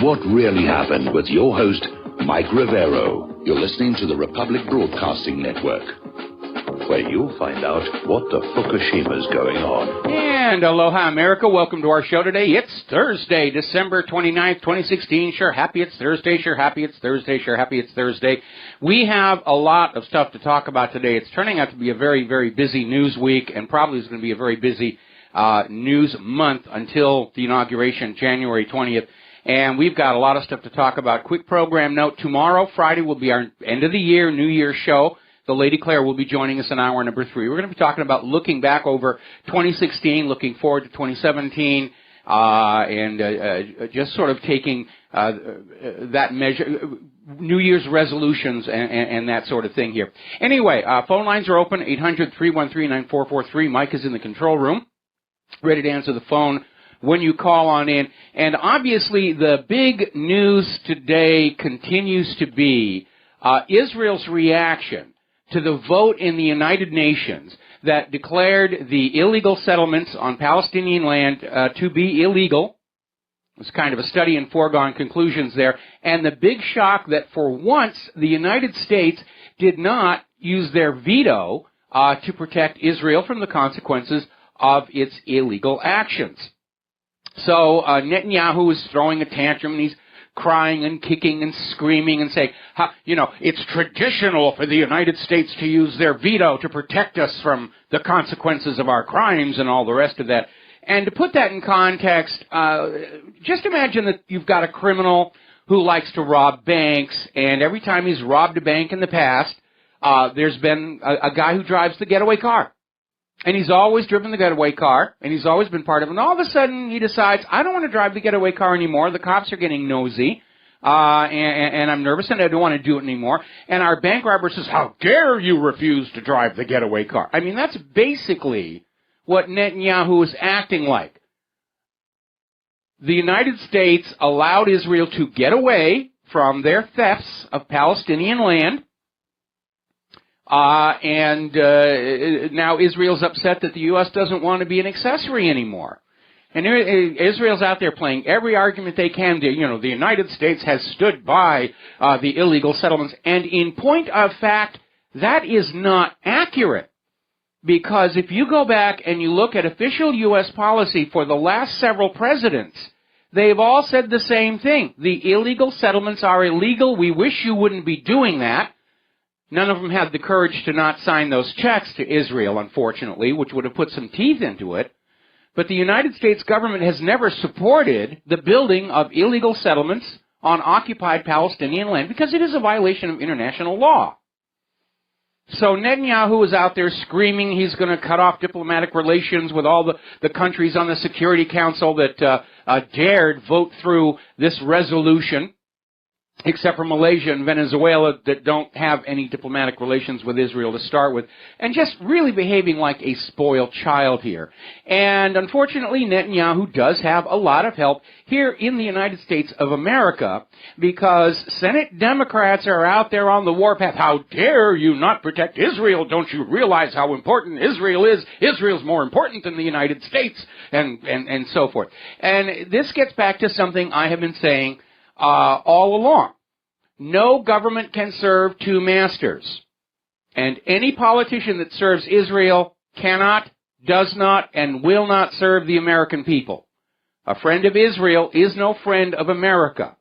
What Really Happened with your host, Mike Rivero. You're listening to the Republic Broadcasting Network, where you'll find out what the Fukushima's going on. And aloha, America. Welcome to our show today. It's Thursday, December 29th, 2016. Sure happy it's Thursday. Sure happy it's Thursday. Sure happy it's Thursday. We have a lot of stuff to talk about today. It's turning out to be a very, very busy news week, and probably is going to be a very busy news month until the inauguration, January 20th. And we've got a lot of stuff to talk about. Quick program note, tomorrow, Friday, will be our end of the year, New Year's show. The Lady Claire will be joining us in hour number 3. We're going to be talking about looking back over 2016, looking forward to 2017, and just sort of taking that measure, New Year's resolutions and that sort of thing here. Anyway, phone lines are open, 800-313-9443. Mike is in the control room, ready to answer the phone when you call on in. And obviously, the big news today continues to be Israel's reaction to the vote in the United Nations that declared the illegal settlements on Palestinian land to be illegal. It was kind of a study in foregone conclusions there. And the big shock that for once the United States did not use their veto to protect Israel from the consequences of its illegal actions. So Netanyahu is throwing a tantrum, and he's crying and kicking and screaming and saying, it's traditional for the United States to use their veto to protect us from the consequences of our crimes and all the rest of that. And to put that in context, just imagine that you've got a criminal who likes to rob banks, and every time he's robbed a bank in the past, there's been a guy who drives the getaway car. And he's always driven the getaway car, and he's always been part of it. And all of a sudden, he decides, I don't want to drive the getaway car anymore. The cops are getting nosy, and I'm nervous, and I don't want to do it anymore. And our bank robber says, how dare you refuse to drive the getaway car? I mean, that's basically what Netanyahu is acting like. The United States allowed Israel to get away from their thefts of Palestinian land. And now Israel's upset that the U.S. doesn't want to be an accessory anymore. And Israel's out there playing every argument they can. The United States has stood by the illegal settlements. And in point of fact, that is not accurate. Because if you go back and you look at official U.S. policy for the last several presidents, they've all said the same thing. The illegal settlements are illegal. We wish you wouldn't be doing that. None of them had the courage to not sign those checks to Israel, unfortunately, which would have put some teeth into it. But the United States government has never supported the building of illegal settlements on occupied Palestinian land because it is a violation of international law. So Netanyahu is out there screaming he's going to cut off diplomatic relations with all the countries on the Security Council that dared vote through this resolution, except for Malaysia and Venezuela that don't have any diplomatic relations with Israel to start with, and just really behaving like a spoiled child here. And unfortunately, Netanyahu does have a lot of help here in the United States of America, because Senate Democrats are out there on the warpath. How dare you not protect Israel? Don't you realize how important Israel is? Israel's more important than the United States, and so forth. And this gets back to something I have been saying all along. No government can serve two masters. And any politician that serves Israel cannot, does not, and will not serve the American people. A friend of Israel is no friend of America.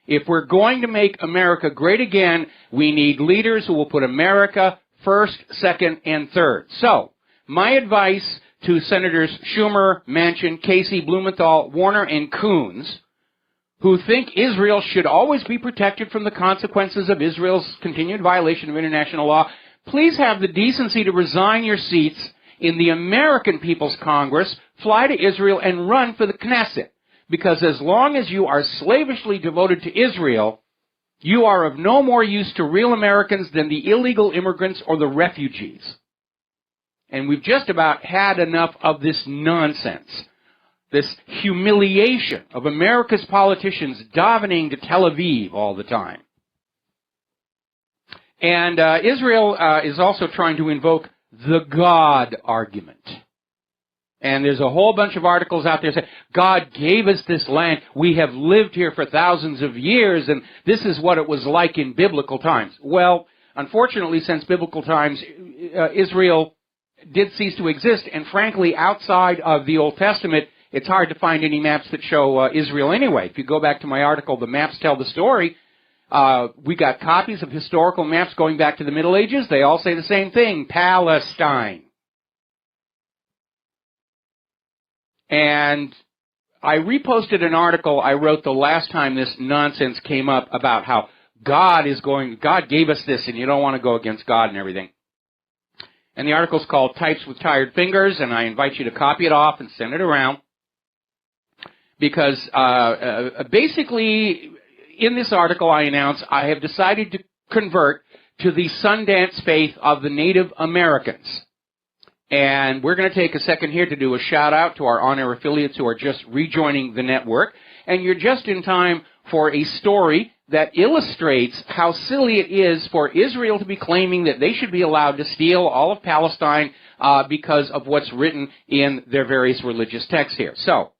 If we're going to make America great again, we need leaders who will put America first, second, and third. So, my advice to Senators Schumer, Manchin, Casey, Blumenthal, Warner, and Coons, who think Israel should always be protected from the consequences of Israel's continued violation of international law, please have the decency to resign your seats in the American People's Congress, fly to Israel, and run for the Knesset. Because as long as you are slavishly devoted to Israel, you are of no more use to real Americans than the illegal immigrants or the refugees. And we've just about had enough of this nonsense. This humiliation of America's politicians davening to Tel Aviv all the time. And Israel is also trying to invoke the God argument. And there's a whole bunch of articles out there saying, God gave us this land. We have lived here for thousands of years, and this is what it was like in biblical times. Well, unfortunately, since biblical times, Israel did cease to exist, and frankly, outside of the Old Testament, it's hard to find any maps that show Israel anyway. If you go back to my article, The Maps Tell the Story, we got copies of historical maps going back to the Middle Ages. They all say the same thing, Palestine. And I reposted an article I wrote the last time this nonsense came up about how God gave us this, and you don't want to go against God and everything. And the article's called Types with Tired Fingers, and I invite you to copy it off and send it around. Because basically, in this article I announce I have decided to convert to the Sundance faith of the Native Americans. And we're going to take a second here to do a shout-out to our on-air affiliates who are just rejoining the network. And you're just in time for a story that illustrates how silly it is for Israel to be claiming that they should be allowed to steal all of Palestine because of what's written in their various religious texts here. So,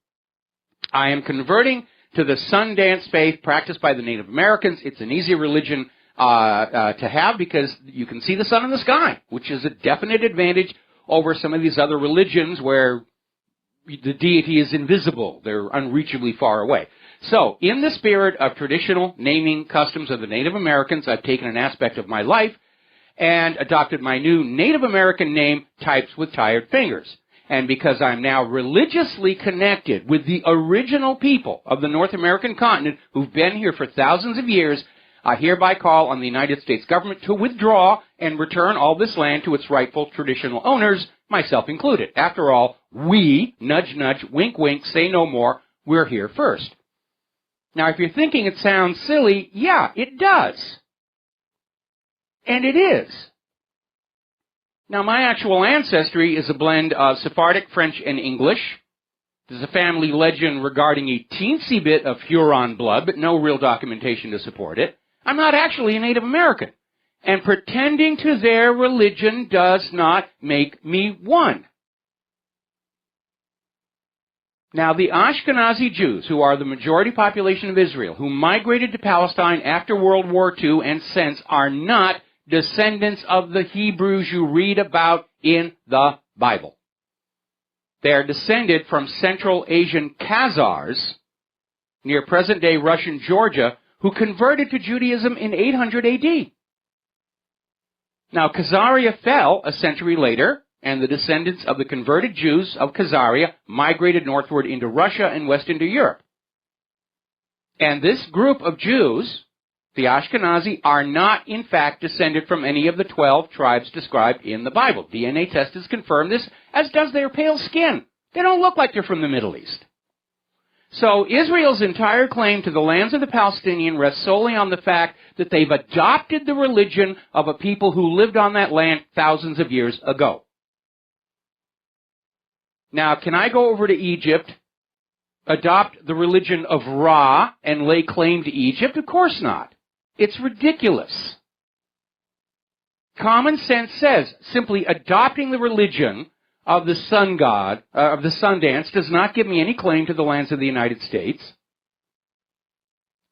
I am converting to the Sundance faith practiced by the Native Americans. It's an easy religion to have because you can see the sun in the sky, which is a definite advantage over some of these other religions where the deity is invisible. They're unreachably far away. So, in the spirit of traditional naming customs of the Native Americans, I've taken an aspect of my life and adopted my new Native American name, Types with Tired Fingers. And because I'm now religiously connected with the original people of the North American continent who've been here for thousands of years, I hereby call on the United States government to withdraw and return all this land to its rightful traditional owners, myself included. After all, we, nudge, nudge, wink, wink, say no more, we're here first. Now, if you're thinking it sounds silly, yeah, it does. And it is. Now, my actual ancestry is a blend of Sephardic, French, and English. There's a family legend regarding a teensy bit of Huron blood, but no real documentation to support it. I'm not actually a Native American. And pretending to their religion does not make me one. Now, the Ashkenazi Jews, who are the majority population of Israel, who migrated to Palestine after World War II and since, are not descendants of the Hebrews you read about in the Bible. They are descended from Central Asian Khazars near present-day Russian Georgia who converted to Judaism in 800 AD. Now, Khazaria fell a century later, and the descendants of the converted Jews of Khazaria migrated northward into Russia and west into Europe. And this group of Jews, the Ashkenazi, are not, in fact, descended from any of the 12 tribes described in the Bible. DNA tests has confirmed this, as does their pale skin. They don't look like they're from the Middle East. So Israel's entire claim to the lands of the Palestinians rests solely on the fact that they've adopted the religion of a people who lived on that land thousands of years ago. Now, can I go over to Egypt, adopt the religion of Ra, and lay claim to Egypt? Of course not. It's ridiculous. Common sense says simply adopting the religion of the sun god, of the Sundance, does not give me any claim to the lands of the United States.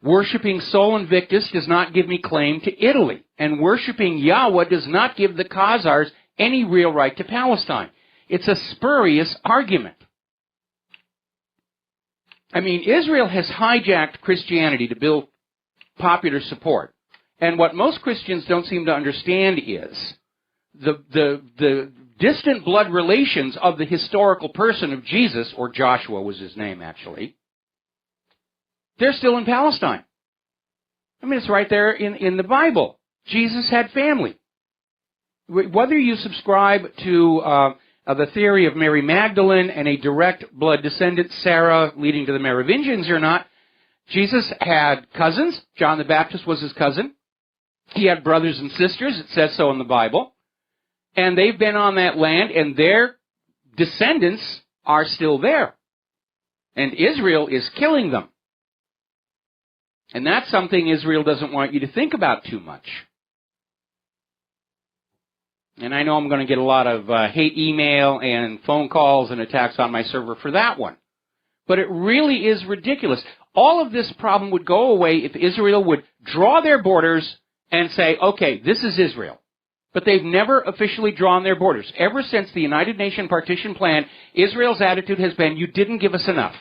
Worshipping Sol Invictus does not give me claim to Italy. And worshipping Yahweh does not give the Khazars any real right to Palestine. It's a spurious argument. I mean, Israel has hijacked Christianity to build popular support. And what most Christians don't seem to understand is the distant blood relations of the historical person of Jesus, or Joshua was his name actually, they're still in Palestine. I mean, it's right there in the Bible. Jesus had family. Whether you subscribe to the theory of Mary Magdalene and a direct blood descendant, Sarah, leading to the Merovingians or not, Jesus had cousins. John the Baptist was his cousin. He had brothers and sisters. It says so in the Bible. And they've been on that land, and their descendants are still there. And Israel is killing them. And that's something Israel doesn't want you to think about too much. And I know I'm going to get a lot of hate email and phone calls and attacks on my server for that one. But it really is ridiculous. All of this problem would go away if Israel would draw their borders and say, okay, this is Israel. But they've never officially drawn their borders. Ever since the United Nations Partition Plan, Israel's attitude has been, you didn't give us enough.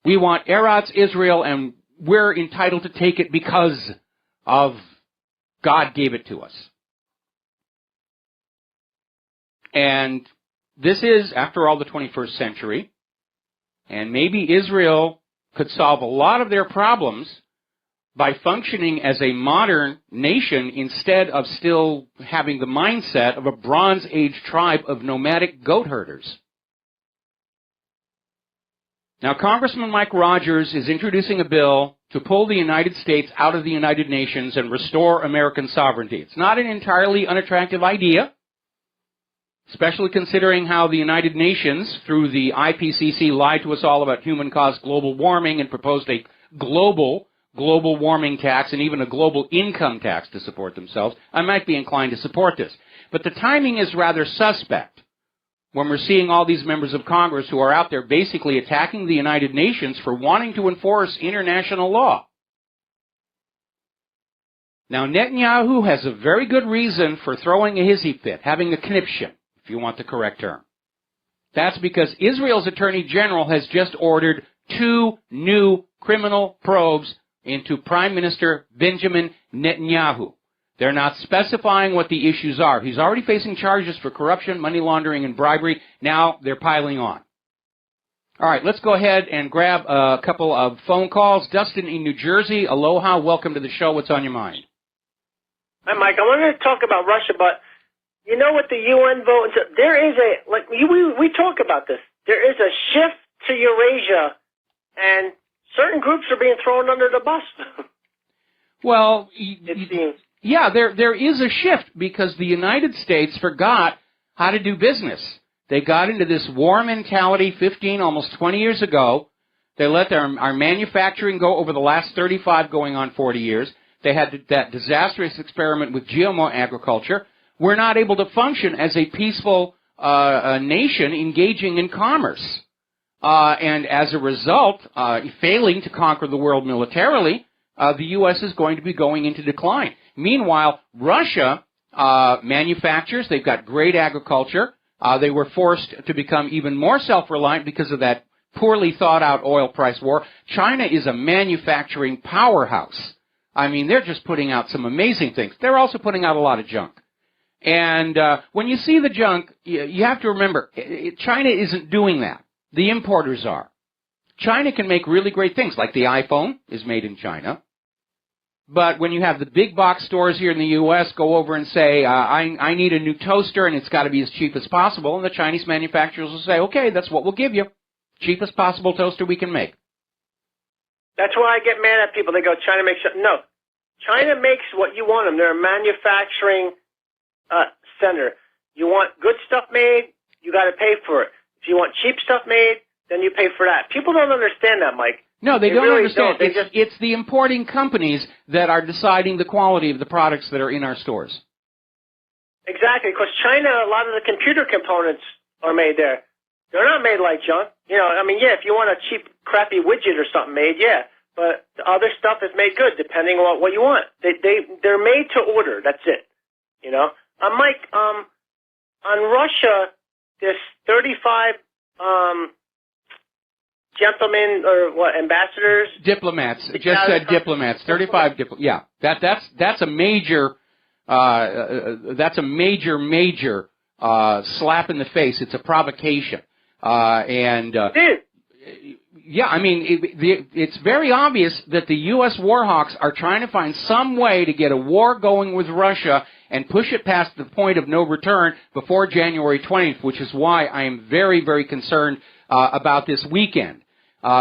We want Eretz Israel, and we're entitled to take it because of God gave it to us. And this is, after all, the 21st century. And maybe Israel could solve a lot of their problems by functioning as a modern nation instead of still having the mindset of a Bronze Age tribe of nomadic goat herders. Now, Congressman Mike Rogers is introducing a bill to pull the United States out of the United Nations and restore American sovereignty. It's not an entirely unattractive idea, especially considering how the United Nations, through the IPCC, lied to us all about human-caused global warming and proposed a global warming tax and even a global income tax to support themselves. I might be inclined to support this. But the timing is rather suspect when we're seeing all these members of Congress who are out there basically attacking the United Nations for wanting to enforce international law. Now, Netanyahu has a very good reason for throwing a hissy fit, having a conniption, if you want the correct term. That's because Israel's Attorney General has just ordered 2 new criminal probes into Prime Minister Benjamin Netanyahu. They're not specifying what the issues are. He's already facing charges for corruption, money laundering, and bribery. Now they're piling on. All right, let's go ahead and grab a couple of phone calls. Dustin in New Jersey, aloha. Welcome to the show. What's on your mind? Hi, Mike. I wanted to talk about Russia, but you know, with the UN vote, there is we talk about this. There is a shift to Eurasia, and certain groups are being thrown under the bus. Well, it seems. Yeah, there is a shift because the United States forgot how to do business. They got into this war mentality 15, almost 20 years ago. They let our manufacturing go over the last 35, going on 40 years. They had that disastrous experiment with GMO agriculture. We're not able to function as a peaceful nation engaging in commerce. And as a result, failing to conquer the world militarily, the U.S. is going to be going into decline. Meanwhile, Russia manufactures. They've got great agriculture. They were forced to become even more self-reliant because of that poorly thought-out oil price war. China is a manufacturing powerhouse. I mean, they're just putting out some amazing things. They're also putting out a lot of junk. And when you see the junk, you have to remember, China isn't doing that. The importers are. China can make really great things, like the iPhone is made in China. But when you have the big box stores here in the U.S. go over and say, I need a new toaster and it's got to be as cheap as possible, and the Chinese manufacturers will say, okay, that's what we'll give you. Cheapest possible toaster we can make. That's why I get mad at people. They go, China makes... No. China makes what you want them. They're a manufacturing center. You want good stuff made, you got to pay for it. If you want cheap stuff made, then you pay for that. People don't understand that, Mike. No, they don't really understand. Don't. It's the importing companies that are deciding the quality of the products that are in our stores. Exactly, because China, a lot of the computer components are made there. They're not made like junk. You know, I mean, yeah, if you want a cheap, crappy widget or something made, yeah. But the other stuff is made good, depending on what you want. They're made to order. That's it. You know, Mike, on Russia, there's 35 gentlemen or what, ambassadors? Diplomats. It just said diplomats. 35 yeah. That's a major slap in the face. It's a provocation. Yeah, I mean, it's very obvious that the U.S. warhawks are trying to find some way to get a war going with Russia and push it past the point of no return before January 20th, which is why I am very, very concerned about this weekend.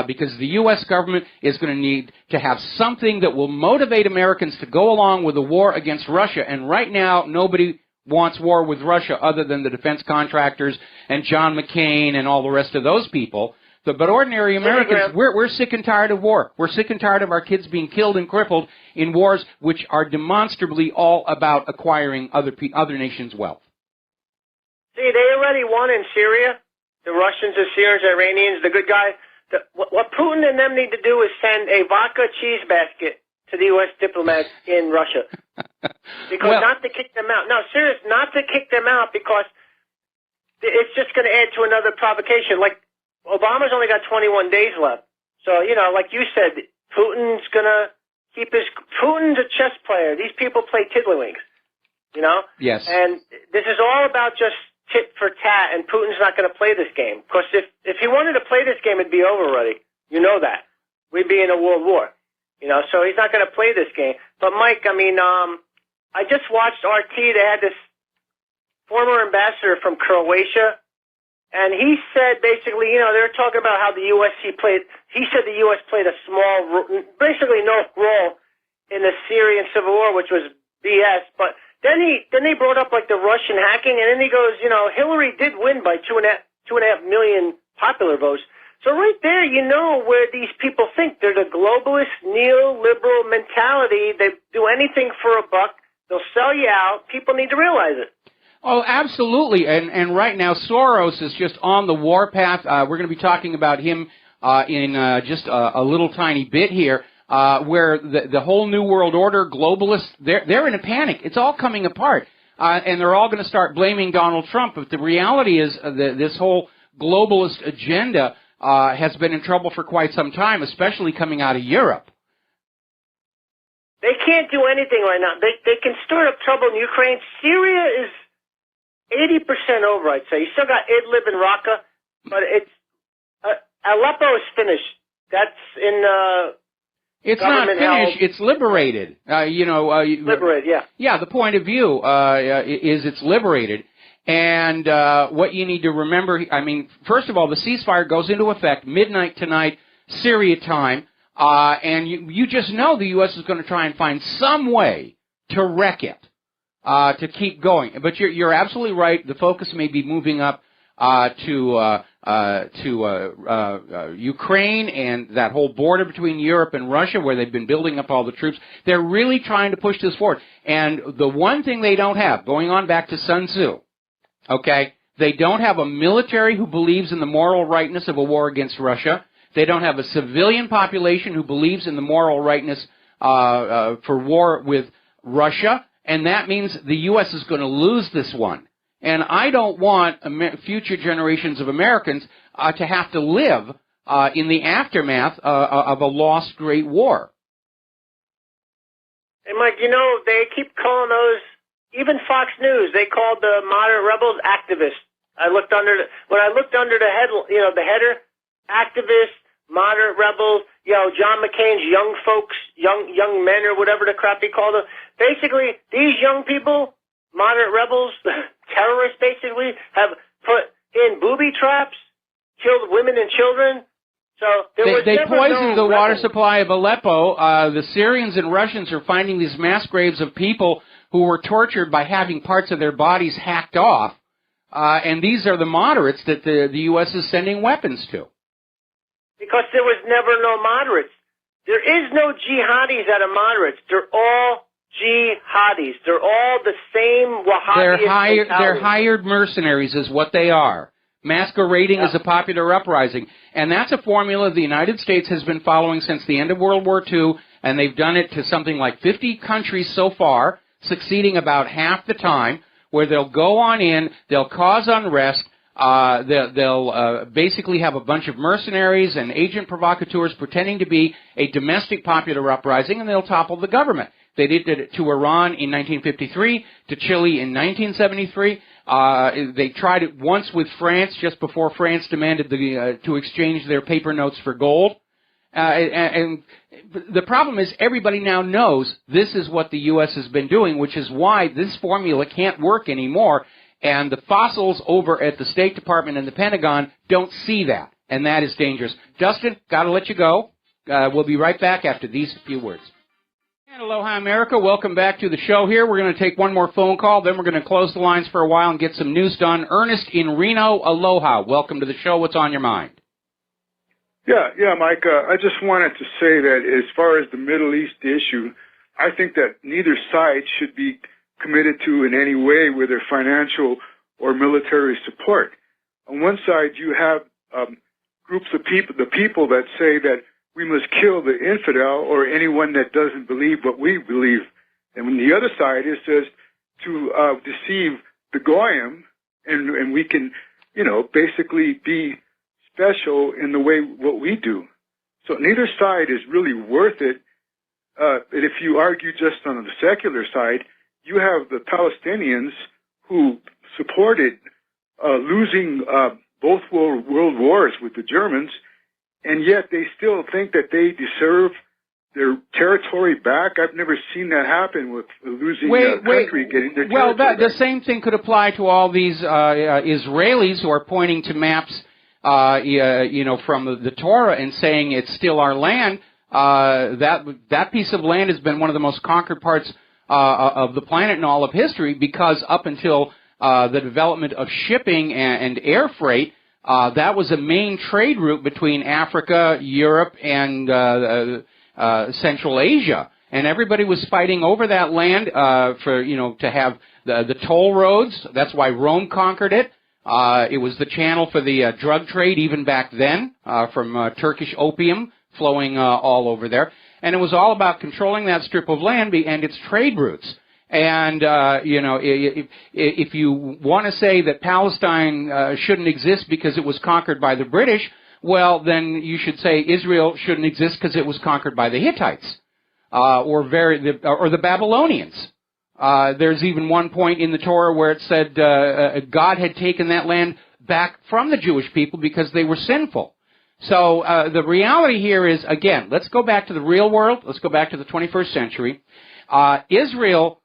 Because the U.S. government is going to need to have something that will motivate Americans to go along with the war against Russia. And right now, nobody wants war with Russia other than the defense contractors and John McCain and all the rest of those people. But ordinary Americans, we're sick and tired of war. We're sick and tired of our kids being killed and crippled in wars which are demonstrably all about acquiring other nations' wealth. See, they already won in Syria. The Russians, the Syrians, the Iranians, the good guys. What Putin and them need to do is send a vodka cheese basket to the U.S. diplomats in Russia. Because not to kick them out. No, serious, not to kick them out because it's just going to add to another provocation. Like, Obama's only got 21 days left. So, you know, like you said, Putin's going to Putin's a chess player. These people play tiddlywinks, you know? Yes. And this is all about just tit for tat, and Putin's not going to play this game. Because if he wanted to play this game, it'd be over already. You know that. We'd be in a world war. You know, so he's not going to play this game. But, Mike, I mean, I just watched RT. They had this former ambassador from Croatia. And he said basically, you know, they were talking about how the U.S. He said the U.S. played a small, basically no role in the Syrian civil war, which was BS. But then they brought up like the Russian hacking, and then he goes, you know, Hillary did win by 2.5 million popular votes. So right there, you know where these people think. They're the globalist, neoliberal mentality. They do anything for a buck. They'll sell you out. People need to realize it. Oh, absolutely. And right now, Soros is just on the warpath. We're going to be talking about him in just a little tiny bit here, where the whole New World Order, globalists, they're in a panic. It's all coming apart. And they're all going to start blaming Donald Trump. But the reality is this whole globalist agenda has been in trouble for quite some time, especially coming out of Europe. They can't do anything right now. They can stir up trouble in Ukraine. Syria is 80% over, I'd say. You still got Idlib and Raqqa, but it's Aleppo is finished. That's in it's not finished. It's liberated. Liberated, yeah. Yeah, the point of view is it's liberated. And what you need to remember, I mean, first of all, the ceasefire goes into effect midnight tonight, Syria time, and you just know the U.S. is going to try and find some way to wreck it. To keep going, but you're absolutely right. The focus may be moving up to Ukraine and that whole border between Europe and Russia, where they've been building up all the troops. They're really trying to push this forward. And the one thing they don't have, going on back to Sun Tzu, okay, they don't have a military who believes in the moral rightness of a war against Russia. They don't have a civilian population who believes in the moral rightness for war with Russia. And that means the U.S. is going to lose this one. And I don't want future generations of Americans to have to live in the aftermath of a lost great war. And, Mike, you know, they keep calling those, even Fox News, they called the moderate rebels activists. When I looked under the head, you know, the header, activists, moderate rebels, you know, John McCain's young folks, young men or whatever the crap he called them. Basically, these young people, moderate rebels, terrorists basically, have put in booby traps, killed women and children. So they poisoned the water supply of Aleppo. The Syrians and Russians are finding these mass graves of people who were tortured by having parts of their bodies hacked off. And these are the moderates that the U.S. is sending weapons to. Because there was never no moderates. There is no jihadis that are moderates. They're all jihadis. They're all the same Wahhabi. They're hired mercenaries is what they are, masquerading as a popular uprising. And that's a formula the United States has been following since the end of World War II, and they've done it to something like 50 countries so far, succeeding about half the time, where they'll go on in, they'll cause unrest, they'll basically have a bunch of mercenaries and agent provocateurs pretending to be a domestic popular uprising, and they'll topple the government. They did it to Iran in 1953, to Chile in 1973. They tried it once with France, just before France demanded to exchange their paper notes for gold. And the problem is everybody now knows this is what the U.S. has been doing, which is why this formula can't work anymore. And the fossils over at the State Department and the Pentagon don't see that, and that is dangerous. Dustin, got to let you go. We'll be right back after these few words. And aloha, America. Welcome back to the show here. We're going to take one more phone call, then we're going to close the lines for a while and get some news done. Ernest in Reno, aloha. Welcome to the show. What's on your mind? Yeah, Mike. I just wanted to say that as far as the Middle East issue, I think that neither side should be committed to in any way with their financial or military support. On one side, you have groups of people, the people that say that we must kill the infidel or anyone that doesn't believe what we believe. And on the other side, it says to deceive the goyim, and we can, basically be special in the way what we do. So neither side is really worth it. And if you argue just on the secular side, you have the Palestinians who supported losing both world wars with the Germans, and yet they still think that they deserve their territory back. I've never seen that happen with losing a country getting their territory back. The same thing could apply to all these Israelis who are pointing to maps, from the Torah and saying it's still our land. That piece of land has been one of the most conquered parts of the planet in all of history, because up until the development of shipping and air freight, that was a main trade route between Africa, Europe, and Central Asia, and everybody was fighting over that land to have the toll roads. That's why Rome conquered it. It was the channel for the drug trade even back then, from Turkish opium flowing all over there, and it was all about controlling that strip of land and its trade routes. And if you want to say that Palestine shouldn't exist because it was conquered by the British, well, then you should say Israel shouldn't exist because it was conquered by the Hittites or the Babylonians. There's even one point in the Torah where it said God had taken that land back from the Jewish people because they were sinful. So the reality here is, again, let's go back to the real world. Let's go back to the 21st century. Israel,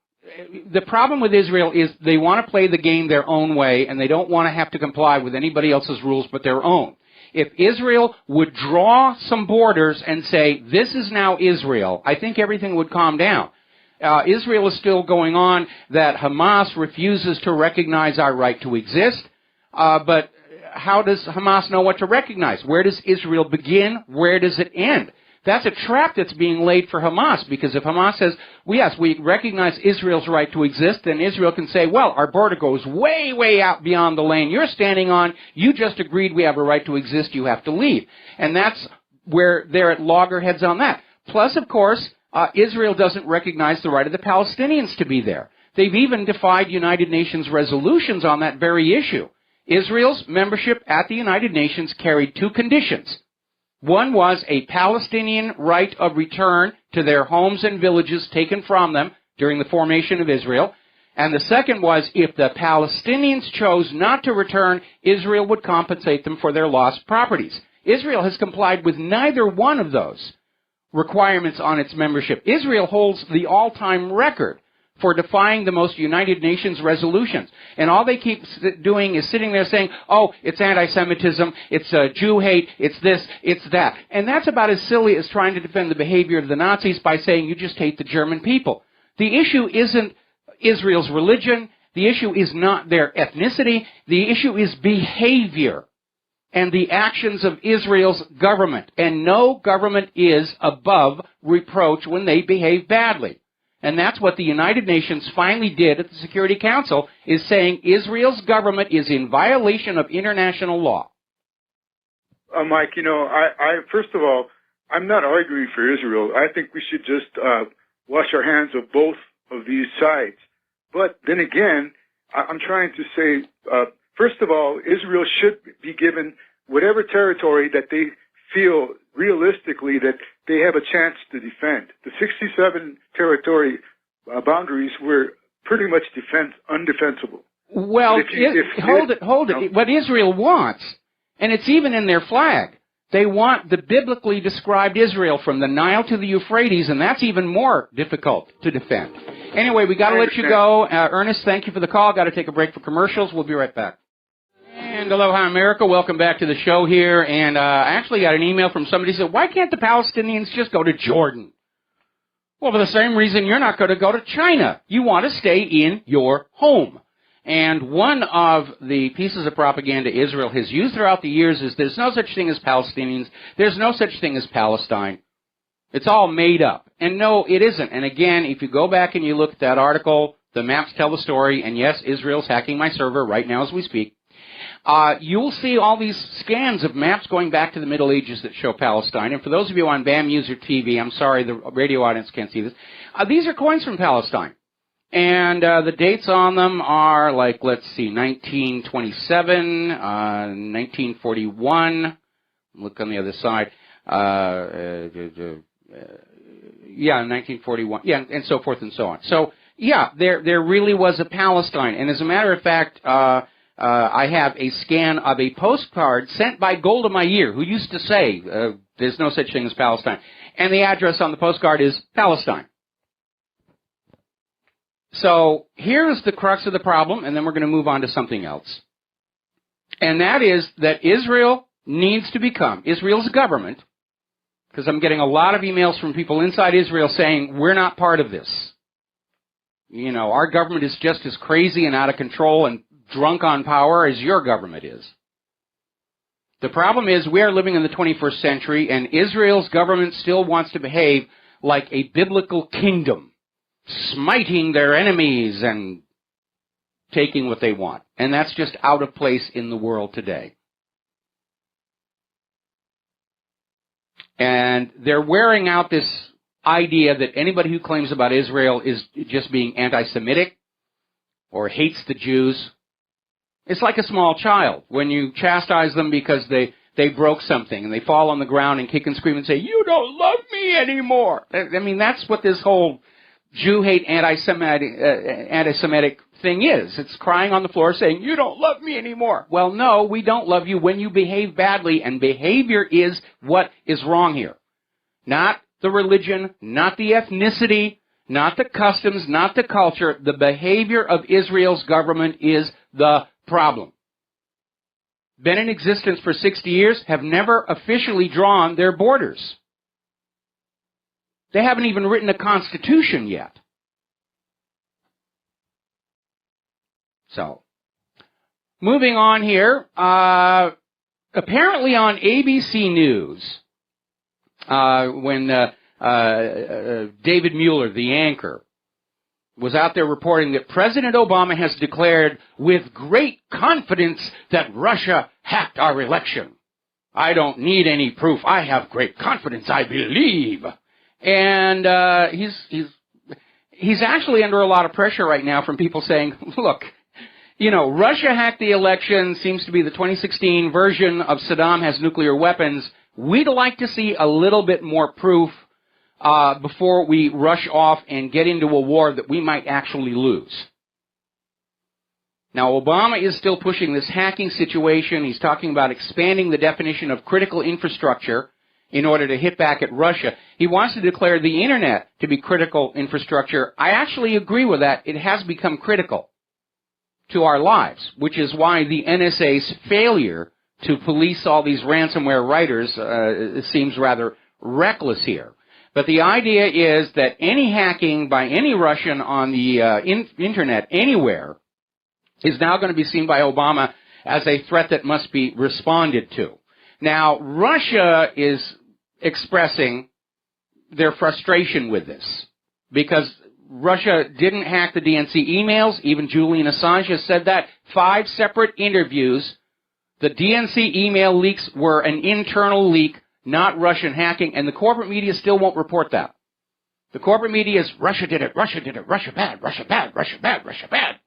the problem with Israel is they want to play the game their own way, and they don't want to have to comply with anybody else's rules but their own. If Israel would draw some borders and say, this is now Israel, I think everything would calm down. Israel is still going on that Hamas refuses to recognize our right to exist, but how does Hamas know what to recognize? Where does Israel begin? Where does it end? That's a trap that's being laid for Hamas, because if Hamas says, well, yes, we recognize Israel's right to exist, then Israel can say, well, our border goes way, way out beyond the lane you're standing on. You just agreed we have a right to exist. You have to leave. And that's where they're at loggerheads on that. Plus, of course, Israel doesn't recognize the right of the Palestinians to be there. They've even defied United Nations resolutions on that very issue. Israel's membership at the United Nations carried two conditions. One was a Palestinian right of return to their homes and villages taken from them during the formation of Israel. And the second was, if the Palestinians chose not to return, Israel would compensate them for their lost properties. Israel has complied with neither one of those requirements on its membership. Israel holds the all-time record for defying the most United Nations resolutions. And all they keep doing is sitting there saying, oh, it's anti-Semitism, it's Jew hate, it's this, it's that. And that's about as silly as trying to defend the behavior of the Nazis by saying you just hate the German people. The issue isn't Israel's religion. The issue is not their ethnicity. The issue is behavior and the actions of Israel's government. And no government is above reproach when they behave badly. And that's what the United Nations finally did at the Security Council, is saying Israel's government is in violation of international law. Mike, I first of all, I'm not arguing for Israel. I think we should just wash our hands of both of these sides. But then again, I'm trying to say, first of all, Israel should be given whatever territory that they feel realistically that they have a chance to defend. The 67 territory boundaries were pretty much undefensible. Well, hold it. What Israel wants, and it's even in their flag, they want the biblically described Israel from the Nile to the Euphrates, and that's even more difficult to defend. Anyway, we got to let you go. Ernest, thank you for the call. Got to take a break for commercials. We'll be right back. And aloha, America. Welcome back to the show here. And I actually got an email from somebody who said, why can't the Palestinians just go to Jordan? Well, for the same reason you're not going to go to China. You want to stay in your home. And one of the pieces of propaganda Israel has used throughout the years is there's no such thing as Palestinians. There's no such thing as Palestine. It's all made up. And no, it isn't. And again, if you go back and you look at that article, the maps tell the story, and yes, Israel's hacking my server right now as we speak. You'll see all these scans of maps going back to the Middle Ages that show Palestine. And for those of you on BAM User TV, I'm sorry, the radio audience can't see this. These are coins from Palestine. And the dates on them are like, let's see, 1927, 1941. Look on the other side. 1941. Yeah, and so forth and so on. So, yeah, there really was a Palestine. And as a matter of fact, I have a scan of a postcard sent by Golda Meir, who used to say, there's no such thing as Palestine. And the address on the postcard is Palestine. So here's the crux of the problem, and then we're going to move on to something else. And that is that Israel needs to become, Israel's government, because I'm getting a lot of emails from people inside Israel saying, we're not part of this. You know, our government is just as crazy and out of control and drunk on power as your government is. The problem is we are living in the 21st century, and Israel's government still wants to behave like a biblical kingdom, smiting their enemies and taking what they want. And that's just out of place in the world today. And they're wearing out this idea that anybody who claims about Israel is just being anti-Semitic or hates the Jews. It's like a small child when you chastise them because they broke something and they fall on the ground and kick and scream and say, you don't love me anymore. I mean, that's what this whole Jew hate anti-Semitic thing is. It's crying on the floor saying, you don't love me anymore. Well, no, we don't love you when you behave badly, and behavior is what is wrong here. Not the religion, not the ethnicity, not the customs, not the culture. The behavior of Israel's government is the problem. Been in existence for 60 years, have never officially drawn their borders. They haven't even written a constitution yet. So, moving on here, apparently on ABC News, when David Mueller, the anchor, was out there reporting that President Obama has declared with great confidence that Russia hacked our election. I don't need any proof. I have great confidence. I believe. And he's actually under a lot of pressure right now from people saying, look, you know, Russia hacked the election, seems to be the 2016 version of Saddam has nuclear weapons. We'd like to see a little bit more proof before we rush off and get into a war that we might actually lose. Now, Obama is still pushing this hacking situation. He's talking about expanding the definition of critical infrastructure in order to hit back at Russia. He wants to declare the Internet to be critical infrastructure. I actually agree with that. It has become critical to our lives, which is why the NSA's failure to police all these ransomware writers seems rather reckless here. But the idea is that any hacking by any Russian on the Internet anywhere is now going to be seen by Obama as a threat that must be responded to. Now, Russia is expressing their frustration with this because Russia didn't hack the DNC emails. Even Julian Assange has said that. 5 separate interviews. The DNC email leaks were an internal leak, not Russian hacking, and the corporate media still won't report that. The corporate media is, Russia did it, Russia did it, Russia bad, Russia bad, Russia bad, Russia bad.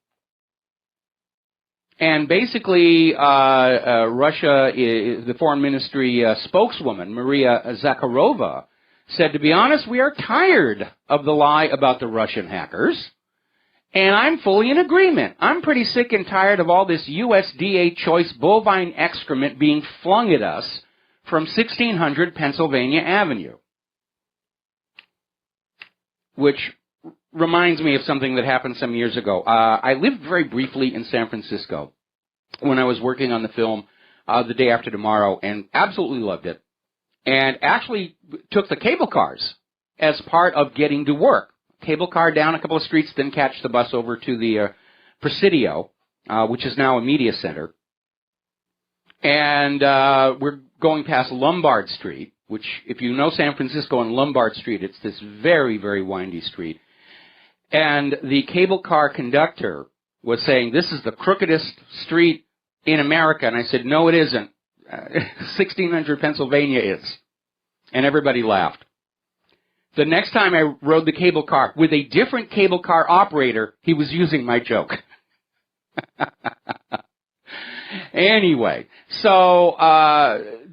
And basically, Russia, the foreign ministry spokeswoman, Maria Zakharova, said, to be honest, we are tired of the lie about the Russian hackers. And I'm fully in agreement. I'm pretty sick and tired of all this USDA choice bovine excrement being flung at us from 1600 Pennsylvania Avenue. Which reminds me of something that happened some years ago. I lived very briefly in San Francisco when I was working on the film The Day After Tomorrow, and absolutely loved it. And actually took the cable cars as part of getting to work. Cable car down a couple of streets, then catch the bus over to the Presidio which is now a media center. And we're going past Lombard Street, which, if you know San Francisco and Lombard Street, it's this very, very windy street. And the cable car conductor was saying, this is the crookedest street in America. And I said, no, it isn't. 1600 Pennsylvania is. And everybody laughed. The next time I rode the cable car with a different cable car operator, he was using my joke. Anyway, so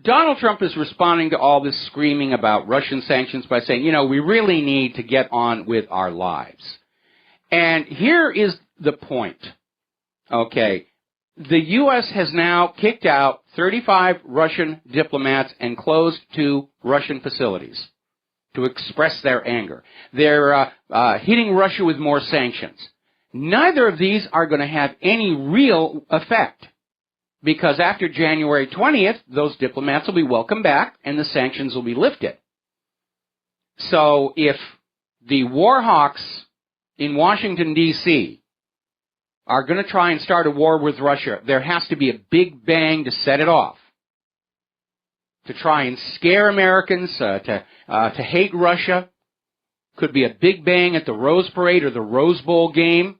Donald Trump is responding to all this screaming about Russian sanctions by saying, you know, we really need to get on with our lives. And here is the point. Okay, the U.S. has now kicked out 35 Russian diplomats and closed 2 Russian facilities to express their anger. They're hitting Russia with more sanctions. Neither of these are going to have any real effect, because after January 20th, those diplomats will be welcomed back and the sanctions will be lifted. So if the war hawks in Washington, D.C. are going to try and start a war with Russia, there has to be a big bang to set it off, to try and scare Americans, to hate Russia. Could be a big bang at the Rose Parade or the Rose Bowl game.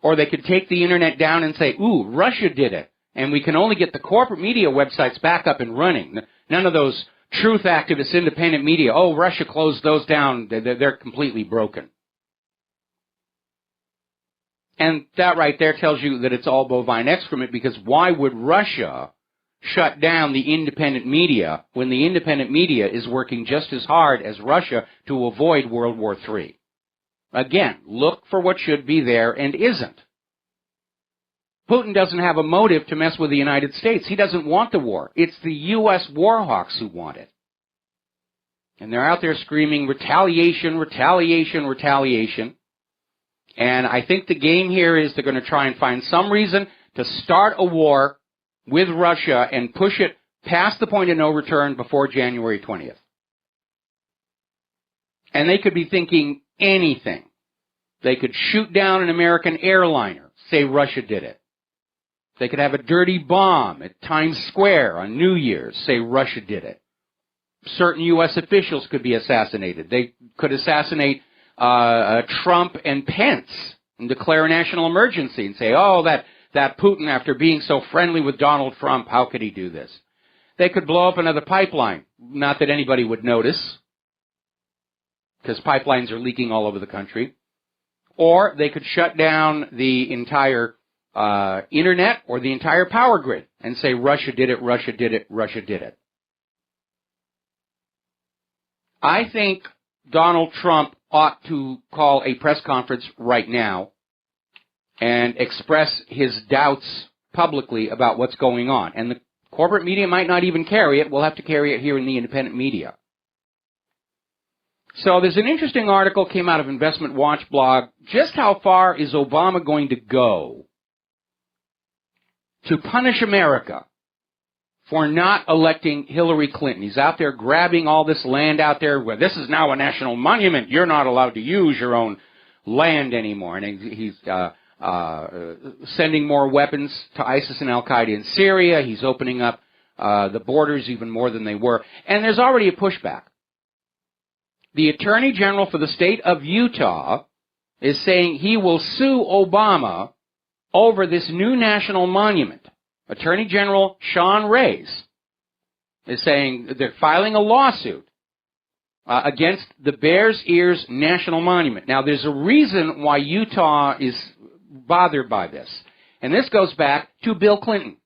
Or they could take the internet down and say, ooh, Russia did it. And we can only get the corporate media websites back up and running. None of those truth activist independent media, oh, Russia closed those down. They're completely broken. And that right there tells you that it's all bovine excrement, because why would Russia shut down the independent media when the independent media is working just as hard as Russia to avoid World War III? Again, look for what should be there and isn't. Putin doesn't have a motive to mess with the United States. He doesn't want the war. It's the U.S. war hawks who want it. And they're out there screaming, retaliation, retaliation, retaliation. And I think the game here is they're going to try and find some reason to start a war with Russia and push it past the point of no return before January 20th. And they could be thinking anything. They could shoot down an American airliner, say Russia did it. They could have a dirty bomb at Times Square on New Year's, say Russia did it. Certain U.S. officials could be assassinated. They could assassinate Trump and Pence and declare a national emergency and say, oh, that Putin, after being so friendly with Donald Trump, how could he do this? They could blow up another pipeline. Not that anybody would notice, because pipelines are leaking all over the country. Or they could shut down the entire internet or the entire power grid and say Russia did it, Russia did it, Russia did it. I think Donald Trump ought to call a press conference right now and express his doubts publicly about what's going on. And the corporate media might not even carry it. We'll have to carry it here in the independent media. So there's an interesting article came out of Investment Watch blog. Just how far is Obama going to go to punish America for not electing Hillary Clinton? He's out there grabbing all this land out there where this is now a national monument. You're not allowed to use your own land anymore. And he's sending more weapons to ISIS and Al-Qaeda in Syria. He's opening up the borders even more than they were. And there's already a pushback. The Attorney General for the state of Utah is saying he will sue Obama over this new national monument. Attorney General Sean Reyes is saying they're filing a lawsuit against the Bears Ears National Monument. Now, there's a reason why Utah is bothered by this, and this goes back to Bill Clinton.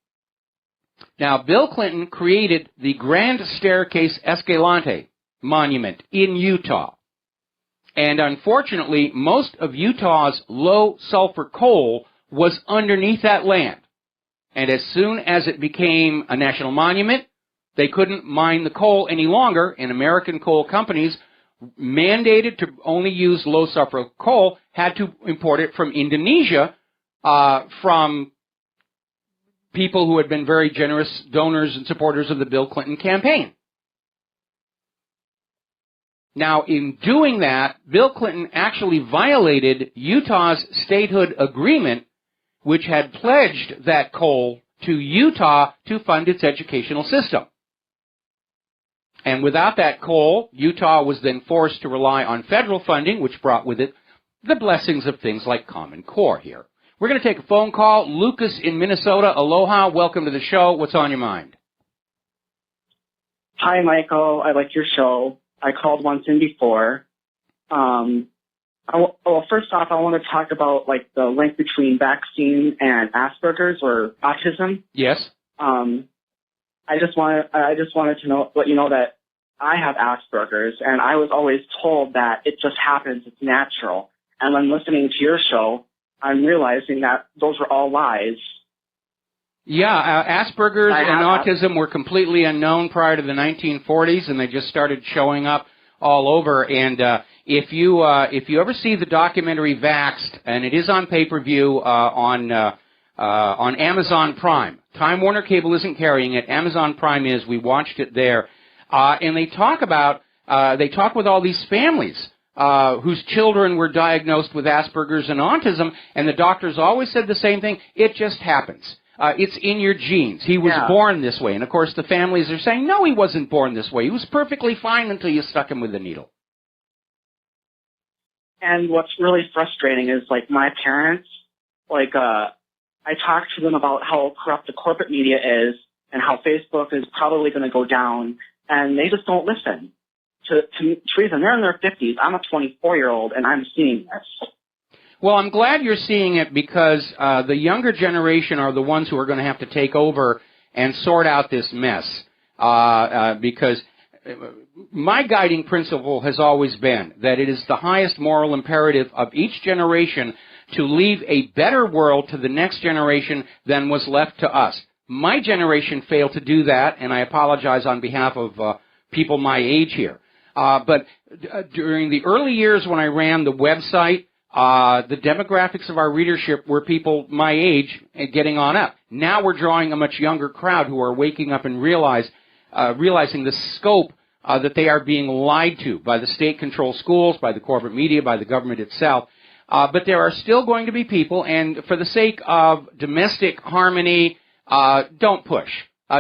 Now, Bill Clinton created the Grand Staircase Escalante Monument in Utah, and unfortunately, most of Utah's low-sulfur coal was underneath that land. And as soon as it became a national monument, they couldn't mine the coal any longer, and American coal companies mandated to only use low-sulfur coal had to import it from Indonesia from people who had been very generous donors and supporters of the Bill Clinton campaign. Now, in doing that, Bill Clinton actually violated Utah's statehood agreement which had pledged that coal to Utah to fund its educational system. And without that coal, Utah was then forced to rely on federal funding, which brought with it the blessings of things like Common Core here. We're going to take a phone call. Lucas in Minnesota. Aloha. Welcome to the show. What's on your mind? Hi, Michael. I like your show. I called once in before. First off, I want to talk about like the link between vaccine and Asperger's or autism. Yes. I just wanted to let you know that I have Asperger's, and I was always told that it just happens, it's natural. And when listening to your show, I'm realizing that those are all lies. Yeah, Asperger's and autism were completely unknown prior to the 1940s, and they just started showing up all over. And if you ever see the documentary Vaxxed, and it is on pay-per-view on Amazon Prime. Time Warner Cable isn't carrying it. Amazon Prime is. We watched it there, and they talk with all these families whose children were diagnosed with Asperger's and autism, and the doctors always said the same thing: it just happens. It's in your genes. He was born this way. And, of course, the families are saying, no, he wasn't born this way. He was perfectly fine until you stuck him with a needle. And what's really frustrating is, like, my parents, like, I talked to them about how corrupt the corporate media is and how Facebook is probably going to go down, and they just don't listen to reason. They're in their 50s. I'm a 24-year-old, and I'm seeing this. Well, I'm glad you're seeing it because the younger generation are the ones who are going to have to take over and sort out this mess. Because my guiding principle has always been that it is the highest moral imperative of each generation to leave a better world to the next generation than was left to us. My generation failed to do that, and I apologize on behalf of people my age here. But during the early years when I ran the website, the demographics of our readership were people my age and getting on up. Now we're drawing a much younger crowd who are waking up and realizing the scope that they are being lied to by the state-controlled schools, by the corporate media, by the government itself. But there are still going to be people, and for the sake of domestic harmony, don't push.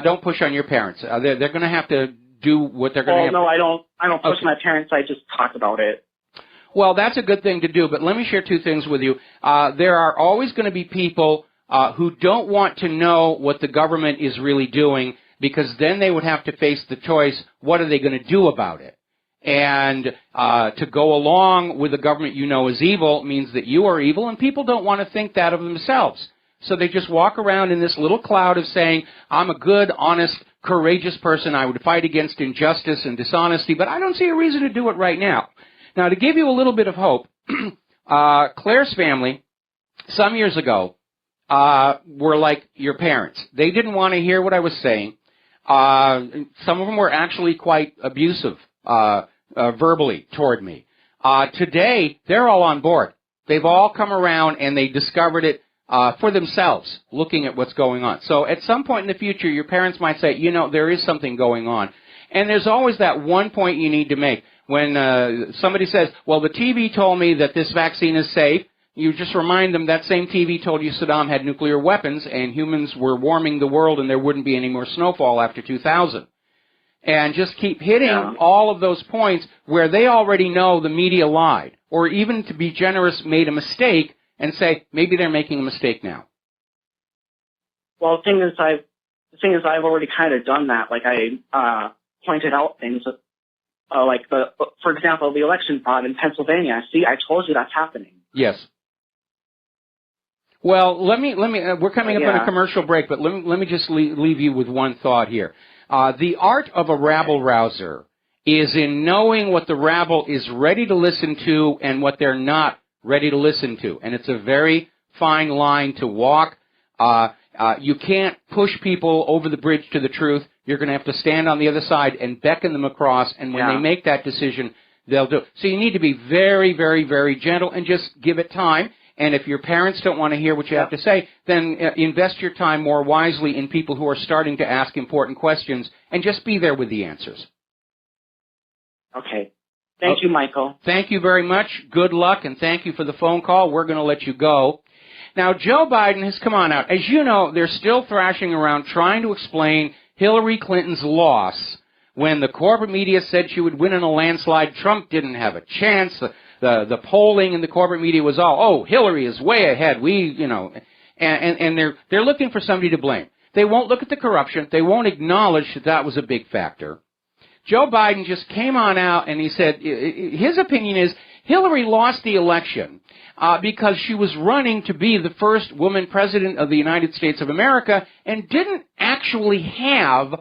Don't push on your parents. They're going to have to do what they're going to have to do. No, I don't push my parents. I just talk about it. Well, that's a good thing to do, but let me share two things with you. There are always going to be people who don't want to know what the government is really doing, because then they would have to face the choice, what are they going to do about it? And to go along with the government you know is evil means that you are evil, and people don't want to think that of themselves. So they just walk around in this little cloud of saying, I'm a good, honest, courageous person. I would fight against injustice and dishonesty, but I don't see a reason to do it right now. Now, to give you a little bit of hope, Claire's family, some years ago, were like your parents. They didn't want to hear what I was saying. Some of them were actually quite abusive verbally toward me. Today, they're all on board. They've all come around, and they discovered it for themselves, looking at what's going on. So at some point in the future, your parents might say, you know, there is something going on. And there's always that one point you need to make. When somebody says, well, the TV told me that this vaccine is safe, you just remind them that same TV told you Saddam had nuclear weapons and humans were warming the world and there wouldn't be any more snowfall after 2000. And just keep hitting all of those points where they already know the media lied, or even, to be generous, made a mistake, and say, maybe they're making a mistake now. Well, the thing is I've already kind of done that. Like, I pointed out things that, for example, the election fraud in Pennsylvania. See, I told you that's happening. Yes. Well, let me. We're coming up on a commercial break, but let me just leave you with one thought here. The art of a rabble-rouser is in knowing what the rabble is ready to listen to and what they're not ready to listen to, and it's a very fine line to walk. You can't push people over the bridge to the truth. You're going to have to stand on the other side and beckon them across, and when they make that decision, they'll do it. So you need to be very, very, very gentle and just give it time. And if your parents don't want to hear what you have to say, then invest your time more wisely in people who are starting to ask important questions, and just be there with the answers. Okay. Thank you, Michael. Thank you very much. Good luck, and thank you for the phone call. We're going to let you go. Now, Joe Biden has come on out. As you know, they're still thrashing around trying to explain Hillary Clinton's loss. When the corporate media said she would win in a landslide, Trump didn't have a chance. The polling in the corporate media was all, oh, Hillary is way ahead. And they're looking for somebody to blame. They won't look at the corruption. They won't acknowledge that was a big factor. Joe Biden just came on out and he said his opinion is Hillary lost the election because she was running to be the first woman president of the United States of America and didn't actually have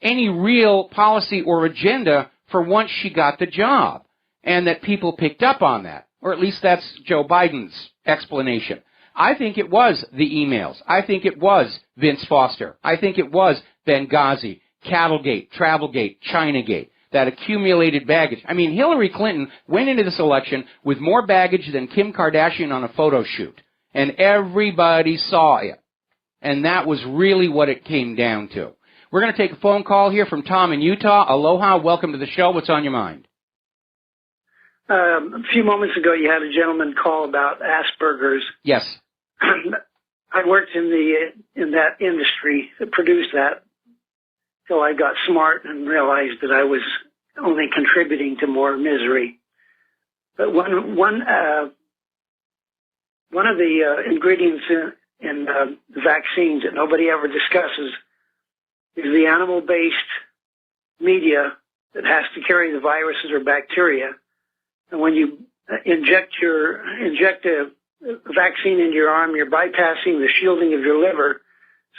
any real policy or agenda for once she got the job, and that people picked up on that, or at least that's Joe Biden's explanation. I think it was the emails. I think it was Vince Foster. I think it was Benghazi, Cattlegate, Travelgate, Chinagate, that accumulated baggage. I mean, Hillary Clinton went into this election with more baggage than Kim Kardashian on a photo shoot, and everybody saw it. And that was really what it came down to. We're going to take a phone call here from Tom in Utah. Aloha, welcome to the show. What's on your mind? A few moments ago, you had a gentleman call about Asperger's. Yes. I worked in that industry that produced that till I got smart and realized that I was only contributing to more misery. But one of the ingredients in the vaccines that nobody ever discusses is the animal-based media that has to carry the viruses or bacteria. And when you inject a vaccine into your arm, you're bypassing the shielding of your liver,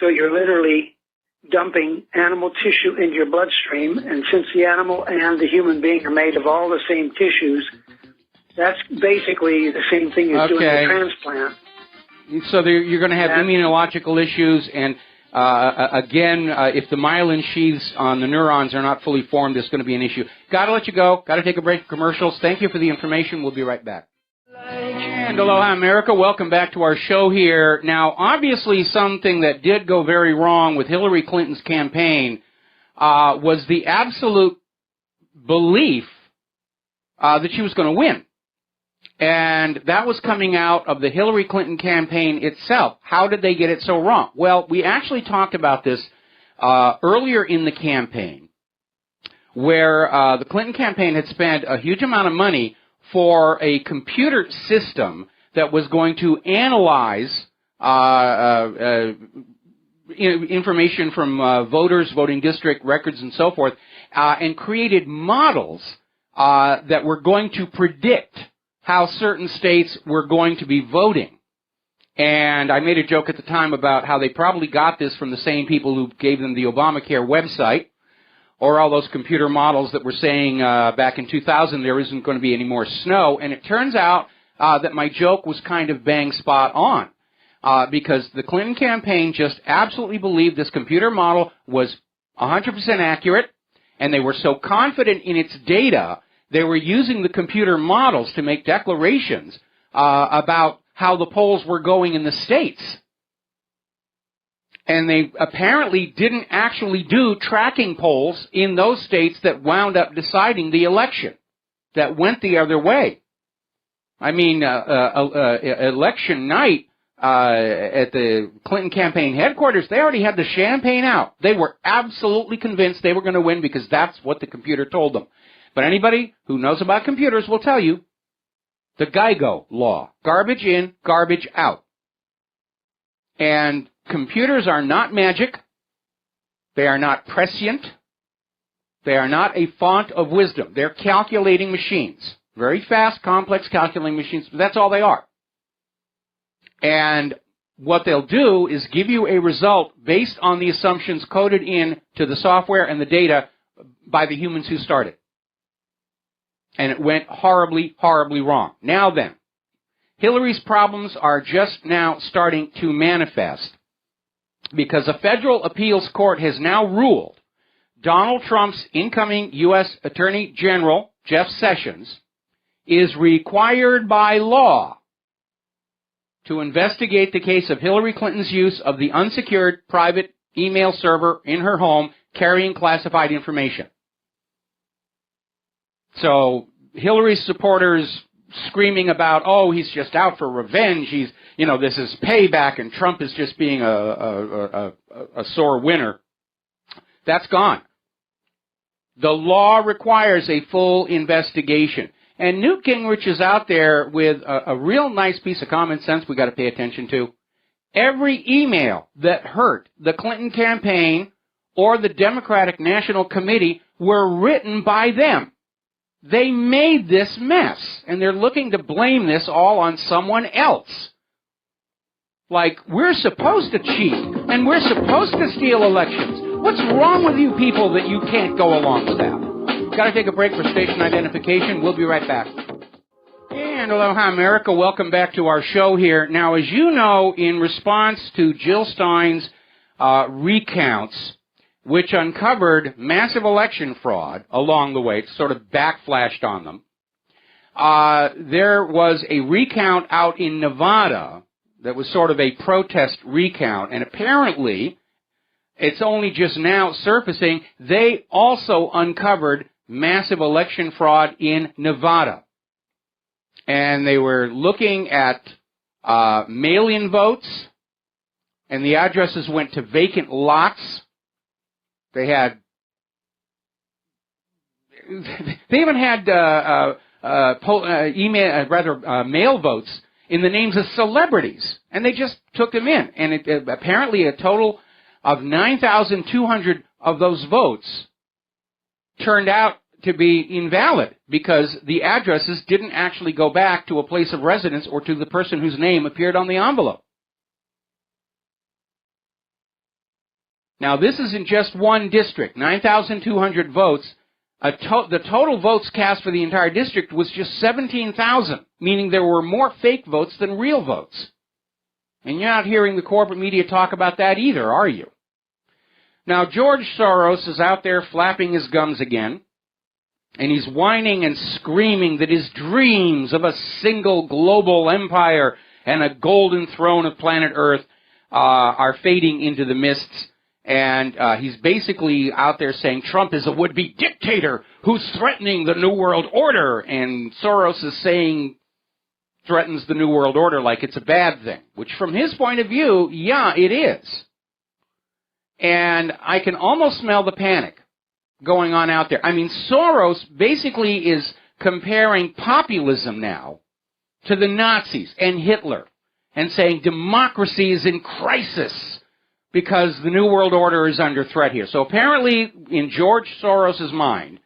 so you're literally dumping animal tissue into your bloodstream. And since the animal and the human being are made of all the same tissues, that's basically the same thing as doing a transplant. So you're going to have immunological issues, and again, if the myelin sheaths on the neurons are not fully formed, there's going to be an issue. Got to let you go. Got to take a break for commercials. Thank you for the information. We'll be right back. And aloha, America. Welcome back to our show here. Now, obviously, something that did go very wrong with Hillary Clinton's campaign was the absolute belief that she was going to win. And that was coming out of the Hillary Clinton campaign itself. How did they get it so wrong? Well, we actually talked about this earlier in the campaign, where the Clinton campaign had spent a huge amount of money for a computer system that was going to analyze information from voters, voting district records, and so forth, and created models that were going to predict how certain states were going to be voting. And I made a joke at the time about how they probably got this from the same people who gave them the Obamacare website, or all those computer models that were saying back in 2000 there isn't going to be any more snow. And it turns out that my joke was kind of bang spot on, because the Clinton campaign just absolutely believed this computer model was 100% accurate, and they were so confident in its data, they were using the computer models to make declarations about how the polls were going in the states. And they apparently didn't actually do tracking polls in those states that wound up deciding the election, that went the other way. I mean, election night at the Clinton campaign headquarters, they already had the champagne out. They were absolutely convinced they were going to win because that's what the computer told them. But anybody who knows about computers will tell you the GIGO law, garbage in, garbage out. And computers are not magic. They are not prescient. They are not a font of wisdom. They're calculating machines. Very fast, complex calculating machines, but that's all they are. And what they'll do is give you a result based on the assumptions coded in to the software and the data by the humans who started. And it went horribly, horribly wrong. Now then, Hillary's problems are just now starting to manifest because a federal appeals court has now ruled Donald Trump's incoming U.S. Attorney General, Jeff Sessions, is required by law to investigate the case of Hillary Clinton's use of the unsecured private email server in her home carrying classified information. So Hillary's supporters screaming about, oh, he's just out for revenge. He's, this is payback, and Trump is just being a sore winner. That's gone. The law requires a full investigation. And Newt Gingrich is out there with a real nice piece of common sense we got to pay attention to. Every email that hurt the Clinton campaign or the Democratic National Committee were written by them. They made this mess, and they're looking to blame this all on someone else. Like, we're supposed to cheat, and we're supposed to steal elections. What's wrong with you people that you can't go along with that? Got to take a break for station identification. We'll be right back. And aloha, America. Welcome back to our show here. Now, as you know, in response to Jill Stein's recounts, which uncovered massive election fraud along the way, it sort of backflashed on them, there was a recount out in Nevada that was sort of a protest recount, and apparently it's only just now surfacing. They also uncovered massive election fraud in Nevada. And they were looking at mail-in votes, and the addresses went to vacant lots. They even had mail votes in the names of celebrities, and they just took them in. And apparently a total of 9,200 of those votes turned out to be invalid because the addresses didn't actually go back to a place of residence or to the person whose name appeared on the envelope. Now, this is in just one district, 9,200 votes. The total votes cast for the entire district was just 17,000, meaning there were more fake votes than real votes. And you're not hearing the corporate media talk about that either, are you? Now, George Soros is out there flapping his gums again, and he's whining and screaming that his dreams of a single global empire and a golden throne of planet Earth are fading into the mists. And he's basically out there saying Trump is a would-be dictator who's threatening the New World Order. And Soros is saying threatens the New World Order like it's a bad thing, which from his point of view, yeah, it is. And I can almost smell the panic going on out there. I mean, Soros basically is comparing populism now to the Nazis and Hitler and saying democracy is in crisis because the New World Order is under threat here. So apparently, in George Soros' mind,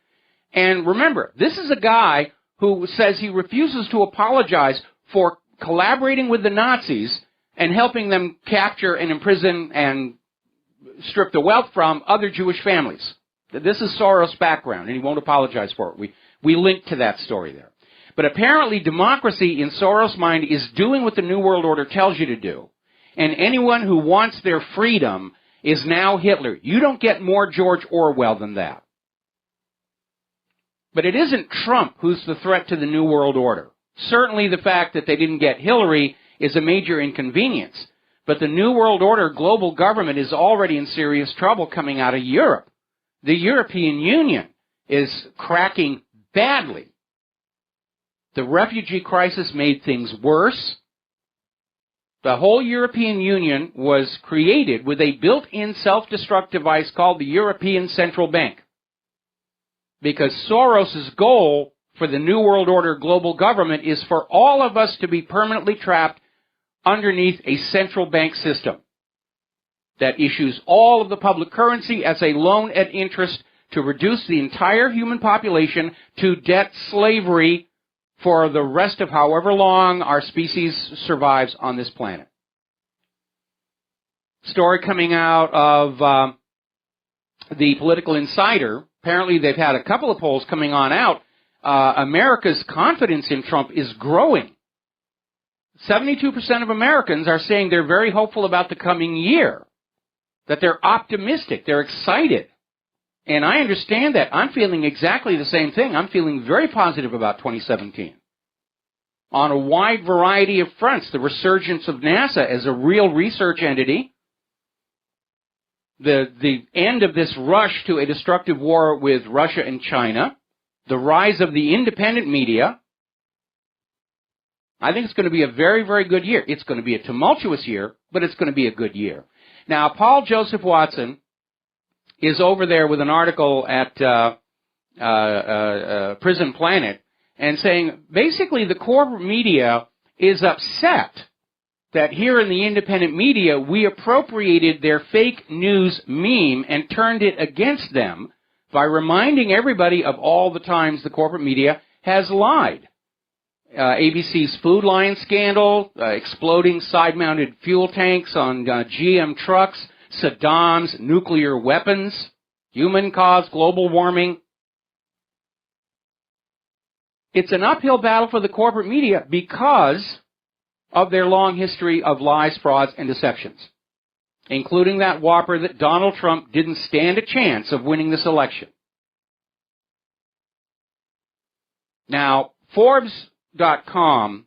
and remember, this is a guy who says he refuses to apologize for collaborating with the Nazis and helping them capture and imprison and strip the wealth from other Jewish families. This is Soros' background, and he won't apologize for it. We linked to that story there. But apparently, democracy in Soros' mind is doing what the New World Order tells you to do. And anyone who wants their freedom is now Hitler. You don't get more George Orwell than that. But it isn't Trump who's the threat to the New World Order. Certainly the fact that they didn't get Hillary is a major inconvenience. But the New World Order global government is already in serious trouble coming out of Europe. The European Union is cracking badly. The refugee crisis made things worse. The whole European Union was created with a built-in self-destruct device called the European Central Bank. Because Soros' goal for the New World Order global government is for all of us to be permanently trapped underneath a central bank system that issues all of the public currency as a loan at interest to reduce the entire human population to debt slavery for the rest of however long our species survives on this planet. Story coming out of the Political Insider. Apparently they've had a couple of polls coming on out. America's confidence in Trump is growing. 72% of Americans are saying they're very hopeful about the coming year, that they're optimistic, they're excited. And I understand that. I'm feeling exactly the same thing. I'm feeling very positive about 2017. On a wide variety of fronts, the resurgence of NASA as a real research entity, the end of this rush to a destructive war with Russia and China, the rise of the independent media, I think it's going to be a very, very good year. It's going to be a tumultuous year, but it's going to be a good year. Now, Paul Joseph Watson is over there with an article at Prison Planet and saying basically the corporate media is upset that here in the independent media we appropriated their fake news meme and turned it against them by reminding everybody of all the times the corporate media has lied. ABC's Food Lion scandal, exploding side-mounted fuel tanks on GM trucks, Saddam's nuclear weapons, human-caused global warming. It's an uphill battle for the corporate media because of their long history of lies, frauds, and deceptions, including that whopper that Donald Trump didn't stand a chance of winning this election. Now, Forbes.com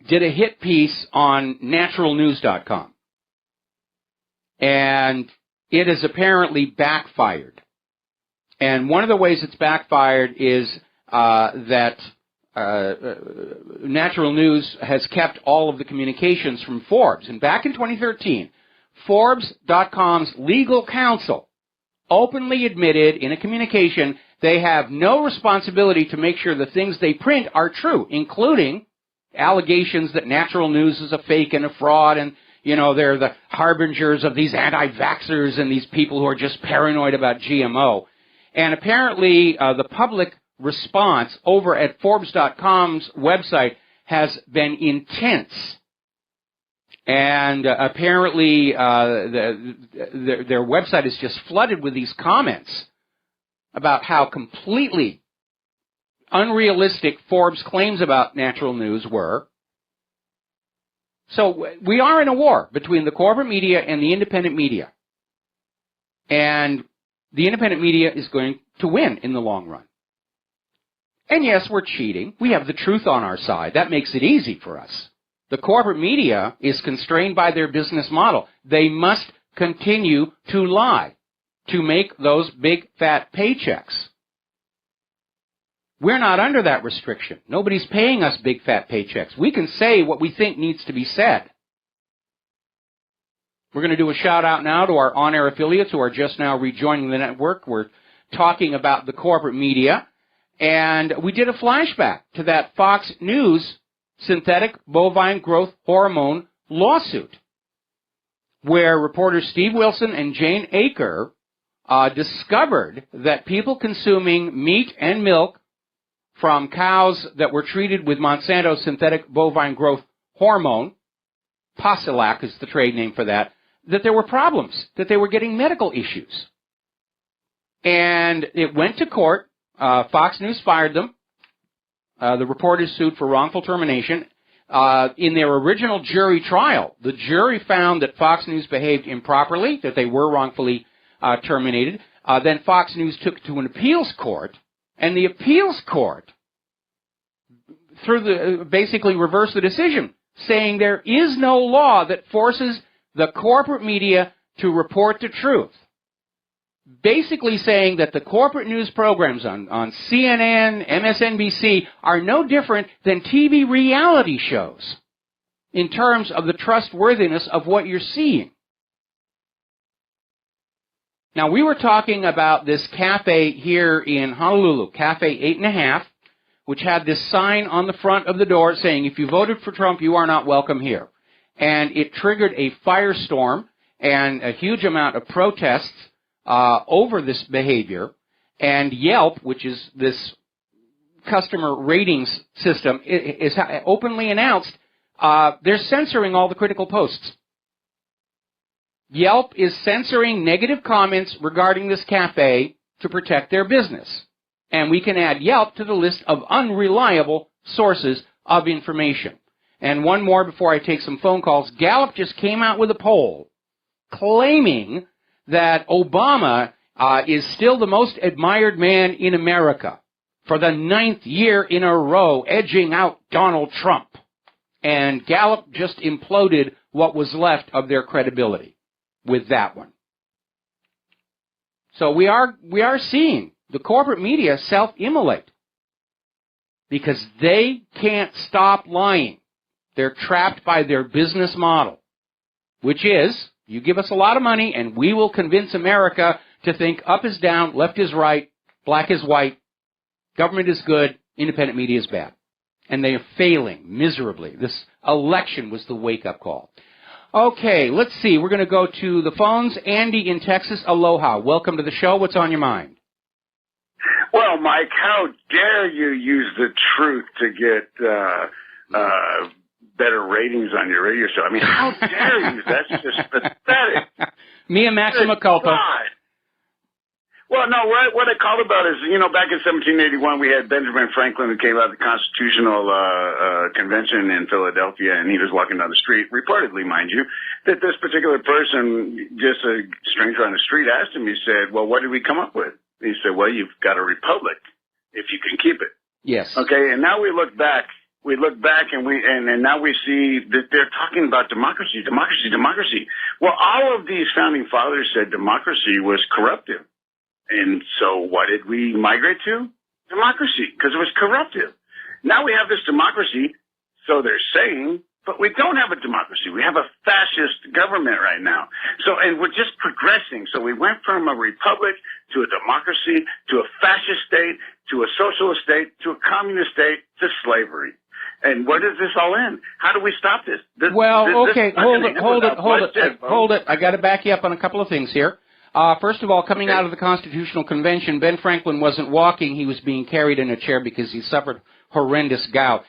did a hit piece on naturalnews.com, and it has apparently backfired. And one of the ways it's backfired is that Natural News has kept all of the communications from Forbes. And back in 2013, Forbes.com's legal counsel openly admitted in a communication they have no responsibility to make sure the things they print are true, including allegations that Natural News is a fake and a fraud, and, you know, they're the harbingers of these anti-vaxxers and these people who are just paranoid about GMO. And apparently the public response over at Forbes.com's website has been intense. And apparently their website is just flooded with these comments about how completely unrealistic Forbes' claims about Natural News were. So we are in a war between the corporate media and the independent media. And the independent media is going to win in the long run. And yes, we're cheating. We have the truth on our side. That makes it easy for us. The corporate media is constrained by their business model. They must continue to lie to make those big, fat paychecks. We're not under that restriction. Nobody's paying us big, fat paychecks. We can say what we think needs to be said. We're going to do a shout-out now to our on-air affiliates who are just now rejoining the network. We're talking about the corporate media. And we did a flashback to that Fox News synthetic bovine growth hormone lawsuit, where reporters Steve Wilson and Jane Aker discovered that people consuming meat and milk from cows that were treated with Monsanto's synthetic bovine growth hormone, Posilac is the trade name for that there were problems, that they were getting medical issues. And it went to court. Fox News fired them. The reporters sued for wrongful termination. In their original jury trial, the jury found that Fox News behaved improperly, that they were wrongfully terminated. Then Fox News took it to an appeals court, and the appeals court basically reversed the decision, saying there is no law that forces the corporate media to report the truth. Basically saying that the corporate news programs on CNN, MSNBC are no different than TV reality shows in terms of the trustworthiness of what you're seeing. Now, we were talking about this cafe here in Honolulu, Cafe 8.5, which had this sign on the front of the door saying, if you voted for Trump, you are not welcome here. And it triggered a firestorm and a huge amount of protests over this behavior. And Yelp, which is this customer ratings system, is openly announced they're censoring all the critical posts. Yelp is censoring negative comments regarding this cafe to protect their business. And we can add Yelp to the list of unreliable sources of information. And one more before I take some phone calls. Gallup just came out with a poll claiming that Obama is still the most admired man in America for the 9th year in a row, edging out Donald Trump. And Gallup just imploded what was left of their credibility with that one. So we are seeing the corporate media self-immolate. because they can't stop lying. They're trapped by their business model, which is, you give us a lot of money and we will convince America to think up is down, left is right, black is white, government is good, independent media is bad. And they are failing miserably. This election was the wake-up call. Okay, let's see. We're going to go to the phones. Andy in Texas, aloha. Welcome to the show. What's on your mind? Well, Mike, how dare you use the truth to get better ratings on your radio show? I mean, how dare you? That's just pathetic. Mea maxima culpa. God. Well, no, what I called about is, back in 1781, we had Benjamin Franklin who came out of the Constitutional Convention in Philadelphia, and he was walking down the street, reportedly, mind you, that this particular person, just a stranger on the street, asked him, he said, well, what did we come up with? He said, well, you've got a republic, if you can keep it. Yes. Okay, and now we look back. And now we see that they're talking about democracy. Well, all of these founding fathers said democracy was corruptive. And so what did we migrate to? Democracy, because it was corruptive. Now we have this democracy, so they're saying, but we don't have a democracy. We have a fascist government right now. So, and we're just progressing. So we went from a republic to a democracy, to a fascist state, to a socialist state, to a communist state, to slavery. And where does this all end? How do we stop this? Hold it. I got to back you up on a couple of things here. First of all, coming out of the Constitutional Convention, Ben Franklin wasn't walking. He was being carried in a chair because he suffered horrendous gout.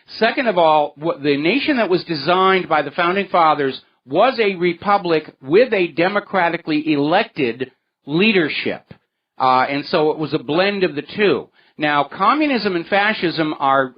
Second of all, the nation that was designed by the Founding Fathers was a republic with a democratically elected leadership. And so it was a blend of the two. Now, communism and fascism are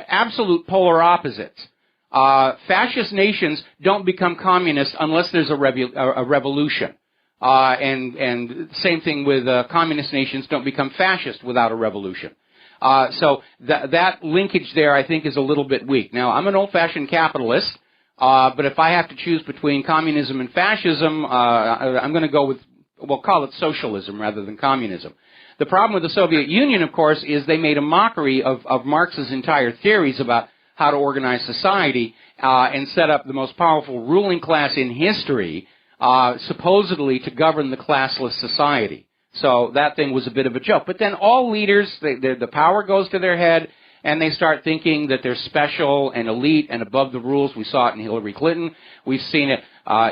absolute polar opposites. Fascist nations don't become communist unless there's a revolution. And same thing with communist nations don't become fascist without a revolution. So that linkage there, I think, is a little bit weak. Now, I'm an old-fashioned capitalist, but if I have to choose between communism and fascism, I'm going to go with, we'll call it socialism rather than communism. The problem with the Soviet Union, of course, is they made a mockery of Marx's entire theories about how to organize society and set up the most powerful ruling class in history, supposedly to govern the classless society. So that thing was a bit of a joke. But then all leaders, the power goes to their head, and they start thinking that they're special and elite and above the rules. We saw it in Hillary Clinton. We've seen it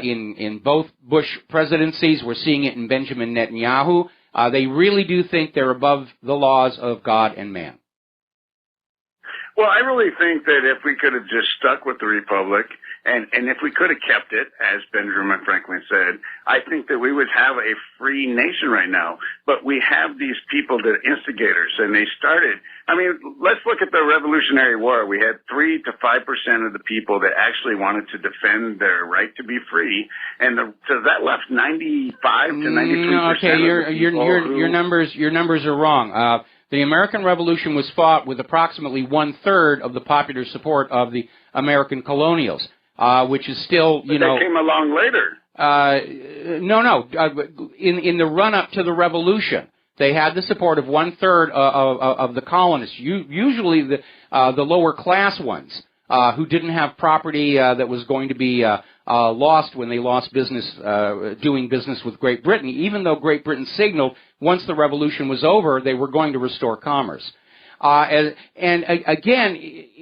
in both Bush presidencies. We're seeing it in Benjamin Netanyahu. They really do think they're above the laws of God and man. Well, I really think that if we could have just stuck with the republic, and if we could have kept it, as Benjamin Franklin said, I think that we would have a free nation right now. But we have these people that are instigators, and they started. I mean, let's look at the Revolutionary War. We had 3 to 5% of the people that actually wanted to defend their right to be free, and so that left 95 to 93%. Okay, your numbers are wrong. The American Revolution was fought with approximately 1/3 of the popular support of the American colonials, which is still, But they came along later. In the run-up to the Revolution, they had the support of 1/3 of the colonists, usually the lower class ones, who didn't have property that was going to be lost when they lost business, doing business with Great Britain, even though Great Britain signaled once the revolution was over, they were going to restore commerce. And again,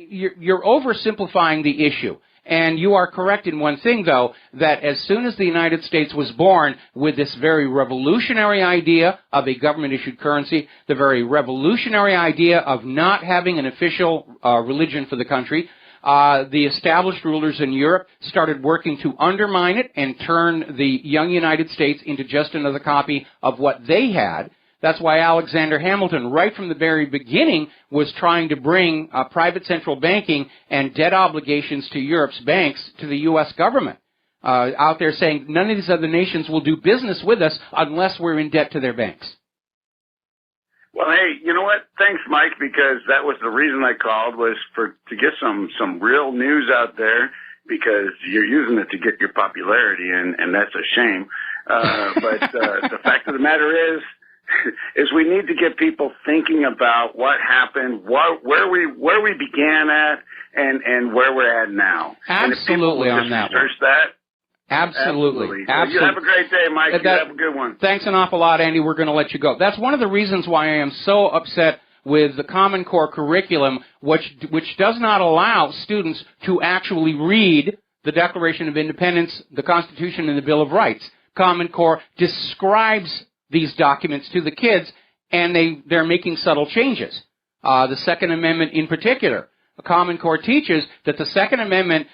you're oversimplifying the issue. And you are correct in one thing, though, that as soon as the United States was born with this very revolutionary idea of a government-issued currency, the very revolutionary idea of not having an official religion for the country, the established rulers in Europe started working to undermine it and turn the young United States into just another copy of what they had. That's why Alexander Hamilton, right from the very beginning, was trying to bring private central banking and debt obligations to Europe's banks to the U.S. government, out there saying none of these other nations will do business with us unless we're in debt to their banks. Well, hey, you know what? Thanks, Mike, because that was the reason I called, was to get some real news out there, because you're using it to get your popularity, and that's a shame. But the fact of the matter is, is we need to get people thinking about what happened, where we began at, and where we're at now. Absolutely on that one. Absolutely. You have a great day, Mike. You have a good one. Thanks an awful lot, Andy. We're going to let you go. That's one of the reasons why I am so upset with the Common Core curriculum, which does not allow students to actually read the Declaration of Independence, the Constitution, and the Bill of Rights. Common Core describes these documents to the kids, and they're making subtle changes. The Second Amendment in particular. The Common Core teaches that the Second Amendment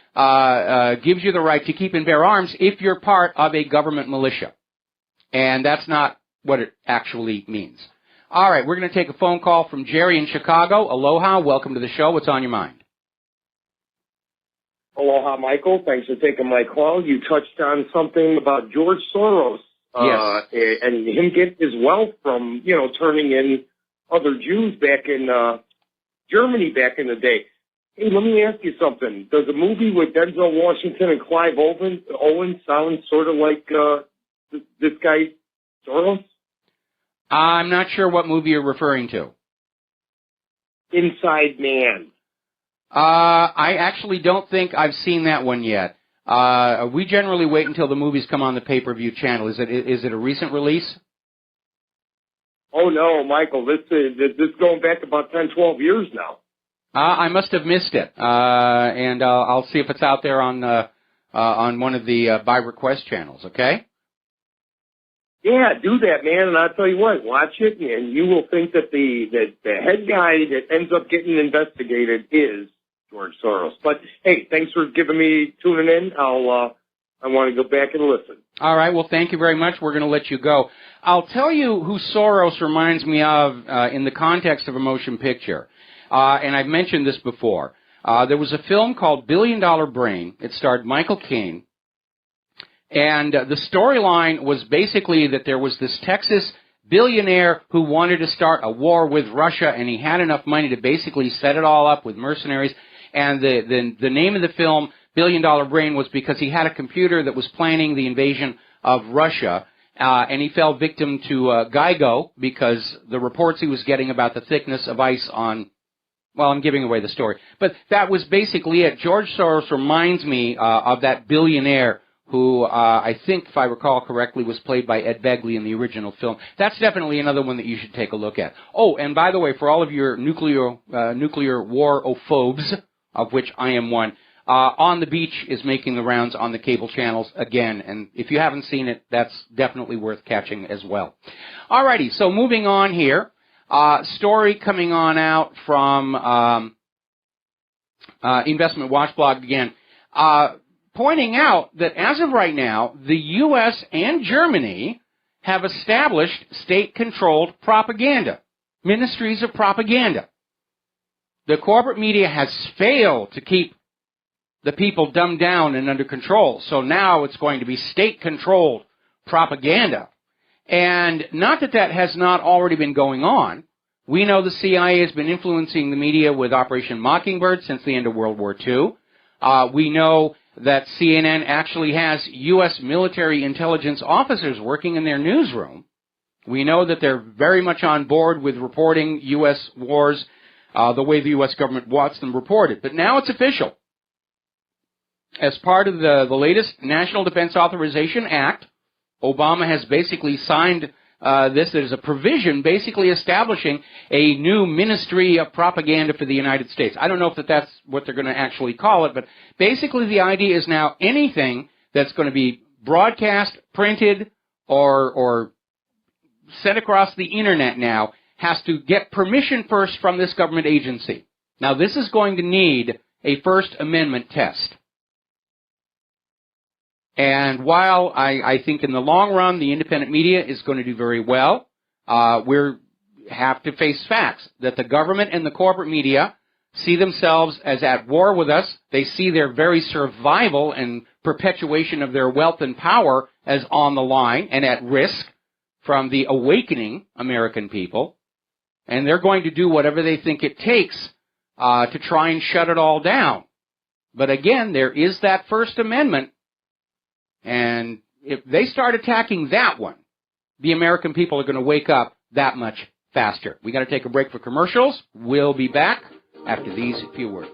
gives you the right to keep and bear arms if you're part of a government militia. And that's not what it actually means. All right, we're going to take a phone call from Jerry in Chicago. Aloha, welcome to the show. What's on your mind? Aloha, Michael. Thanks for taking my call. You touched on something about George Soros. Yes. And him getting his wealth from, turning in other Jews back in Germany back in the day. Hey, let me ask you something. Does a movie with Denzel Washington and Clive Owen sound sort of like this guy Soros? I'm not sure what movie you're referring to. Inside Man. I actually don't think I've seen that one yet. We generally wait until the movies come on the pay-per-view channel. Is it a recent release? Oh, no, Michael. This is going back about 10, 12 years now. I must have missed it, and I'll see if it's out there on one of the by request channels. Okay. Yeah, do that, man. And I'll tell you what, watch it, and you will think that the head guy that ends up getting investigated is George Soros. But hey, thanks for tuning in. I want to go back and listen. All right. Well, thank you very much. We're going to let you go. I'll tell you who Soros reminds me of in the context of a motion picture. And I've mentioned this before. There was a film called $1 Billion Brain. It starred Michael Caine. And the storyline was basically that there was this Texas billionaire who wanted to start a war with Russia, and he had enough money to basically set it all up with mercenaries. And the name of the film, $1 Billion Brain, was because he had a computer that was planning the invasion of Russia. And he fell victim to GIGO because the reports he was getting about the thickness of ice on, well, I'm giving away the story. But that was basically it. George Soros reminds me of that billionaire who I think, if I recall correctly, was played by Ed Begley in the original film. That's definitely another one that you should take a look at. Oh, and by the way, for all of your nuclear war-ophobes, of which I am one, On the Beach is making the rounds on the cable channels again, and if you haven't seen it, that's definitely worth catching as well. Alrighty, so moving on here, story coming on out from Investment Watch Blog again, pointing out that as of right now, the U.S. and Germany have established state-controlled propaganda, ministries of propaganda. The corporate media has failed to keep the people dumbed down and under control, so now it's going to be state-controlled propaganda. And not that has not already been going on. We know the CIA has been influencing the media with Operation Mockingbird since the end of World War II. We know that CNN actually has U.S. military intelligence officers working in their newsroom. We know that they're very much on board with reporting U.S. wars the way the U.S. government wants them reported. But now it's official. As part of the latest National Defense Authorization Act, Obama has basically signed this as a provision basically establishing a new ministry of propaganda for the United States. I don't know if that's what they're going to actually call it, but basically the idea is now anything that's going to be broadcast, printed, or sent across the internet now has to get permission first from this government agency. Now, this is going to need a First Amendment test. And while I think in the long run the independent media is going to do very well, we have to face facts that the government and the corporate media see themselves as at war with us. They see their very survival and perpetuation of their wealth and power as on the line and at risk from the awakening American people. And they're going to do whatever they think it takes to try and shut it all down. But again, there is that First Amendment. And if they start attacking that one, the American people are going to wake up that much faster. We got to take a break for commercials. We'll be back after these few words.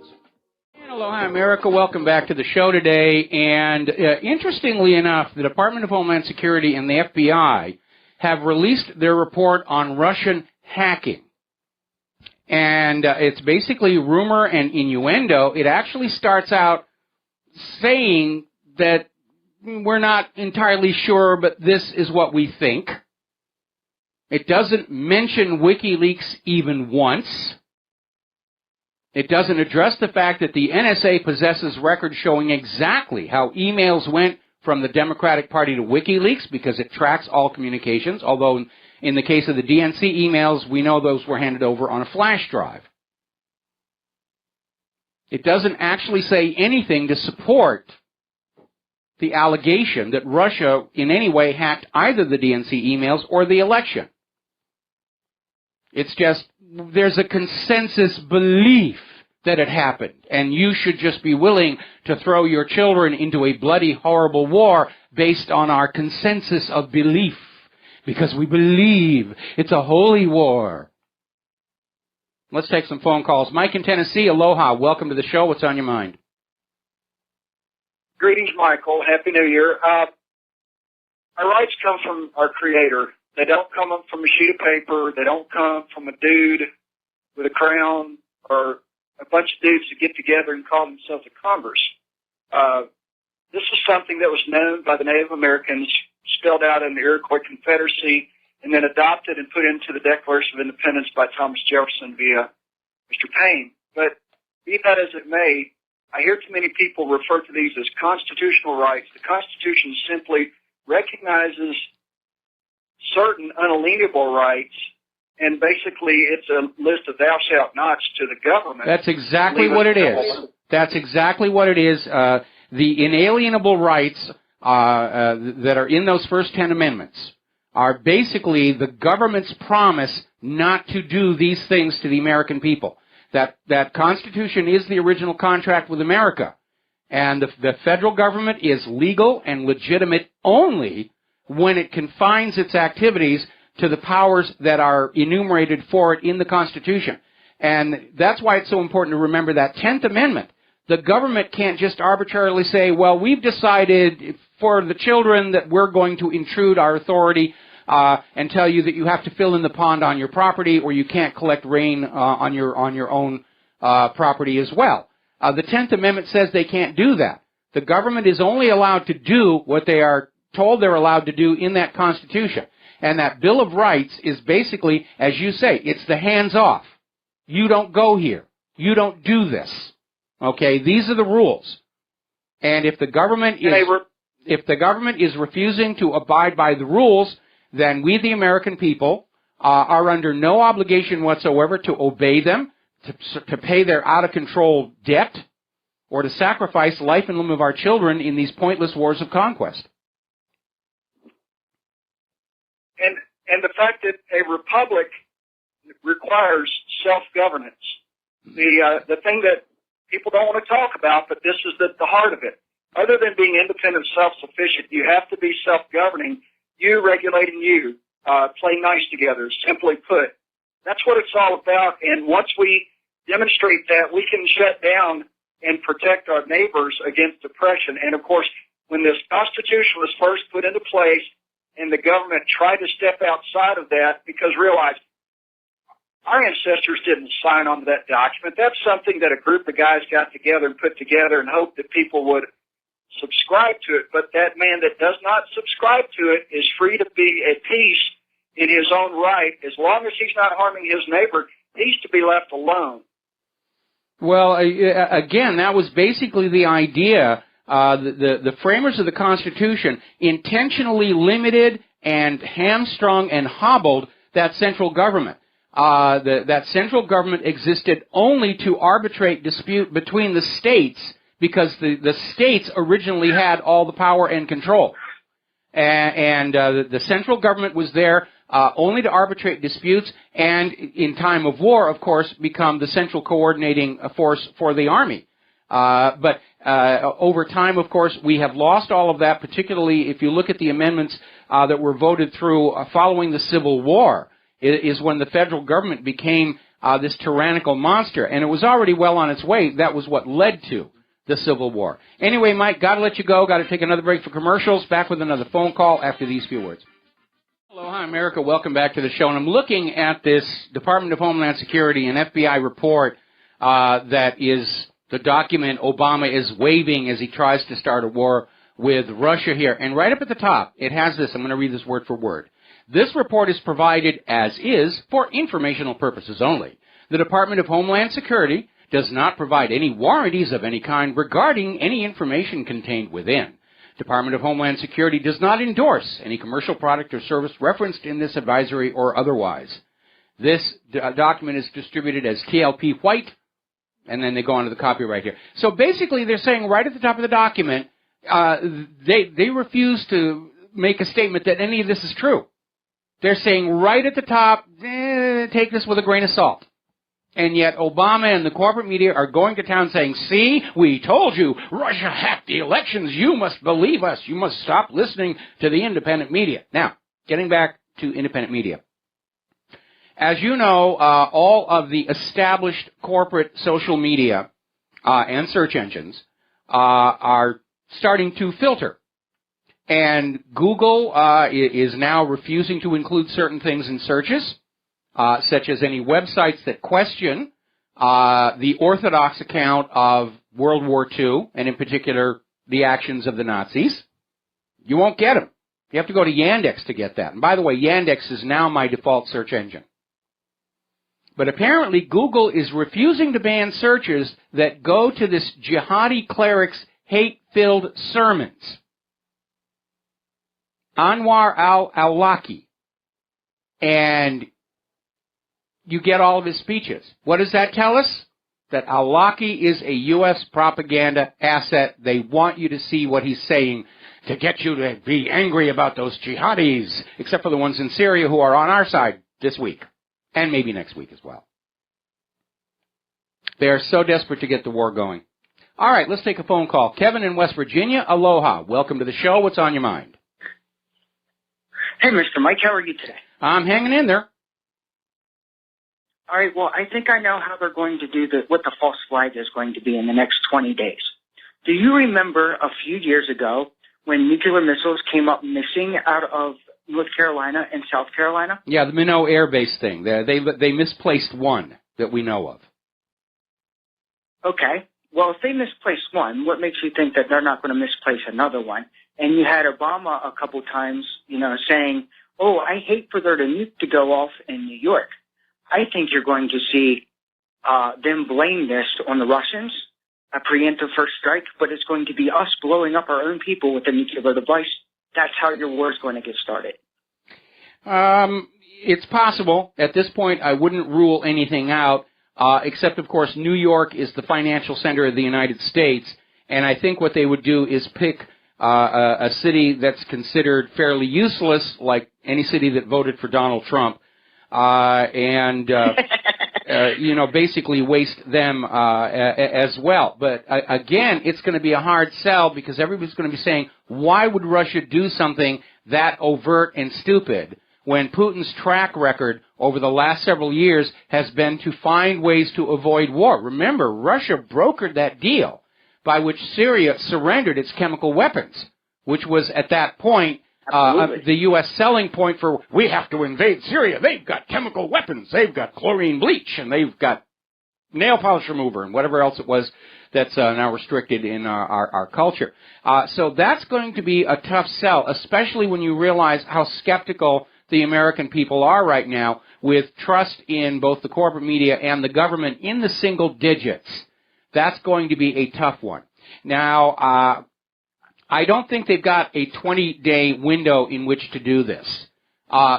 And aloha, America. Welcome back to the show today. And interestingly enough, the Department of Homeland Security and the FBI have released their report on Russian hacking. And it's basically rumor and innuendo. It actually starts out saying that we're not entirely sure, but this is what we think. It doesn't mention WikiLeaks even once. It doesn't address the fact that the NSA possesses records showing exactly how emails went from the Democratic Party to WikiLeaks because it tracks all communications, although in the case of the DNC emails, we know those were handed over on a flash drive. It doesn't actually say anything to support the allegation that Russia in any way hacked either the DNC emails or the election. It's just, there's a consensus belief that it happened, and you should just be willing to throw your children into a bloody, horrible war based on our consensus of belief, because we believe it's a holy war. Let's take some phone calls. Mike in Tennessee, aloha. Welcome to the show. What's on your mind? Greetings, Michael. Happy New Year. Our rights come from our Creator. They don't come from a sheet of paper. They don't come from a dude with a crown or a bunch of dudes that get together and call themselves a Congress. This is something that was known by the Native Americans, spelled out in the Iroquois Confederacy, and then adopted and put into the Declaration of Independence by Thomas Jefferson via Mr. Paine. But be that as it may, I hear too many people refer to these as constitutional rights. The Constitution simply recognizes certain unalienable rights, and basically it's a list of thou shalt nots to the government. That's exactly what it is. That's exactly what it is. The inalienable rights that are in those first 10 amendments are basically the government's promise not to do these things to the American people. That Constitution is the original contract with America, and the federal government is legal and legitimate only when it confines its activities to the powers that are enumerated for it in the Constitution. And that's why it's so important to remember that 10th Amendment. The government can't just arbitrarily say, well, we've decided for the children that we're going to intrude our authority and tell you that you have to fill in the pond on your property, or you can't collect rain on your own property as well. The 10th Amendment says they can't do that. The government is only allowed to do what they are told they're allowed to do in that Constitution. And that Bill of Rights is basically, as you say, it's the hands off. You don't go here. You don't do this. Okay, these are the rules. And if the government is refusing to abide by the rules, then we, the American people, are under no obligation whatsoever to obey them, to pay their out-of-control debt, or to sacrifice life and limb of our children in these pointless wars of conquest. And the fact that a republic requires self-governance. The thing that people don't want to talk about, but this is the heart of it. Other than being independent, self-sufficient, you have to be self-governing, you regulating you, play nice together, simply put. That's what it's all about, and once we demonstrate that, we can shut down and protect our neighbors against oppression. And, of course, when this Constitution was first put into place and the government tried to step outside of that, because realize our ancestors didn't sign on to that document. That's something that a group of guys got together and put together and hoped that people would subscribe to it. But that man that does not subscribe to it is free to be at peace in his own right. As long as he's not harming his neighbor, he's to be left alone. Well, again, that was basically the idea. The framers of the Constitution intentionally limited and hamstrung and hobbled that central government. That central government existed only to arbitrate dispute between the states, because the states originally had all the power and control. And the central government was there only to arbitrate disputes, and in time of war, of course, become the central coordinating force for the army. But over time, of course, we have lost all of that, particularly if you look at the amendments that were voted through following the Civil War. is when the federal government became this tyrannical monster, and it was already well on its way. That was what led to the Civil War. Anyway, Mike, got to let you go. Got to take another break for commercials. Back with another phone call after these few words. Aloha, America. Welcome back to the show. And I'm looking at this Department of Homeland Security and FBI report that is the document Obama is waving as he tries to start a war with Russia here. And right up at the top, it has this. I'm going to read this word for word. This report is provided as is for informational purposes only. The Department of Homeland Security does not provide any warranties of any kind regarding any information contained within. Department of Homeland Security does not endorse any commercial product or service referenced in this advisory or otherwise. This document is distributed as TLP White, and then they go on to the copyright here. So basically they're saying right at the top of the document, they refuse to make a statement that any of this is true. They're saying right at the top, take this with a grain of salt. And yet Obama and the corporate media are going to town saying, see, we told you, Russia hacked the elections. You must believe us. You must stop listening to the independent media. Now, getting back to independent media. As you know, all of the established corporate social media and search engines are starting to filter. And Google is now refusing to include certain things in searches, such as any websites that question the orthodox account of World War II, and in particular, the actions of the Nazis. You won't get them. You have to go to Yandex to get that. And by the way, Yandex is now my default search engine. But apparently, Google is refusing to ban searches that go to this jihadi cleric's hate-filled sermons. Anwar al-Awlaki. And you get all of his speeches. What does that tell us? That Awlaki is a U.S. propaganda asset. They want you to see what he's saying to get you to be angry about those jihadis, except for the ones in Syria who are on our side this week, and maybe next week as well. They are so desperate to get the war going. All right, let's take a phone call. Kevin in West Virginia, aloha. Welcome to the show. What's on your mind? Hey, Mr. Mike, how are you today? I'm hanging in there. All right, well, I think I know how they're going to do what the false flag is going to be in the next 20 days. Do you remember a few years ago when nuclear missiles came up missing out of North Carolina and South Carolina? Yeah, the Minot Air Base thing. They misplaced one that we know of. Okay. Well, if they misplaced one, what makes you think that they're not going to misplace another one? And you had Obama a couple times, saying, oh, I hate for there to go off in New York. I think you're going to see them blame this on the Russians, a preemptive first strike, but it's going to be us blowing up our own people with a nuclear device. That's how your war is going to get started. It's possible. At this point, I wouldn't rule anything out, except, of course, New York is the financial center of the United States, and I think what they would do is pick a city that's considered fairly useless, like any city that voted for Donald Trump, and basically waste them as well. But again, it's going to be a hard sell because everybody's going to be saying, why would Russia do something that overt and stupid when Putin's track record over the last several years has been to find ways to avoid war? Remember, Russia brokered that deal by which Syria surrendered its chemical weapons, which was at that point the U.S. selling point for, we have to invade Syria. They've got chemical weapons. They've got chlorine bleach, and they've got nail polish remover and whatever else it was that's now restricted in our culture. So that's going to be a tough sell, especially when you realize how skeptical the American people are right now with trust in both the corporate media and the government in the single digits. That's going to be a tough one. Now, I don't think they've got a 20-day window in which to do this,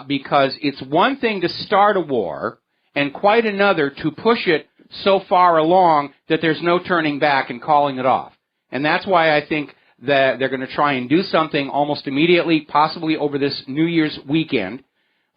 because it's one thing to start a war and quite another to push it so far along that there's no turning back and calling it off. And that's why I think that they're going to try and do something almost immediately, possibly over this New Year's weekend,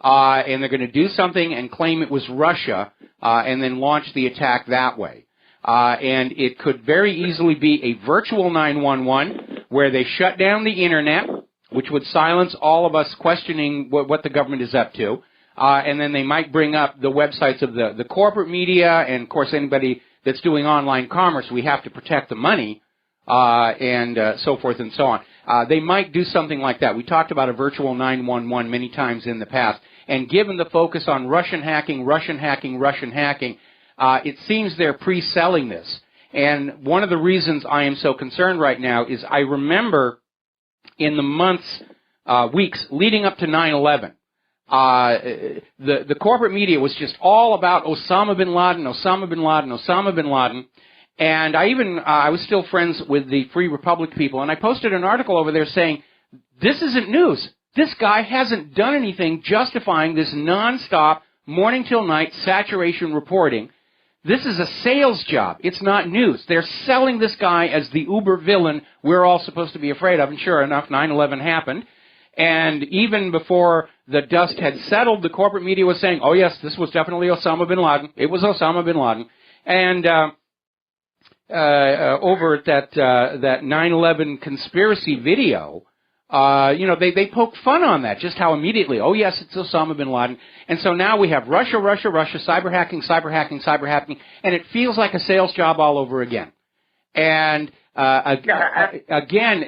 and they're going to do something and claim it was Russia and then launch the attack that way. And it could very easily be a virtual 911 where they shut down the Internet, which would silence all of us questioning what the government is up to. and then they might bring up the websites of the corporate media, and, of course, anybody that's doing online commerce, we have to protect the money, and so forth and so on. They might do something like that. We talked about a virtual 911 many times in the past, and given the focus on Russian hacking, it seems they're pre-selling this. And one of the reasons I am so concerned right now is I remember in the months, weeks leading up to 9/11, the corporate media was just all about Osama bin Laden, and I was still friends with the Free Republic people, and I posted an article over there saying, this isn't news. This guy hasn't done anything justifying this nonstop, morning till night, saturation reporting. This is a sales job. It's not news. They're selling this guy as the uber villain we're all supposed to be afraid of, and sure enough, 9/11 happened. And even before the dust had settled, the corporate media was saying, oh, yes, this was definitely Osama bin Laden. It was Osama bin Laden. And over at that 9/11 conspiracy video, they poke fun on that, just how immediately, oh, yes, it's Osama bin Laden. And so now we have Russia, cyber hacking, and it feels like a sales job all over again. And again,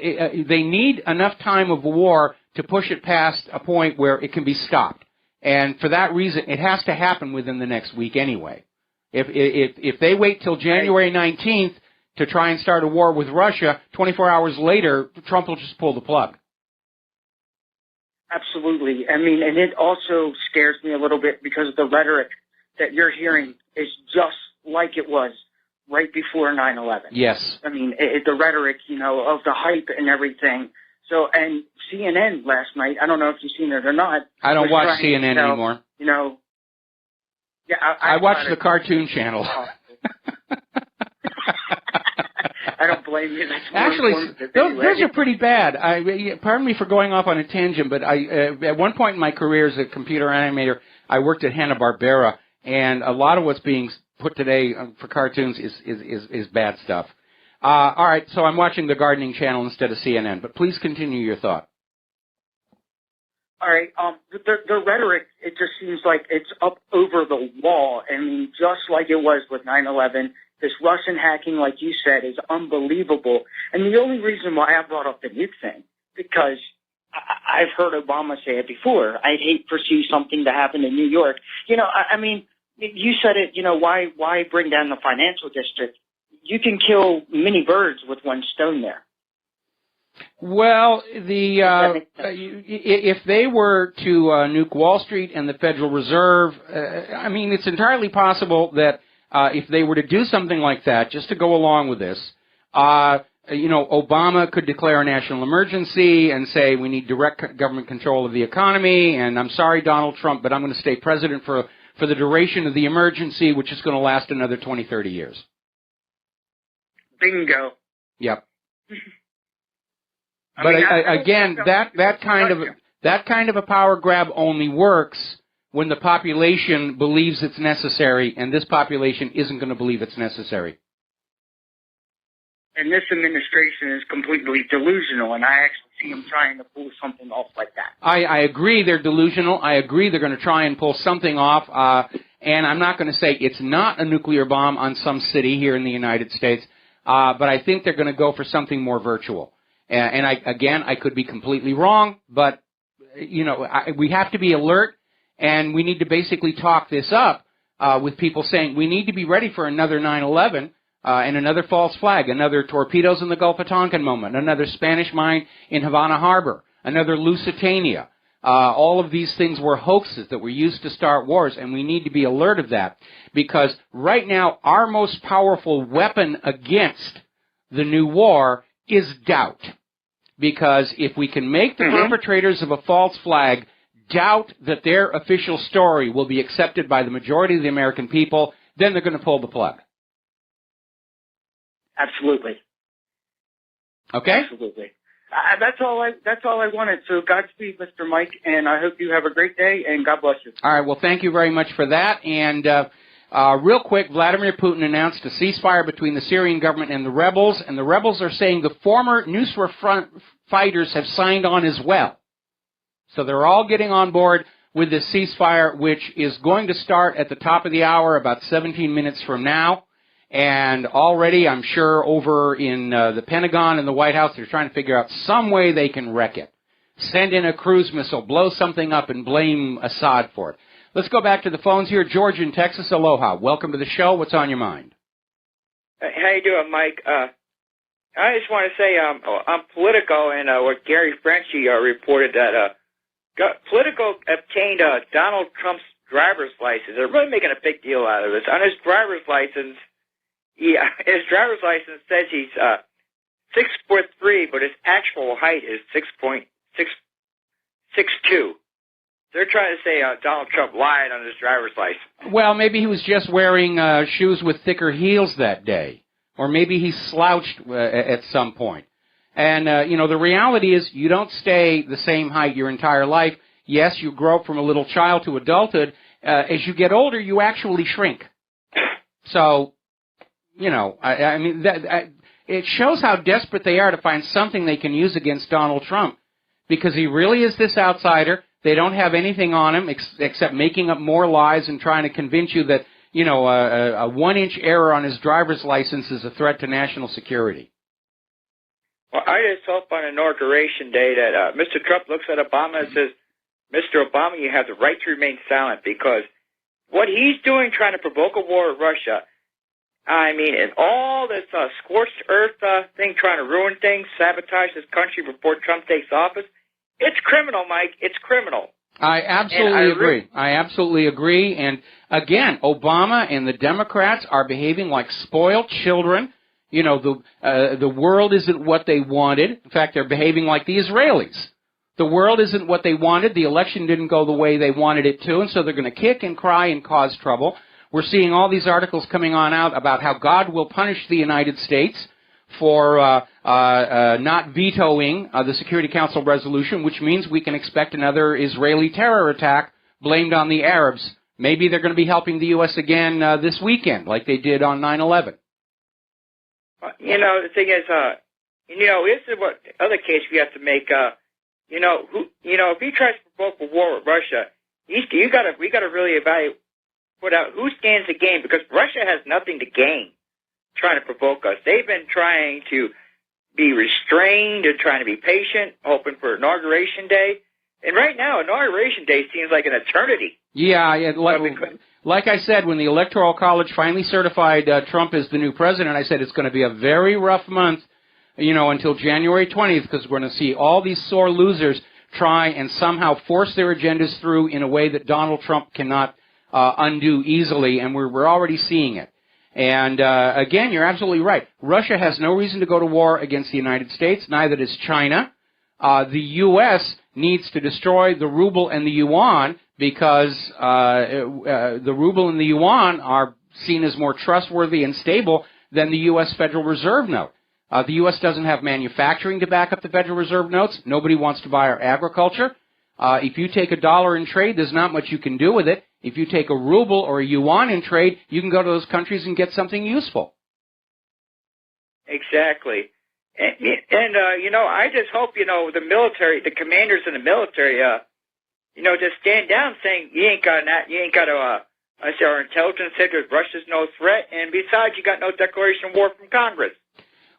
they need enough time of war to push it past a point where it can be stopped. And for that reason, it has to happen within the next week anyway. If they wait till January 19th to try and start a war with Russia, 24 hours later, Trump will just pull the plug. Absolutely. I mean, and it also scares me a little bit because the rhetoric that you're hearing is just like it was right before 9/11. Yes. I mean, the rhetoric, of the hype and everything. So, and CNN last night, I don't know if you've seen it or not. I don't watch CNN anymore. Yeah, I watch the cartoon channel. I don't blame you. That's actually, those are pretty bad. Pardon me for going off on a tangent, but at one point in my career as a computer animator, I worked at Hanna-Barbera, and a lot of what's being put today for cartoons is bad stuff. All right, so I'm watching the gardening channel instead of CNN, but please continue your thought. All right, the rhetoric, it just seems like it's up over the wall. I mean, just like it was with 9/11, this Russian hacking, like you said, is unbelievable. And the only reason why I brought up the nuke thing, because I've heard Obama say it before, I'd hate to see something to happen in New York. I mean, you said it, why bring down the financial district? You can kill many birds with one stone there. Well, if they were to nuke Wall Street and the Federal Reserve, I mean, it's entirely possible that if they were to do something like that, just to go along with this, Obama could declare a national emergency and say we need direct government control of the economy, and I'm sorry, Donald Trump, but I'm going to stay president for the duration of the emergency, which is going to last another 20, 30 years. Bingo. Yep. But again, that kind of a power grab only works when the population believes it's necessary, and this population isn't going to believe it's necessary. And this administration is completely delusional, and I actually see them trying to pull something off like that. I agree they're delusional. I agree they're going to try and pull something off, and I'm not going to say it's not a nuclear bomb on some city here in the United States, but I think they're going to go for something more virtual. And I could be completely wrong, but, we have to be alert, and we need to basically talk this up with people saying we need to be ready for another 9/11 and another false flag, another torpedoes in the Gulf of Tonkin moment, another Spanish mine in Havana Harbor, another Lusitania. All of these things were hoaxes that were used to start wars, and we need to be alert of that because right now our most powerful weapon against the new war is doubt. Because if we can make the perpetrators of a false flag doubt that their official story will be accepted by the majority of the American people, then they're going to pull the plug. Absolutely. Okay? Absolutely. That's all I wanted. So Godspeed, Mr. Mike, and I hope you have a great day, and God bless you. All right. Well, thank you very much for that. And real quick, Vladimir Putin announced a ceasefire between the Syrian government and the rebels are saying the former Nusra Front fighters have signed on as well. So they're all getting on board with this ceasefire, which is going to start at the top of the hour about 17 minutes from now. And already, I'm sure, over in the Pentagon and the White House, they're trying to figure out some way they can wreck it. Send in a cruise missile, blow something up, and blame Assad for it. Let's go back to the phones here. George in Texas, aloha. Welcome to the show. What's on your mind? How you doing, Mike? I just want to say on Politico and what Gary Frenchie reported that Politico obtained Donald Trump's driver's license. They're really making a big deal out of this. On his driver's license, his driver's license says he's 6'3", but his actual height is 6.662. They're trying to say Donald Trump lied on his driver's license. Well, maybe he was just wearing shoes with thicker heels that day. Or maybe he slouched at some point. And, the reality is you don't stay the same height your entire life. Yes, you grow up from a little child to adulthood. As you get older, you actually shrink. So, it shows how desperate they are to find something they can use against Donald Trump. Because he really is this outsider. They don't have anything on him except making up more lies and trying to convince you that, a 1-inch error on his driver's license is a threat to national security. Well, I just hope on Inauguration Day that Mr. Trump looks at Obama and says, Mr. Obama, you have the right to remain silent, because what he's doing, trying to provoke a war with Russia, and all this scorched earth thing, trying to ruin things, sabotage this country before Trump takes office, it's criminal, Mike. It's criminal. I absolutely agree. I absolutely agree. And again, Obama and the Democrats are behaving like spoiled children. The world isn't what they wanted. In fact, they're behaving like the Israelis. The world isn't what they wanted. The election didn't go the way they wanted it to, and so they're going to kick and cry and cause trouble. We're seeing all these articles coming on out about how God will punish the United States for not vetoing the Security Council resolution, which means we can expect another Israeli terror attack blamed on the Arabs. Maybe they're going to be helping the U.S. again this weekend, like they did on 9/11. The thing is, this is what other case we have to make. If he tries to provoke a war with Russia, we got to really put out who stands to gain, because Russia has nothing to gain trying to provoke us. They've been trying to be restrained and trying to be patient, hoping for Inauguration Day. And right now, Inauguration Day seems like an eternity. Yeah, like I said, when the Electoral College finally certified Trump as the new president, I said it's going to be a very rough month, until January 20th, because we're going to see all these sore losers try and somehow force their agendas through in a way that Donald Trump cannot undo easily, and we're already seeing it. And again, you're absolutely right. Russia has no reason to go to war against the United States. Neither does China. The U.S. needs to destroy the ruble and the yuan because the ruble and the yuan are seen as more trustworthy and stable than the U.S. Federal Reserve note. The U.S. doesn't have manufacturing to back up the Federal Reserve notes. Nobody wants to buy our agriculture. If you take $1 in trade, there's not much you can do with it. If you take a ruble or a yuan in trade, you can go to those countries and get something useful. Exactly. And I just hope, the military, the commanders in the military, just stand down saying, you ain't got to, our intelligence said that Russia's no threat, and besides, you got no declaration of war from Congress.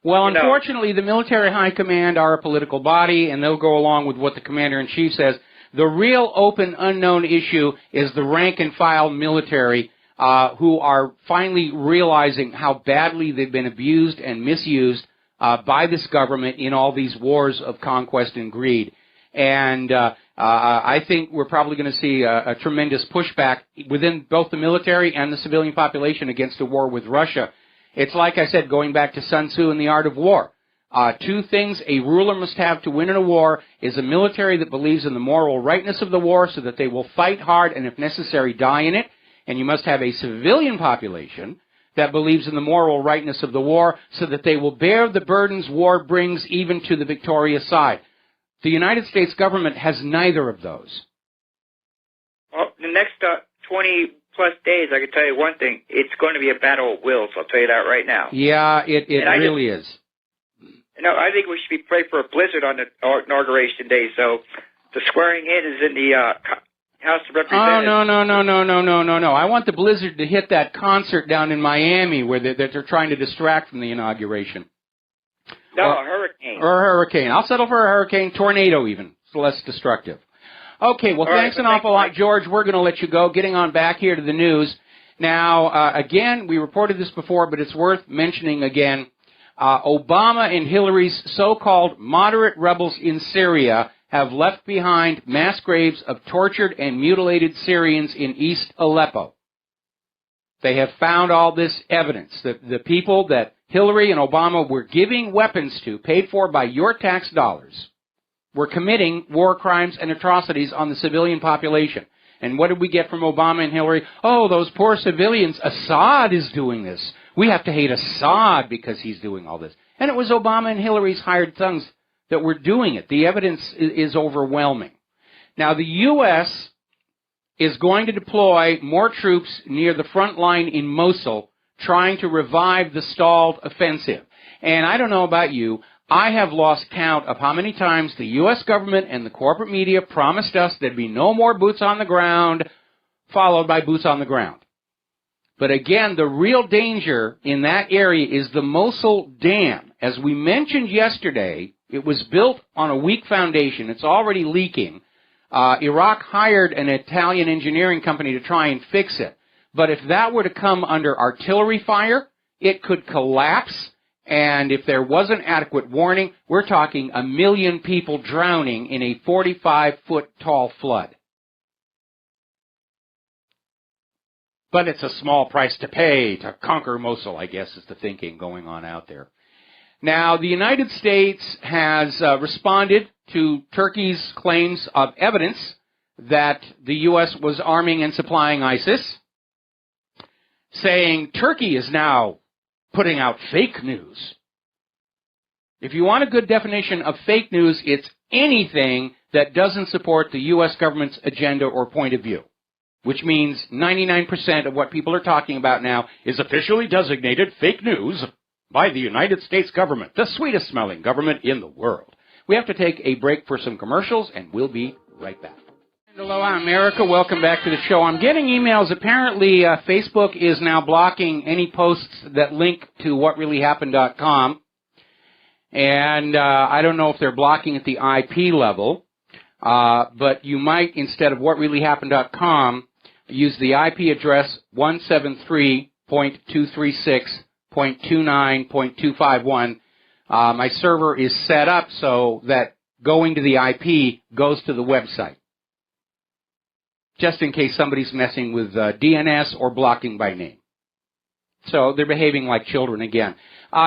Well, unfortunately, the military high command are a political body, and they'll go along with what the commander-in-chief says. The real open, unknown issue is the rank-and-file military who are finally realizing how badly they've been abused and misused by this government in all these wars of conquest and greed. And I think we're probably going to see a tremendous pushback within both the military and the civilian population against a war with Russia. It's like I said, going back to Sun Tzu and the Art of War. Two things a ruler must have to win in a war is a military that believes in the moral rightness of the war so that they will fight hard and, if necessary, die in it. And you must have a civilian population that believes in the moral rightness of the war so that they will bear the burdens war brings even to the victorious side. The United States government has neither of those. Well, the next 20-plus days, I can tell you one thing. It's going to be a battle of wills. I'll tell you that right now. Yeah, it really is. I think we should be praying for a blizzard on the Inauguration Day. So the swearing in is in the House of Oh, Representatives. no. I want the blizzard to hit that concert down in Miami where they're trying to distract from the inauguration. No, a hurricane. Or a hurricane. I'll settle for a hurricane, tornado even. It's less destructive. Okay, well, thanks an awful lot, George. We're going to let you go. Getting on back here to the news. Now, again, we reported this before, but it's worth mentioning again. Obama and Hillary's so-called moderate rebels in Syria have left behind mass graves of tortured and mutilated Syrians in East Aleppo. They have found all this evidence. The people that Hillary and Obama were giving weapons to, paid for by your tax dollars, were committing war crimes and atrocities on the civilian population. And what did we get from Obama and Hillary? Oh, those poor civilians. Assad is doing this. We have to hate Assad because he's doing all this. And it was Obama and Hillary's hired thugs that were doing it. The evidence is overwhelming. Now, the U.S. is going to deploy more troops near the front line in Mosul, trying to revive the stalled offensive. And I don't know about you, I have lost count of how many times the U.S. government and the corporate media promised us there'd be no more boots on the ground, followed by boots on the ground. But again, the real danger in that area is the Mosul Dam. As we mentioned yesterday, it was built on a weak foundation. It's already leaking. Iraq hired an Italian engineering company to try and fix it. But if that were to come under artillery fire, it could collapse. And if there wasn't adequate warning, we're talking 1 million people drowning in a 45-foot tall flood. But it's a small price to pay to conquer Mosul, I guess, is the thinking going on out there. Now, the United States has responded to Turkey's claims of evidence that the U.S. was arming and supplying ISIS, saying Turkey is now putting out fake news. If you want a good definition of fake news, it's anything that doesn't support the U.S. government's agenda or point of view, which means 99% of what people are talking about now is officially designated fake news by the United States government, the sweetest-smelling government in the world. We have to take a break for some commercials, and we'll be right back. Aloha, America. Welcome back to the show. I'm getting emails. Apparently, Facebook is now blocking any posts that link to WhatReallyHappened.com. And I don't know if they're blocking at the IP level, but you might, instead of WhatReallyHappened.com, use the IP address 173.236.29.251. My server is set up so that going to the IP goes to the website, just in case somebody's messing with DNS or blocking by name. So they're behaving like children again.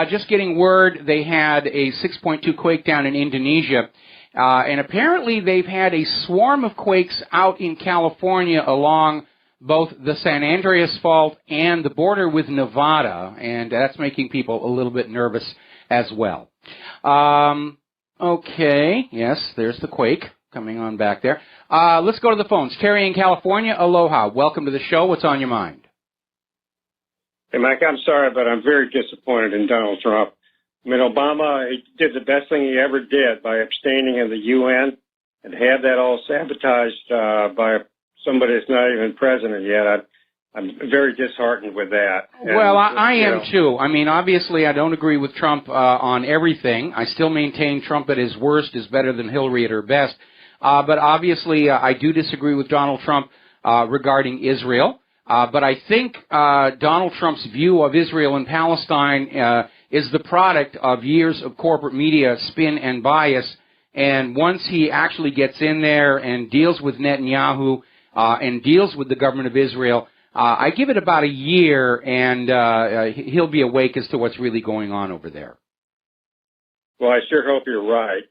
Just getting word, they had a 6.2 quake down in Indonesia, and apparently they've had a swarm of quakes out in California along both the San Andreas Fault and the border with Nevada, and that's making people a little bit nervous as well. Okay, yes, there's the quake coming on back there. Let's go to the phones. Terry in California, aloha. Welcome to the show. What's on your mind? Hey, Mike, I'm sorry, but I'm very disappointed in Donald Trump. I mean, Obama, he did the best thing he ever did by abstaining in the UN and have that all sabotaged by somebody that's not even president yet. I'm very disheartened with that. Well, I am too. I mean, obviously, I don't agree with Trump on everything. I still maintain Trump at his worst is better than Hillary at her best. But obviously, I do disagree with Donald Trump regarding Israel. But I think Donald Trump's view of Israel and Palestine is the product of years of corporate media spin and bias. And once he actually gets in there and deals with Netanyahu and deals with the government of Israel, I give it about a year, and he'll be awake as to what's really going on over there. Well, I sure hope you're right.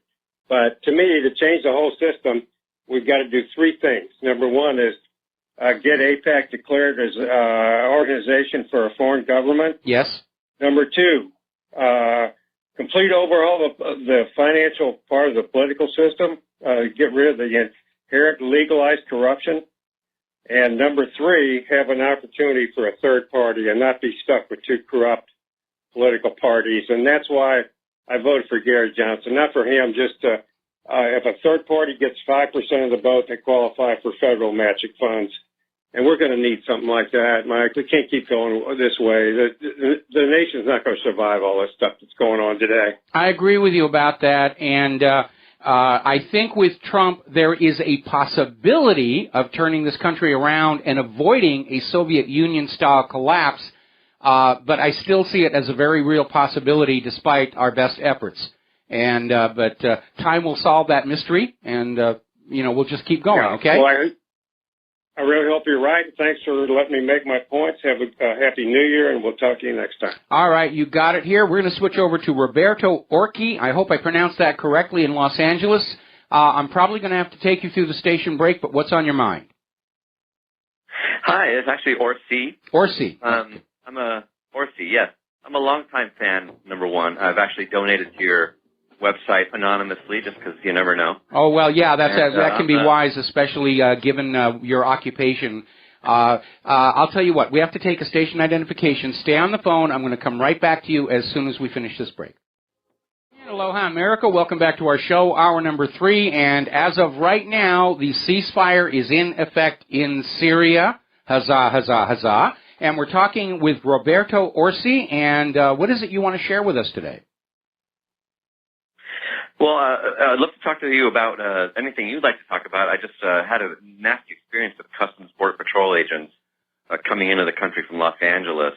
But to me, to change the whole system, we've got to do three things. Number one is get AIPAC declared as an organization for a foreign government. Yes. Number two, complete overhaul of the financial part of the political system, get rid of the inherent legalized corruption. And number three, have an opportunity for a third party and not be stuck with two corrupt political parties. And that's why I voted for Gary Johnson, not for him just to If a third party gets 5% of the vote, they qualify for federal matching funds. And we're going to need something like that, Mike. We can't keep going this way. The nation's not going to survive all this stuff that's going on today. I agree with you about that. And I think with Trump, there is a possibility of turning this country around and avoiding a Soviet Union-style collapse. But I still see it as a very real possibility despite our best efforts. And but time will solve that mystery, and we'll just keep going. Okay. Well, I really hope you're right. Thanks for letting me make my points. Have a happy New Year, and we'll talk to you next time. All right, you got it here. We're going to switch over to Roberto Orchi. I hope I pronounced that correctly in Los Angeles. I'm probably going to have to take you through the station break, but what's on your mind? Hi, it's actually Orsi. Orsi. I'm a Orsi, yes. I'm a longtime fan, number one. I've actually donated to your website anonymously just because you never know. Oh, well, yeah, that can be wise, especially given your occupation. I'll tell you what, we have to take a station identification. Stay on the phone. I'm going to come right back to you as soon as we finish this break. And aloha, America. Welcome back to our show, hour number 3. And as of right now, the ceasefire is in effect in Syria. Huzzah, huzzah, huzzah. And we're talking with Roberto Orsi. And what is it you want to share with us today? Well, I'd love to talk to you about anything you'd like to talk about. I just had a nasty experience with Customs Border Patrol agents coming into the country from Los Angeles.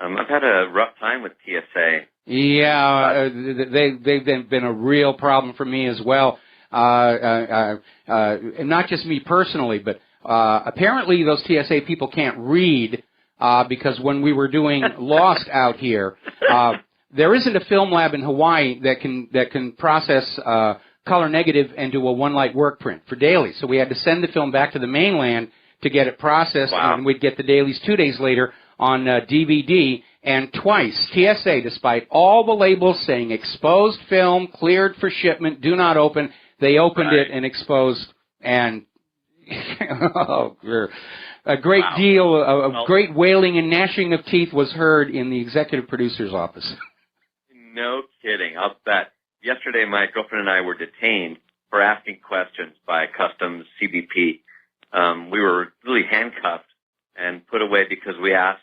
I've had a rough time with TSA. Yeah, they've been a real problem for me as well. And not just me personally, but apparently those TSA people can't read because when we were doing Lost out here, there isn't a film lab in Hawaii that can process color negative and do a one-light work print for dailies. So we had to send the film back to the mainland to get it processed, and we'd get the dailies 2 days later on DVD. And twice, TSA, despite all the labels saying exposed film, cleared for shipment, do not open, they opened it and exposed, and a great deal of great wailing and gnashing of teeth was heard in the executive producer's office. No kidding. I'll bet. Yesterday, my girlfriend and I were detained for asking questions by Customs CBP. We were really handcuffed and put away because we asked,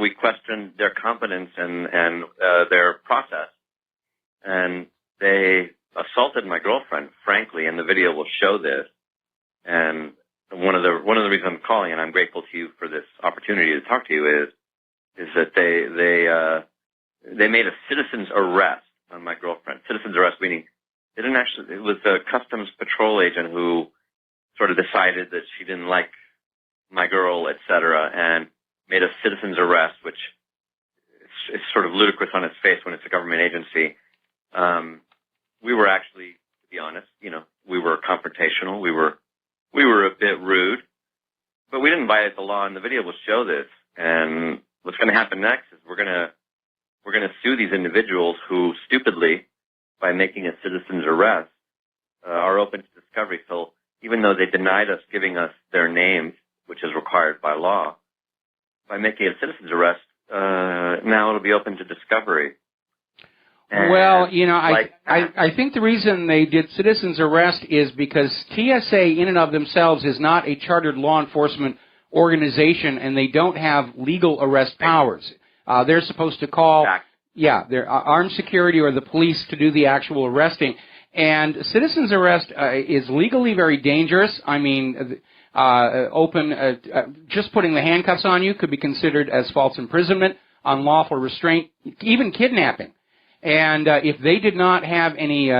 we questioned their competence and their process. And they assaulted my girlfriend, frankly, and the video will show this. And one of the reasons I'm calling, and I'm grateful to you for this opportunity to talk to you, is that they made a citizen's arrest on my girlfriend. Citizen's arrest meaning they didn't actually, it was a Customs Patrol agent who sort of decided that she didn't like my girl, etc., and made a citizen's arrest, which is sort of ludicrous on its face when it's a government agency. We were actually, to be honest, we were confrontational. We were a bit rude, but we didn't violate the law, and the video will show this. And what's going to happen next is we're going to sue these individuals who stupidly, by making a citizen's arrest, are open to discovery. So even though they denied us giving us their names, which is required by law, by making a citizen's arrest, now it'll be open to discovery. And well, I think the reason they did citizen's arrest is because TSA in and of themselves is not a chartered law enforcement organization, and they don't have legal arrest powers. They're supposed to call, their armed security or the police to do the actual arresting. And citizen's arrest is legally very dangerous. I mean, just putting the handcuffs on you could be considered as false imprisonment, unlawful restraint, even kidnapping. And if they did not have any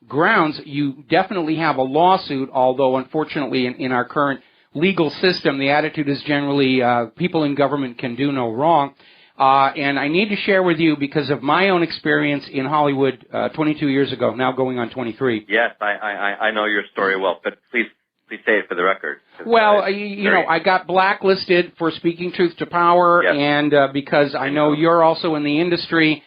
grounds, you definitely have a lawsuit, although unfortunately in our current legal system, the attitude is generally people in government can do no wrong. And I need to share with you, because of my own experience in Hollywood 22 years ago, now going on 23. Yes, I know your story well, but please say it for the record. Well, I got blacklisted for speaking truth to power, and because I know you're also in the industry,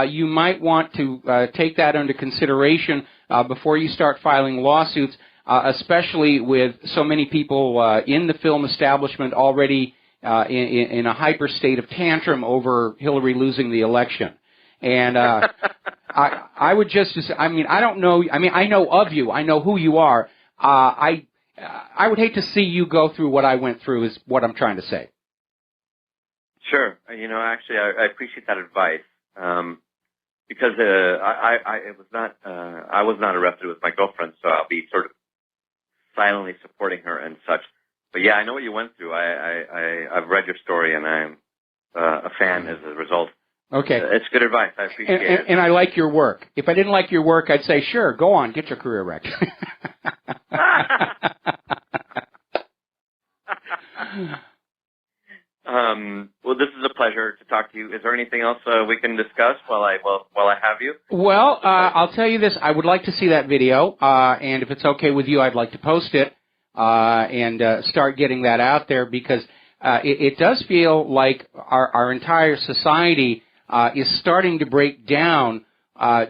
you might want to take that under consideration before you start filing lawsuits, especially with so many people in the film establishment already in a hyper state of tantrum over Hillary losing the election. And I would just, I mean, I don't know, I mean, I know of you, I know who you are. I would hate to see you go through what I went through is what I'm trying to say. Sure. Actually, I appreciate that advice. Because I was not arrested with my girlfriend, so I'll be sort of silently supporting her and such. But yeah, I know what you went through. I've read your story, and I'm a fan as a result. Okay. It's good advice. I appreciate it. And I like your work. If I didn't like your work, I'd say, sure, go on, get your career wrecked. Well, this is a pleasure to talk to you. Is there anything else we can discuss while I have you? Well, I'll tell you this. I would like to see that video, and if it's okay with you, I'd like to post it and start getting that out there because it does feel like our entire society is starting to break down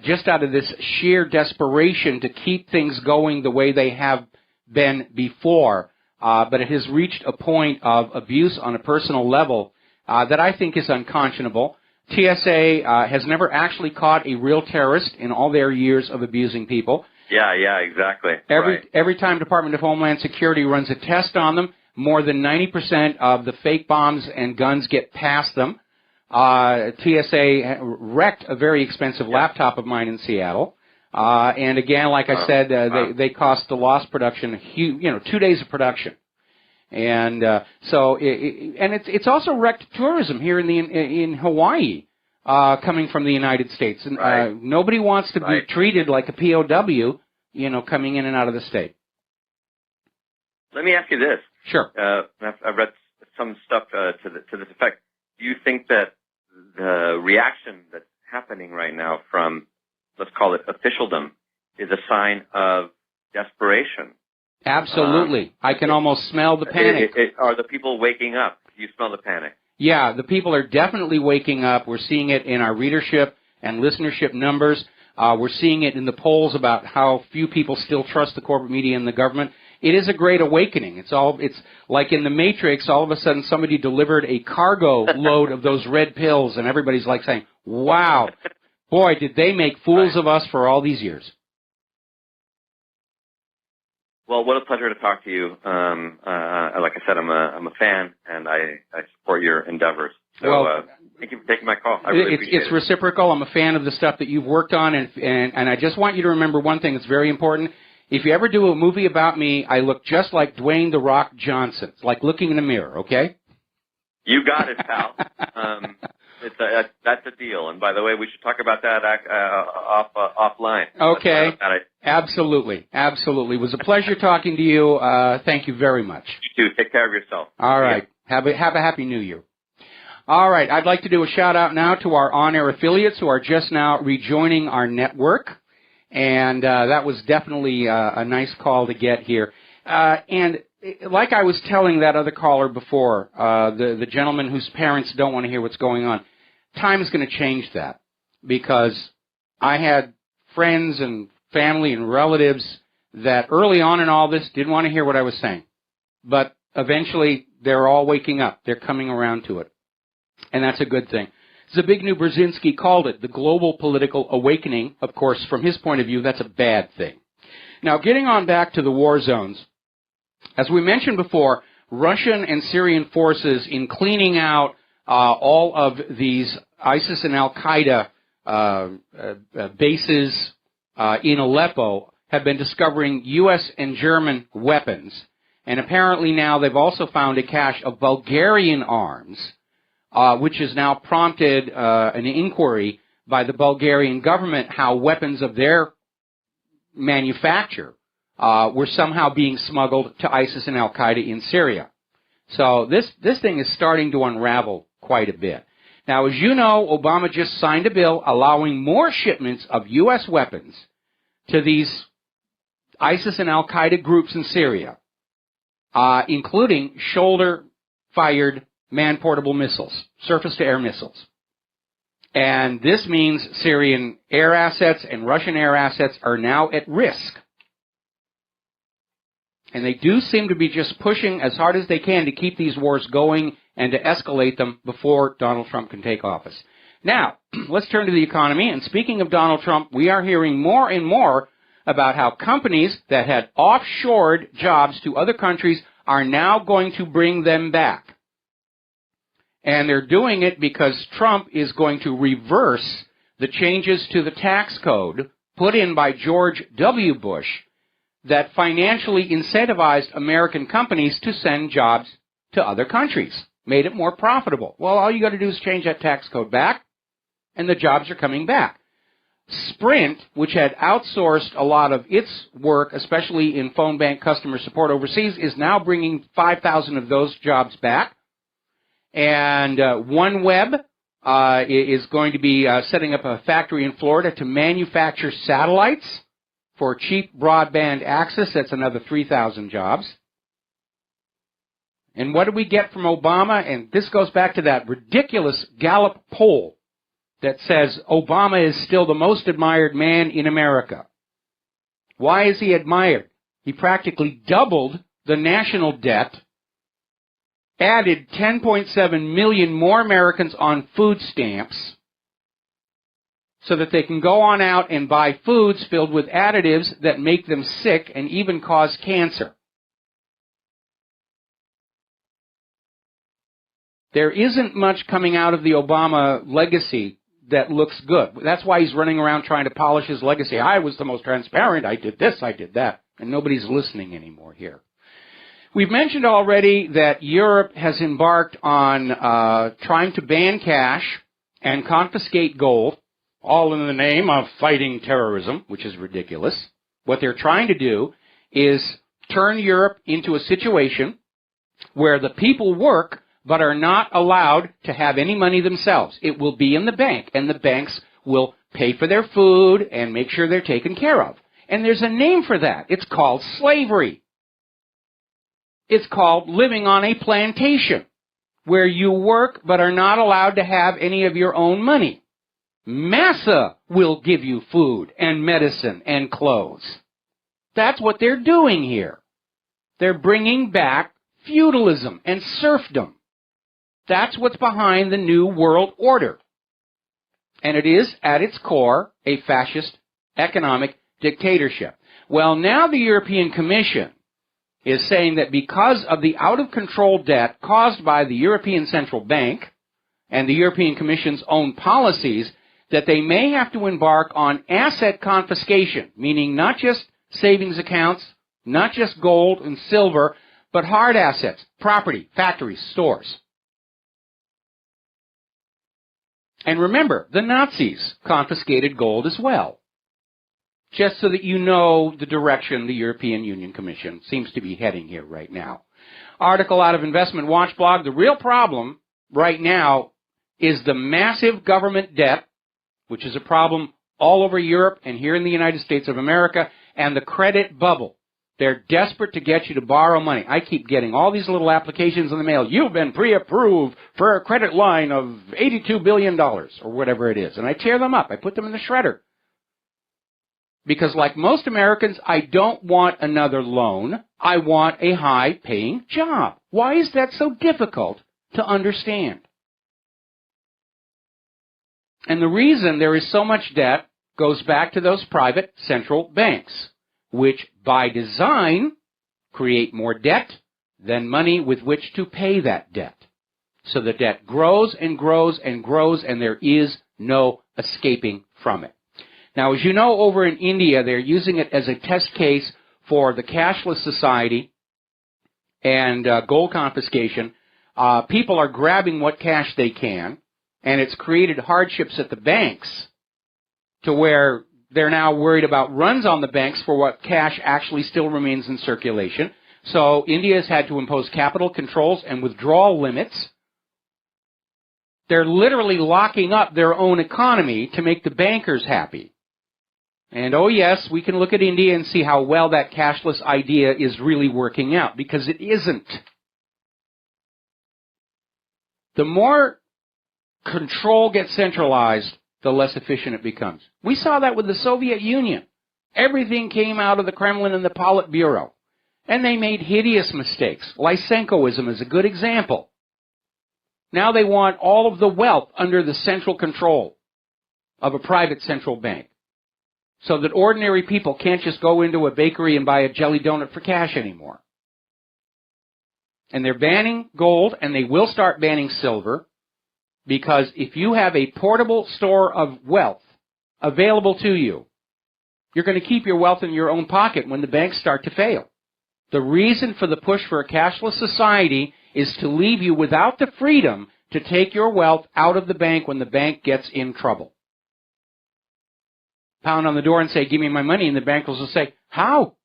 just out of this sheer desperation to keep things going the way they have been before. But it has reached a point of abuse on a personal level that I think is unconscionable. TSA has never actually caught a real terrorist in all their years of abusing people. Yeah, exactly. Every time Department of Homeland Security runs a test on them, more than 90% of the fake bombs and guns get past them. TSA wrecked a very expensive laptop of mine in Seattle. And again, like I said, they cost the lost production, 2 days of production. And so it's also wrecked tourism here in Hawaii, coming from the United States. And nobody wants to be treated like a POW, coming in and out of the state. Let me ask you this. Sure. I've read some stuff to this effect. Do you think that the reaction that's happening right now from, let's call it officialdom, is a sign of desperation? Absolutely. I can almost smell the panic. Are the people waking up? Do you smell the panic? Yeah, the people are definitely waking up. We're seeing it in our readership and listenership numbers. We're seeing it in the polls about how few people still trust the corporate media and the government. It is a great awakening. It's like in the Matrix, all of a sudden somebody delivered a cargo load of those red pills, and everybody's like saying, wow, boy, did they make fools of us for all these years. Well, what a pleasure to talk to you. Like I said, I'm a fan, and I support your endeavors. So thank you for taking my call. I really appreciate it. It's reciprocal. I'm a fan of the stuff that you've worked on, and I just want you to remember one thing that's very important. If you ever do a movie about me, I look just like Dwayne "The Rock" Johnson. It's like looking in a mirror, okay? You got it, pal. That's a deal. And by the way, we should talk about that offline. Okay. Absolutely. It was a pleasure talking to you. Thank you very much. You too. Take care of yourself. All right. Have a happy New Year. All right. I'd like to do a shout-out now to our on-air affiliates who are just now rejoining our network. And that was definitely a nice call to get here. And like I was telling that other caller before, the gentleman whose parents don't want to hear what's going on, time is going to change that because I had friends and family and relatives that early on in all this didn't want to hear what I was saying. But eventually they're all waking up. They're coming around to it. And that's a good thing. Zbigniew Brzezinski called it the global political awakening. Of course, from his point of view, that's a bad thing. Now, getting on back to the war zones, as we mentioned before, Russian and Syrian forces in cleaning out all of these ISIS and Al-Qaeda bases in Aleppo have been discovering U.S. and German weapons. And apparently now they've also found a cache of Bulgarian arms, which has now prompted an inquiry by the Bulgarian government how weapons of their manufacture were somehow being smuggled to ISIS and Al-Qaeda in Syria. So this thing is starting to unravel quite a bit. Now, as you know, Obama just signed a bill allowing more shipments of U.S. weapons to these ISIS and Al-Qaeda groups in Syria, including shoulder-fired man-portable missiles, surface-to-air missiles. And this means Syrian air assets and Russian air assets are now at risk. And they do seem to be just pushing as hard as they can to keep these wars going and to escalate them before Donald Trump can take office. Now, let's turn to the economy. And speaking of Donald Trump, we are hearing more and more about how companies that had offshored jobs to other countries are now going to bring them back. And they're doing it because Trump is going to reverse the changes to the tax code put in by George W. Bush that financially incentivized American companies to send jobs to other countries, made it more profitable. Well, all you got to do is change that tax code back, and the jobs are coming back. Sprint, which had outsourced a lot of its work, especially in phone bank customer support overseas, is now bringing 5,000 of those jobs back. And OneWeb is going to be setting up a factory in Florida to manufacture satellites for cheap broadband access. That's another 3,000 jobs. And what do we get from Obama? And this goes back to that ridiculous Gallup poll that says Obama is still the most admired man in America. Why is he admired? He practically doubled the national debt, added 10.7 million more Americans on food stamps so that they can go on out and buy foods filled with additives that make them sick and even cause cancer. There isn't much coming out of the Obama legacy that looks good. That's why he's running around trying to polish his legacy. I was the most transparent. I did this, I did that. And nobody's listening anymore here. We've mentioned already that Europe has embarked on trying to ban cash and confiscate gold, all in the name of fighting terrorism, which is ridiculous. What they're trying to do is turn Europe into a situation where the people work but are not allowed to have any money themselves. It will be in the bank, and the banks will pay for their food and make sure they're taken care of. And there's a name for that. It's called slavery. It's called living on a plantation, where you work but are not allowed to have any of your own money. Massa will give you food and medicine and clothes. That's what they're doing here. They're bringing back feudalism and serfdom. That's what's behind the New World Order. And it is, at its core, a fascist economic dictatorship. Well, now the European Commission is saying that because of the out-of-control debt caused by the European Central Bank and the European Commission's own policies, that they may have to embark on asset confiscation, meaning not just savings accounts, not just gold and silver, but hard assets, property, factories, stores. And remember, the Nazis confiscated gold as well. Just so that you know the direction the European Union Commission seems to be heading here right now. Article out of Investment Watch blog. The real problem right now is the massive government debt, which is a problem all over Europe and here in the United States of America, and the credit bubble. They're desperate to get you to borrow money. I keep getting all these little applications in the mail. You've been pre-approved for a credit line of $82 billion or whatever it is. And I tear them up. I put them in the shredder. Because like most Americans, I don't want another loan. I want a high-paying job. Why is that so difficult to understand? And the reason there is so much debt goes back to those private central banks, which by design create more debt than money with which to pay that debt. So the debt grows and grows and grows, and there is no escaping from it. Now, as you know, over in India, they're using it as a test case for the cashless society and gold confiscation. People are grabbing what cash they can, and it's created hardships at the banks to where they're now worried about runs on the banks for what cash actually still remains in circulation. So India has had to impose capital controls and withdrawal limits. They're literally locking up their own economy to make the bankers happy. And oh yes, we can look at India and see how well that cashless idea is really working out, because it isn't. The more control gets centralized, the less efficient it becomes. We saw that with the Soviet Union. Everything came out of the Kremlin and the Politburo. And they made hideous mistakes. Lysenkoism is a good example. Now they want all of the wealth under the central control of a private central bank, so that ordinary people can't just go into a bakery and buy a jelly donut for cash anymore. And they're banning gold, and they will start banning silver, because if you have a portable store of wealth available to you, you're going to keep your wealth in your own pocket when the banks start to fail. The reason for the push for a cashless society is to leave you without the freedom to take your wealth out of the bank when the bank gets in trouble. Pound on the door and say, give me my money, and the bankers will say, how?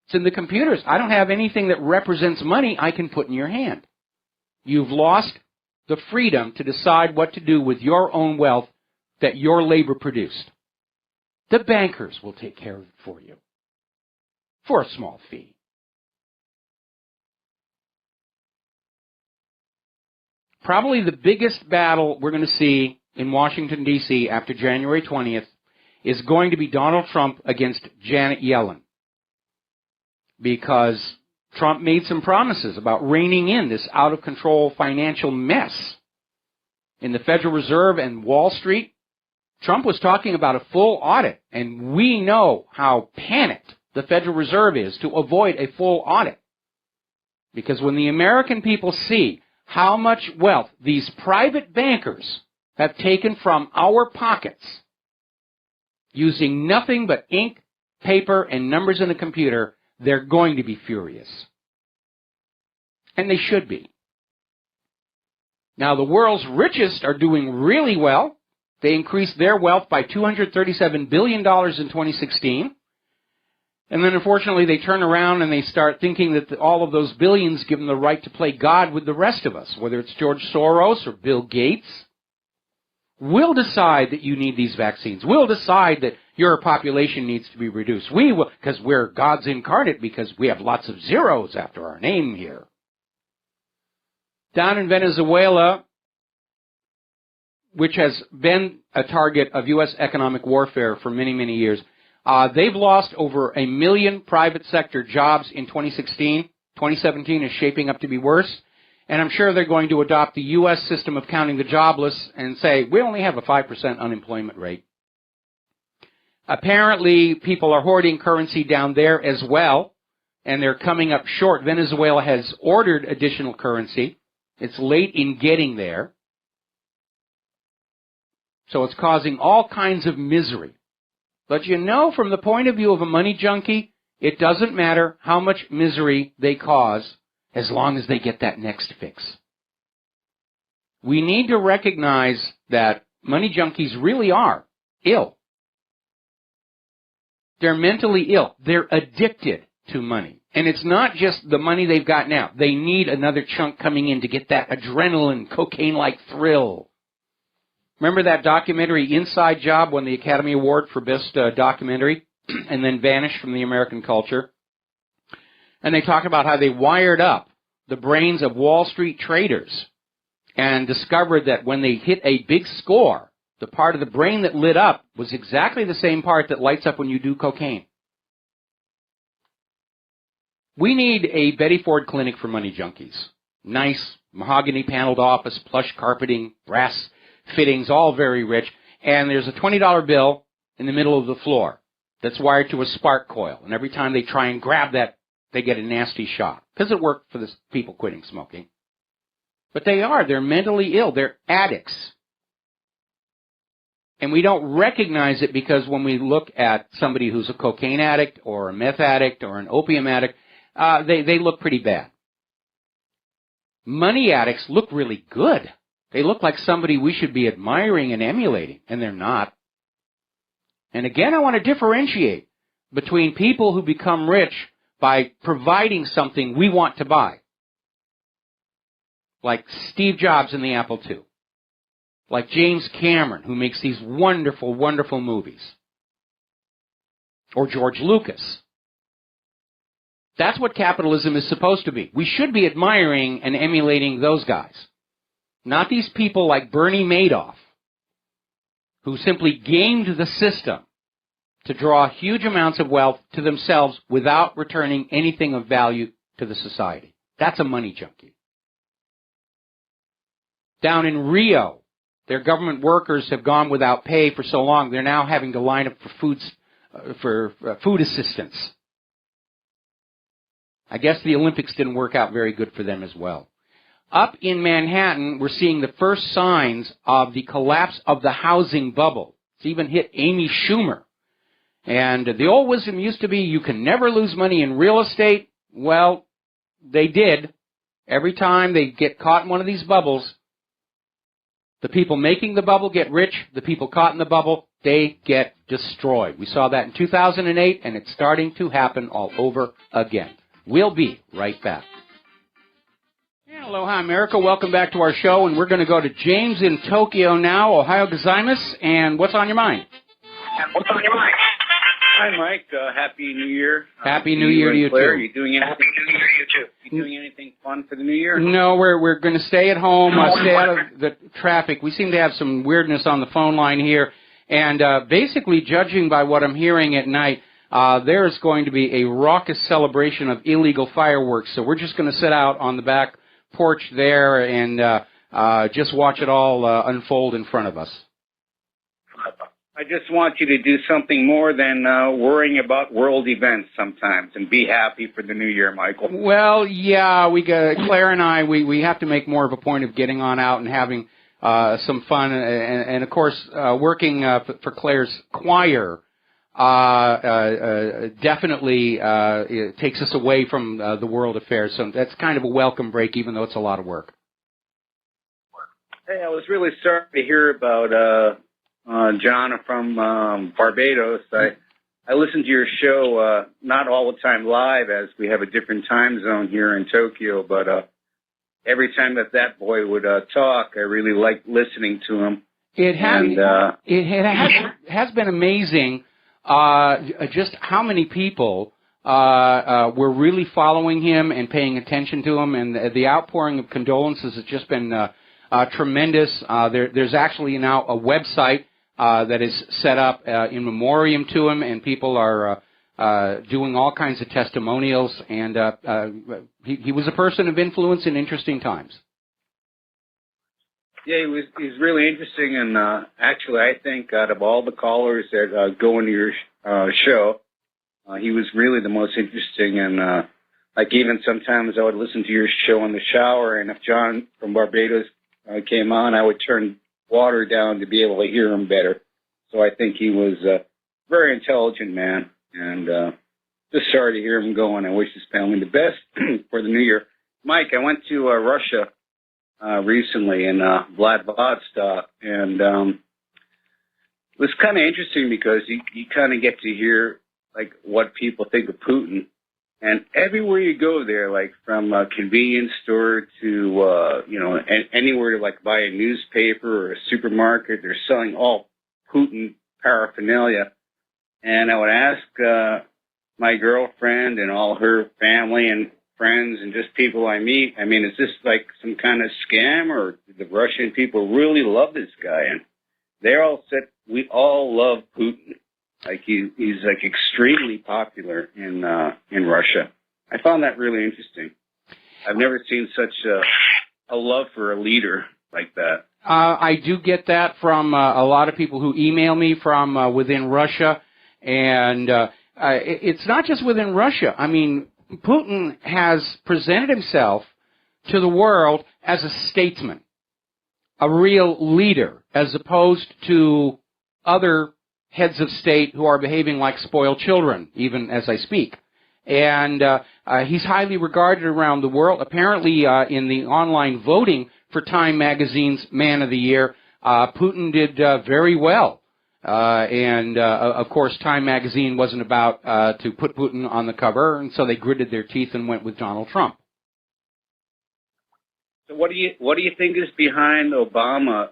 It's in the computers. I don't have anything that represents money I can put in your hand. You've lost the freedom to decide what to do with your own wealth that your labor produced. The bankers will take care of it for you for a small fee. Probably the biggest battle we're going to see in Washington, D.C. after January 20th is going to be Donald Trump against Janet Yellen, because Trump made some promises about reining in this out-of-control financial mess in the Federal Reserve and Wall Street. Trump was talking about a full audit, and we know how panicked the Federal Reserve is to avoid a full audit. Because when the American people see how much wealth these private bankers have taken from our pockets using nothing but ink, paper, and numbers in a computer, they're going to be furious. And they should be. Now, the world's richest are doing really well. They increased their wealth by $237 billion in 2016. And then, unfortunately, they turn around and they start thinking that all of those billions give them the right to play God with the rest of us, whether it's George Soros or Bill Gates. We'll decide that you need these vaccines. We'll decide that your population needs to be reduced. We will, because we're God's incarnate, because we have lots of zeros after our name here. Down in Venezuela, which has been a target of U.S. economic warfare for many, many years, they've lost over 1 million private sector jobs in 2016. 2017 is shaping up to be worse. And I'm sure they're going to adopt the U.S. system of counting the jobless and say, we only have a 5% unemployment rate. Apparently, people are hoarding currency down there as well, and they're coming up short. Venezuela has ordered additional currency. It's late in getting there. So it's causing all kinds of misery. But you know, from the point of view of a money junkie, it doesn't matter how much misery they cause as long as they get that next fix. We need to recognize that money junkies really are ill. They're mentally ill. They're addicted to money. And it's not just the money they've got now. They need another chunk coming in to get that adrenaline, cocaine-like thrill. Remember that documentary Inside Job won the Academy Award for Best Documentary and then vanished from the American culture? And they talk about how they wired up the brains of Wall Street traders and discovered that when they hit a big score, the part of the brain that lit up was exactly the same part that lights up when you do cocaine. We need a Betty Ford clinic for money junkies. Nice, mahogany paneled office, plush carpeting, brass fittings, all very rich. And there's a $20 bill in the middle of the floor that's wired to a spark coil. And every time they try and grab that, they get a nasty shock. Because it worked for the people quitting smoking. But they're mentally ill. They're addicts. And we don't recognize it because when we look at somebody who's a cocaine addict or a meth addict or an opium addict, they look pretty bad. Money addicts look really good. They look like somebody we should be admiring and emulating, and they're not. And again, I want to differentiate between people who become rich by providing something we want to buy, like Steve Jobs in the Apple II, like James Cameron, who makes these wonderful, wonderful movies, or George Lucas. That's what capitalism is supposed to be. We should be admiring and emulating those guys, not these people like Bernie Madoff, who simply gamed the system to draw huge amounts of wealth to themselves without returning anything of value to the society. That's a money junkie. Down in Rio, their government workers have gone without pay for so long, they're now having to line up for food assistance. I guess the Olympics didn't work out very good for them as well. Up in Manhattan, we're seeing the first signs of the collapse of the housing bubble. It's even hit Amy Schumer. And the old wisdom used to be you can never lose money in real estate. Well, they did. Every time they get caught in one of these bubbles, the people making the bubble get rich. The people caught in the bubble, they get destroyed. We saw that in 2008, and it's starting to happen all over again. We'll be right back. And aloha, America. Welcome back to our show, and we're going to go to James in Tokyo now. Ohio gozaimasu, and what's on your mind? Hi, Mike. Happy New Year. Happy New Year to you, Claire. too. You doing anything? You doing anything fun for the New Year? No, we're going to stay at home, stay out of the traffic. We seem to have some weirdness on the phone line here, and basically, judging by what I'm hearing at night, there is going to be a raucous celebration of illegal fireworks. So we're just going to sit out on the back porch there and just watch it all unfold in front of us. I just want you to do something more than worrying about world events sometimes, and be happy for the new year, Michael. Well, yeah, Claire and I, we have to make more of a point of getting on out and having some fun, and of course, working for Claire's choir definitely takes us away from the world affairs. So that's kind of a welcome break, even though it's a lot of work. Hey, I was really sorry to hear about John from Barbados. I listen to your show not all the time live, as we have a different time zone here in Tokyo, but every time that boy would talk, I really liked listening to him. It has been amazing just how many people were really following him and paying attention to him, and the outpouring of condolences has just been tremendous. There's actually now a website that is set up in memoriam to him, and people are doing all kinds of testimonials, and he was a person of influence in interesting times. Yeah, he's really interesting, and actually I think out of all the callers that go into your show, he was really the most interesting, and like even sometimes I would listen to your show in the shower, and if John from Barbados came on, I would turn water down to be able to hear him better. So I think he was a very intelligent man, and just sorry to hear him go, and I wish his family the best for the new year. Mike, I went to Russia recently in Vladivostok, and it was kind of interesting because you kind of get to hear like what people think of Putin. And everywhere you go there, like from a convenience store to, anywhere to like buy a newspaper or a supermarket, they're selling all Putin paraphernalia. And I would ask my girlfriend and all her family and friends and just people I meet, I mean, is this like some kind of scam, or do the Russian people really love this guy? And they all said, we all love Putin. Like he's like extremely popular in Russia. I found that really interesting. I've never seen such a love for a leader like that. I do get that from a lot of people who email me from within Russia, and it's not just within Russia. I mean, Putin has presented himself to the world as a statesman, a real leader, as opposed to other heads of state who are behaving like spoiled children, even as I speak. And he's highly regarded around the world. Apparently, in the online voting for Time Magazine's Man of the Year, Putin did very well. Of course, Time Magazine wasn't about to put Putin on the cover, and so they gritted their teeth and went with Donald Trump. So what do you think is behind Obama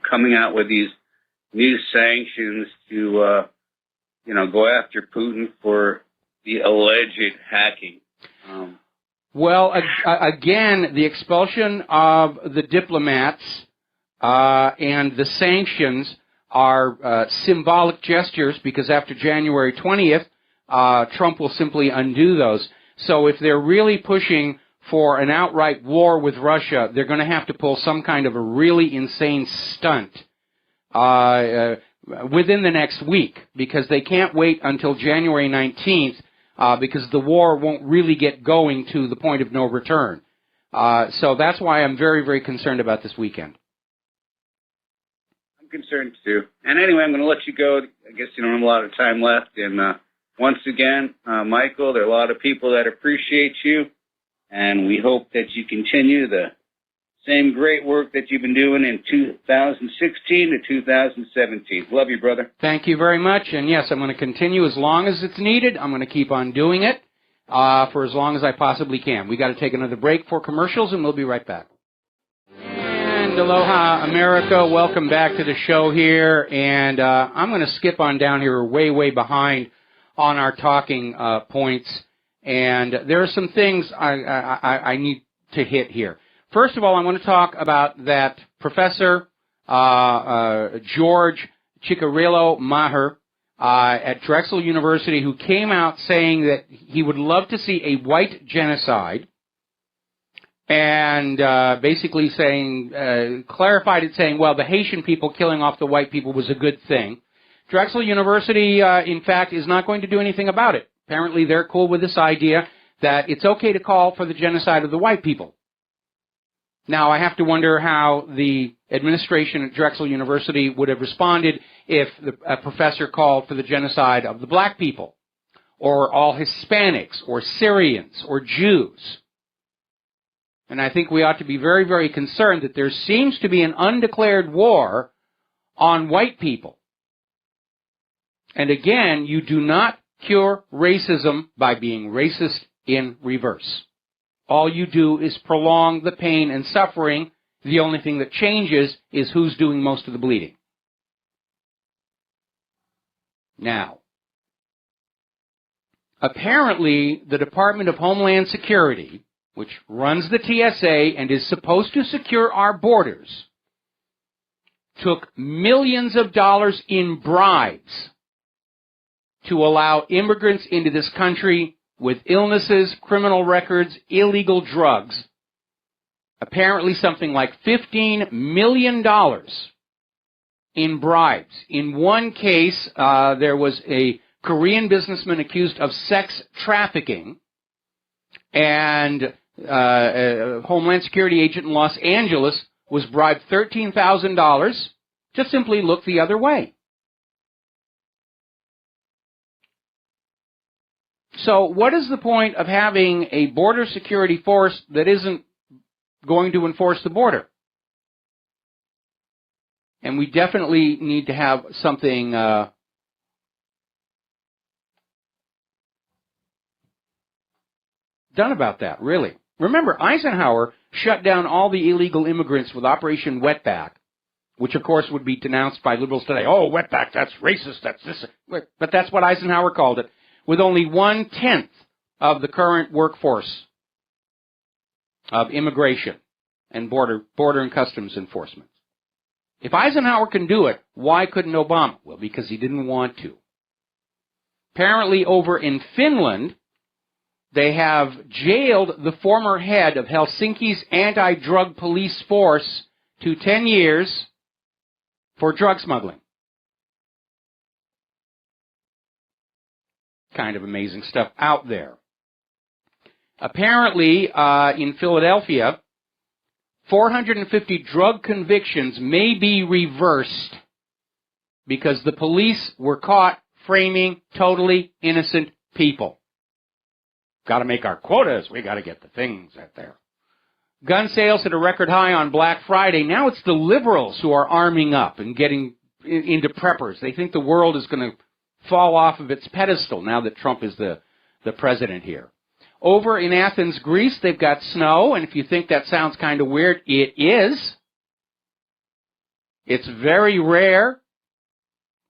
coming out with these new sanctions to, go after Putin for the alleged hacking? Well, again, the expulsion of the diplomats and the sanctions are symbolic gestures, because after January 20th, Trump will simply undo those. So if they're really pushing for an outright war with Russia, they're going to have to pull some kind of a really insane stunt within the next week, because they can't wait until January 19th because the war won't really get going to the point of no return. So that's why I'm very, very concerned about this weekend. I'm concerned too. And anyway, I'm going to let you go. I guess you don't have a lot of time left. And once again, Michael, there are a lot of people that appreciate you, and we hope that you continue the same great work that you've been doing in 2016 to 2017. Love you, brother. Thank you very much. And yes, I'm going to continue as long as it's needed. I'm going to keep on doing it for as long as I possibly can. We got to take another break for commercials, and we'll be right back. And aloha, America. Welcome back to the show here. And I'm going to skip on down here. We're way behind on our talking points. And there are some things I need to hit here. First of all, I want to talk about that Professor George Ciccariello Maher at Drexel University, who came out saying that he would love to see a white genocide, and basically saying, clarified it saying, well, the Haitian people killing off the white people was a good thing. Drexel University, in fact, is not going to do anything about it. Apparently they're cool with this idea that it's okay to call for the genocide of the white people. Now, I have to wonder how the administration at Drexel University would have responded if a professor called for the genocide of the black people, or all Hispanics, or Syrians, or Jews. And I think we ought to be very, very concerned that there seems to be an undeclared war on white people. And again, you do not cure racism by being racist in reverse. All you do is prolong the pain and suffering. The only thing that changes is who's doing most of the bleeding. Now, apparently the Department of Homeland Security, which runs the TSA and is supposed to secure our borders, took millions of dollars in bribes to allow immigrants into this country with illnesses, criminal records, illegal drugs. Apparently something like $15 million in bribes. In one case, there was a Korean businessman accused of sex trafficking, and a Homeland Security agent in Los Angeles was bribed $13,000 to simply look the other way. So what is the point of having a border security force that isn't going to enforce the border? And we definitely need to have something done about that, really. Remember, Eisenhower shut down all the illegal immigrants with Operation Wetback, which of course would be denounced by liberals today. Oh, wetback, that's racist, that's this. But that's what Eisenhower called it, with only 1/10 of the current workforce of immigration and border and customs enforcement. If Eisenhower can do it, why couldn't Obama? Well, because he didn't want to. Apparently over in Finland, they have jailed the former head of Helsinki's anti-drug police force to 10 years for drug smuggling. Kind of amazing stuff out there. Apparently, in Philadelphia, 450 drug convictions may be reversed because the police were caught framing totally innocent people. Got to make our quotas. We got to get the things out there. Gun sales hit a record high on Black Friday. Now it's the liberals who are arming up and getting into preppers. They think the world is going to fall off of its pedestal now that Trump is the president here. Over in Athens, Greece, they've got snow, and if you think that sounds kind of weird, it is. It's very rare.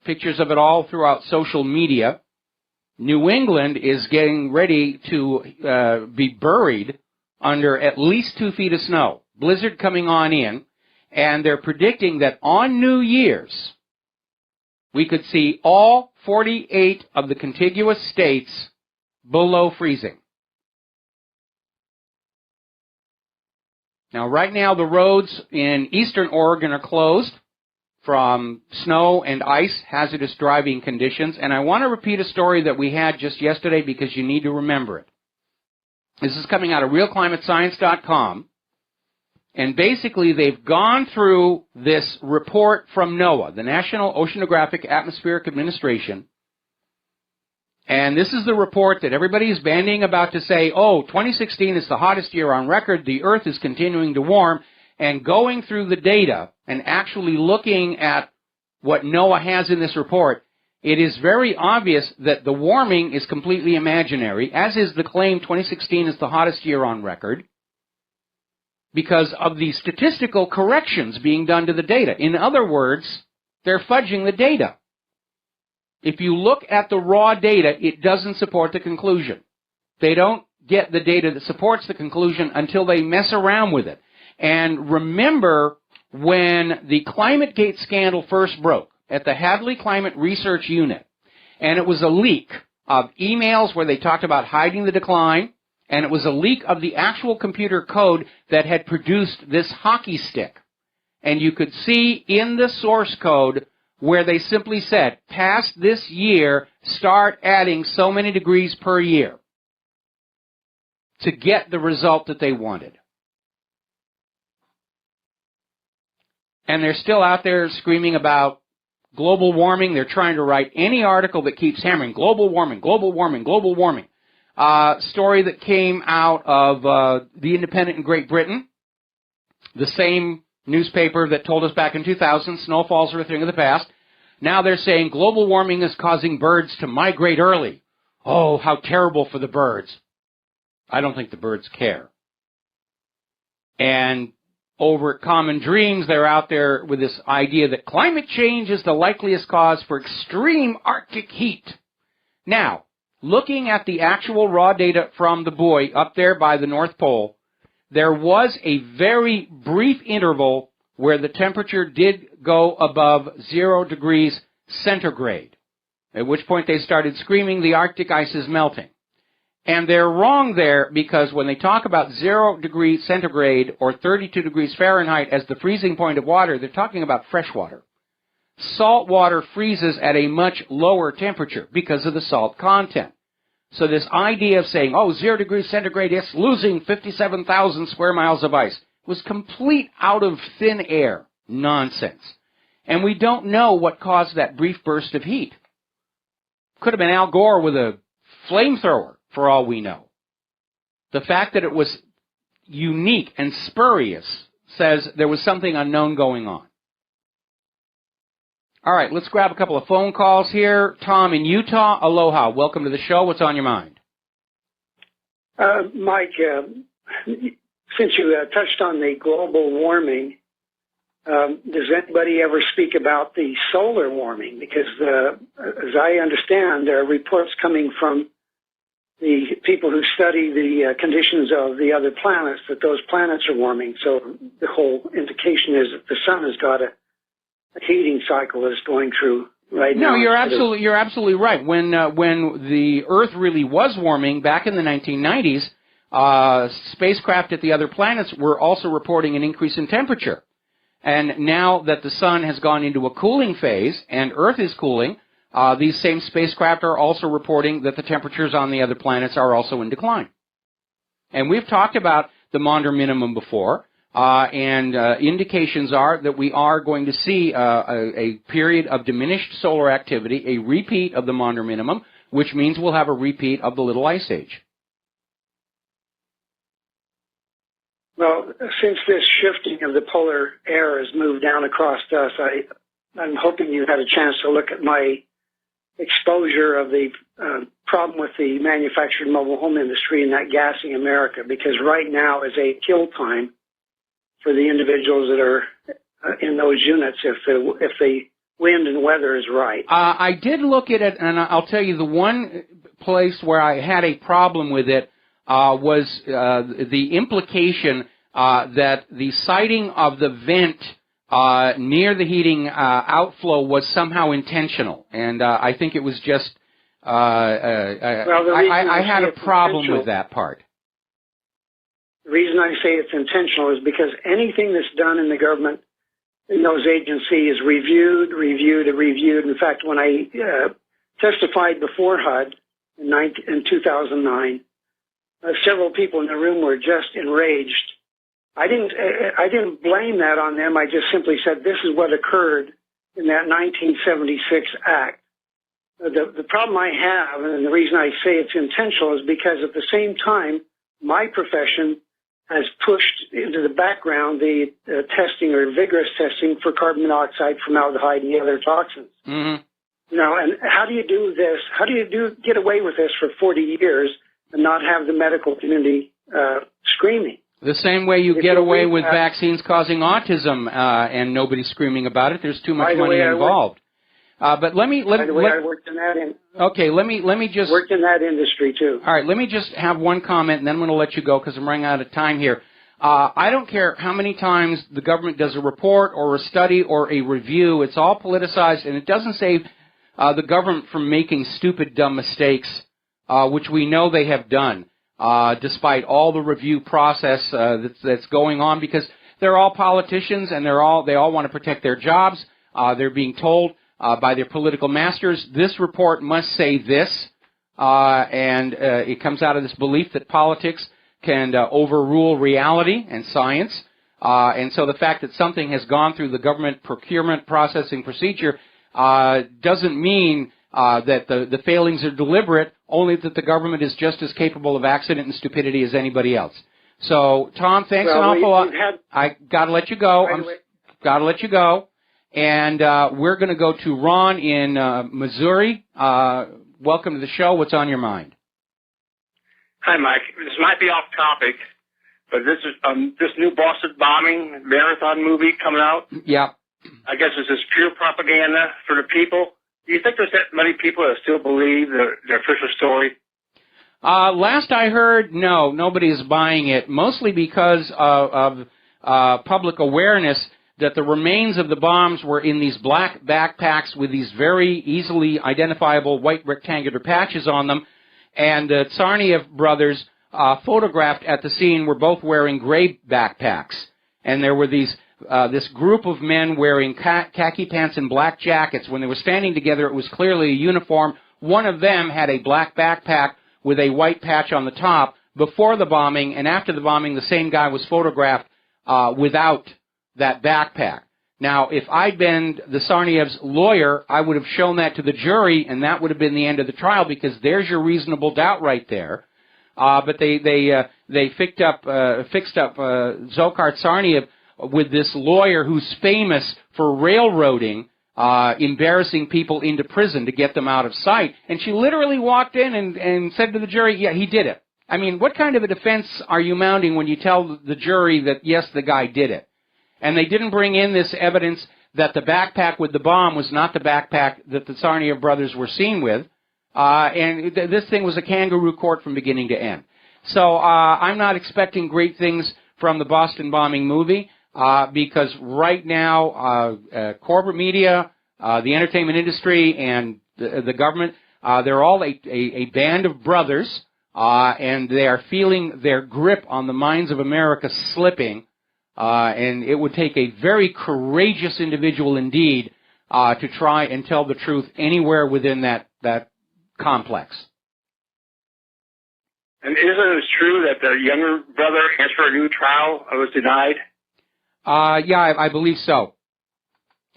Pictures of it all throughout social media. New England is getting ready to be buried under at least 2 feet of snow. Blizzard coming on in, and they're predicting that on New Year's, we could see all 48 of the contiguous states below freezing. Now, right now, the roads in eastern Oregon are closed from snow and ice, hazardous driving conditions. And I want to repeat a story that we had just yesterday because you need to remember it. This is coming out of realclimatescience.com. And basically, they've gone through this report from NOAA, the National Oceanographic Atmospheric Administration. And this is the report that everybody is bandying about to say, oh, 2016 is the hottest year on record, the Earth is continuing to warm, and going through the data and actually looking at what NOAA has in this report, it is very obvious that the warming is completely imaginary, as is the claim 2016 is the hottest year on record, because of the statistical corrections being done to the data. In other words, they're fudging the data. If you look at the raw data, it doesn't support the conclusion. They don't get the data that supports the conclusion until they mess around with it. And remember when the ClimateGate scandal first broke at the Hadley Climate Research Unit, and it was a leak of emails where they talked about hiding the decline, and it was a leak of the actual computer code that had produced this hockey stick. And you could see in the source code where they simply said, past this year, start adding so many degrees per year to get the result that they wanted. And they're still out there screaming about global warming. They're trying to write any article that keeps hammering global warming, global warming, global warming. Story that came out of The Independent in Great Britain, the same newspaper that told us back in 2000 snowfalls are a thing of the past. Now they're saying global warming is causing birds to migrate early. Oh, how terrible for the birds. I don't think the birds care. And over at Common Dreams, they're out there with this idea that climate change is the likeliest cause for extreme Arctic heat. Now, looking at the actual raw data from the buoy up there by the North Pole, there was a very brief interval where the temperature did go above 0 degrees centigrade, at which point they started screaming the Arctic ice is melting. And they're wrong there because when they talk about 0 degrees centigrade or 32 degrees Fahrenheit as the freezing point of water, they're talking about fresh water. Salt water freezes at a much lower temperature because of the salt content. So this idea of saying, oh, 0 degrees centigrade, it's losing 57,000 square miles of ice, was complete out of thin air nonsense. And we don't know what caused that brief burst of heat. Could have been Al Gore with a flamethrower, for all we know. The fact that it was unique and spurious says there was something unknown going on. All right, let's grab a couple of phone calls here. Tom in Utah, aloha. Welcome to the show. What's on your mind? Mike, since you touched on the global warming, does anybody ever speak about the solar warming? Because as I understand, there are reports coming from the people who study the conditions of the other planets that those planets are warming. So the whole indication is that the sun has got a heating cycle is going through right now. No, you're absolutely right. When the Earth really was warming back in the 1990s, spacecraft at the other planets were also reporting an increase in temperature. And now that the sun has gone into a cooling phase and Earth is cooling, these same spacecraft are also reporting that the temperatures on the other planets are also in decline. And we've talked about the Maunder minimum before. And indications are that we are going to see a period of diminished solar activity, a repeat of the Maunder minimum, which means we'll have a repeat of the Little Ice Age. Well, since this shifting of the polar air has moved down across us, I'm hoping you had a chance to look at my exposure of the problem with the manufactured mobile home industry and that gassing America, because right now is a kill time for the individuals that are in those units if the wind and weather is right. I did look at it, and I'll tell you the one place where I had a problem with it was the implication that the sighting of the vent near the heating outflow was somehow intentional, and I think it was just I had a problem with that part. The reason I say it's intentional is because anything that's done in the government, in those agencies, is reviewed. In fact, when I testified before HUD in 2009, several people in the room were just enraged. I didn't blame that on them. I just simply said this is what occurred in that 1976 act. The problem I have, and the reason I say it's intentional, is because at the same time, my profession has pushed into the background the testing or vigorous testing for carbon monoxide, formaldehyde, and the other toxins. Mm-hmm. You know, and how do you do this? How do you get away with this for 40 years and not have the medical community screaming? The same way you get away with vaccines causing autism and nobody's screaming about it. There's too much money involved. But let me. By the way, I worked in that. Okay, let me just worked in that industry too. All right, let me just have one comment, and then I'm going to let you go because I'm running out of time here. I don't care how many times the government does a report or a study or a review. It's all politicized, and it doesn't save the government from making stupid, dumb mistakes, which we know they have done, despite all the review process that's going on, because they're all politicians and they all want to protect their jobs. They're being told by their political masters, this report must say this, and it comes out of this belief that politics can overrule reality and science. And so the fact that something has gone through the government procurement processing procedure doesn't mean that the failings are deliberate, only that the government is just as capable of accident and stupidity as anybody else. So, Tom, thanks an awful lot. I got to let you go. Got to let you go. And we're going to go to Ron in Missouri. Welcome to the show. What's on your mind? Hi, Mike. This might be off topic, but this is this new Boston bombing marathon movie coming out. Yeah. I guess it's just pure propaganda for the people. Do you think there's that many people that still believe the official story? Last I heard, no, nobody is buying it, mostly because of public awareness that the remains of the bombs were in these black backpacks with these very easily identifiable white rectangular patches on them, and the Tsarnaev brothers photographed at the scene were both wearing gray backpacks, and there were this group of men wearing khaki pants and black jackets. When they were standing together, it was clearly a uniform. One of them had a black backpack with a white patch on the top before the bombing, and after the bombing, the same guy was photographed without that backpack. Now, if I'd been the Tsarnaev's lawyer, I would have shown that to the jury, and that would have been the end of the trial, because there's your reasonable doubt right there. But they fixed up Dzhokhar Tsarnaev with this lawyer who's famous for railroading, embarrassing people into prison to get them out of sight. And she literally walked in and said to the jury, yeah, he did it. I mean, what kind of a defense are you mounting when you tell the jury that, yes, the guy did it? And they didn't bring in this evidence that the backpack with the bomb was not the backpack that the Tsarnaev brothers were seen with. And this thing was a kangaroo court from beginning to end. So I'm not expecting great things from the Boston bombing movie because right now corporate media, the entertainment industry, and the government, they're all a band of brothers, and they are feeling their grip on the minds of America slipping. And it would take a very courageous individual indeed to try and tell the truth anywhere within that complex. And isn't it true that the younger brother asked for a new trial was denied? Yeah, I believe so.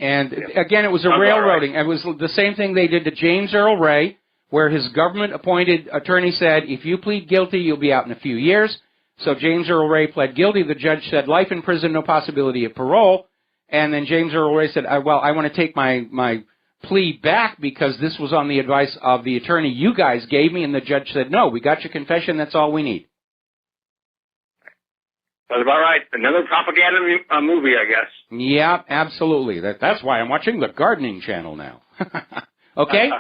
And again, it was a railroading. It was the same thing they did to James Earl Ray, where his government-appointed attorney said, if you plead guilty, you'll be out in a few years. So James Earl Ray pled guilty. The judge said life in prison, no possibility of parole. And then James Earl Ray said, well, I want to take my plea back because this was on the advice of the attorney you guys gave me. And the judge said, no, we got your confession. That's all we need. That's about right. Another propaganda movie, I guess. Yeah, absolutely. That's why I'm watching the Gardening Channel now. Okay?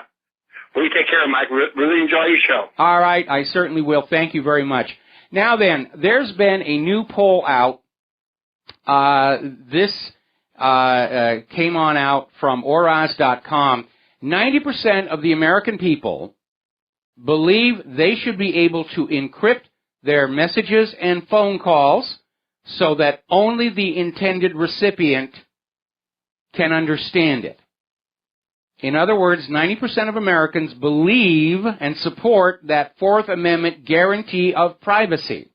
Well, you take care, Mike. Really enjoy your show. All right. I certainly will. Thank you very much. Now then, there's been a new poll out. This came on out from Oraz.com. 90% of the American people believe they should be able to encrypt their messages and phone calls so that only the intended recipient can understand it. In other words, 90% of Americans believe and support that Fourth Amendment guarantee of privacy,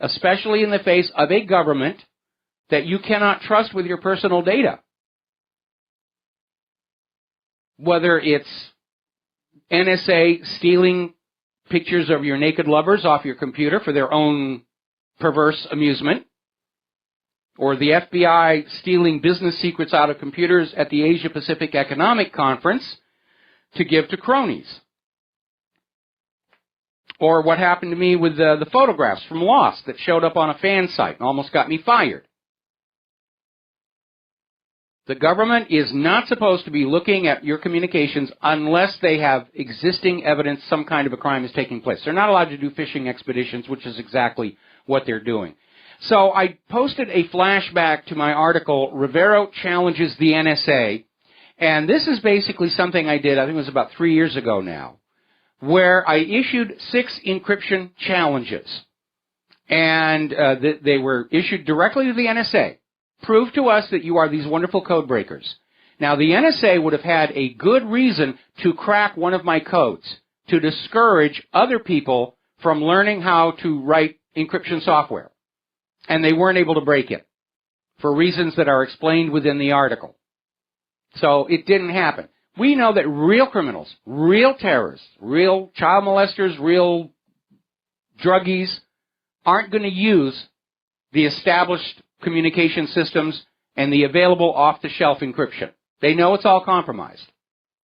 especially in the face of a government that you cannot trust with your personal data. Whether it's NSA stealing pictures of your naked lovers off your computer for their own perverse amusement, or the FBI stealing business secrets out of computers at the Asia Pacific Economic Conference to give to cronies. Or what happened to me with the photographs from Lost that showed up on a fan site and almost got me fired. The government is not supposed to be looking at your communications unless they have existing evidence some kind of a crime is taking place. They're not allowed to do fishing expeditions, which is exactly what they're doing. So I posted a flashback to my article, Rivero Challenges the NSA, and this is basically something I did, I think it was about 3 years ago now, where I issued 6 encryption challenges, and they were issued directly to the NSA. Prove to us that you are these wonderful code breakers. Now, the NSA would have had a good reason to crack one of my codes to discourage other people from learning how to write encryption software. And they weren't able to break it for reasons that are explained within the article. So it didn't happen. We know that real criminals, real terrorists, real child molesters, real druggies aren't going to use the established communication systems and the available off-the-shelf encryption. They know it's all compromised.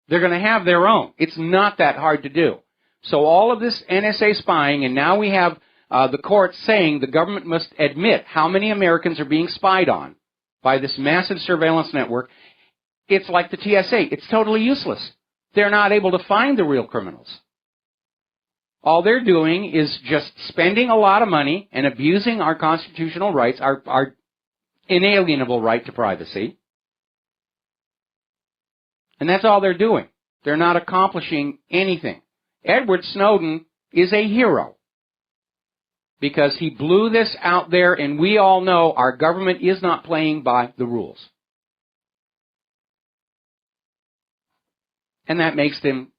They're going to have their own. It's not that hard to do. So all of this NSA spying, and now we have the court saying the government must admit how many Americans are being spied on by this massive surveillance network. It's like the TSA. It's totally useless. They're not able to find the real criminals. All they're doing is just spending a lot of money and abusing our constitutional rights, our inalienable right to privacy. And that's all they're doing. They're not accomplishing anything. Edward Snowden is a hero because he blew this out there, and we all know our government is not playing by the rules. And that makes them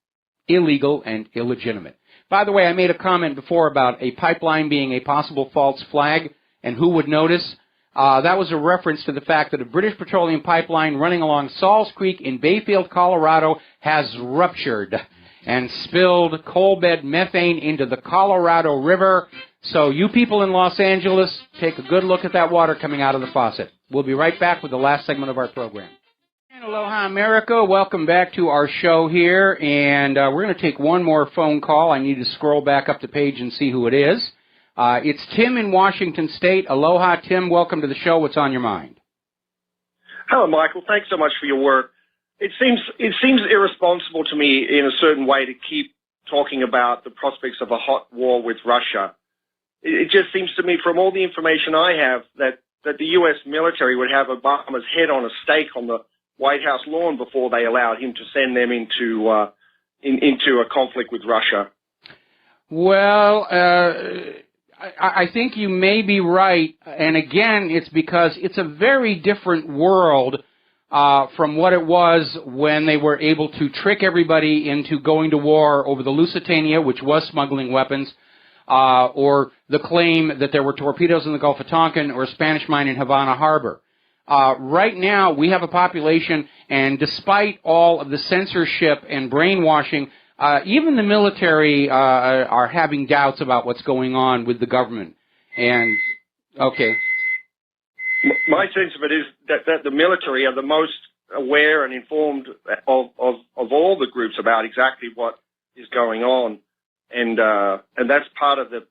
illegal and illegitimate. By the way, I made a comment before about a pipeline being a possible false flag and who would notice. That was a reference to the fact that a British petroleum pipeline running along Salls Creek in Bayfield, Colorado has ruptured and spilled coal bed methane into the Colorado River. So you people in Los Angeles, take a good look at that water coming out of the faucet. We'll be right back with the last segment of our program. And aloha, America. Welcome back to our show here. And we're going to take one more phone call. I need to scroll back up the page and see who it is. It's Tim in Washington State. Aloha, Tim. Welcome to the show. What's on your mind? Hello, Michael. Thanks so much for your work. It seems irresponsible to me in a certain way to keep talking about the prospects of a hot war with Russia. It just seems to me, from all the information I have, that the U.S. military would have Obama's head on a stake on the White House lawn before they allowed him to send them into a conflict with Russia. Well, I think you may be right, and again, it's because it's a very different world from what it was when they were able to trick everybody into going to war over the Lusitania, which was smuggling weapons, or the claim that there were torpedoes in the Gulf of Tonkin or a Spanish mine in Havana Harbor. Right now, we have a population, and despite all of the censorship and brainwashing, even the military are having doubts about what's going on with the government. And, okay. My sense of it is that the military are the most aware and informed of all the groups about exactly what is going on, and that's part of the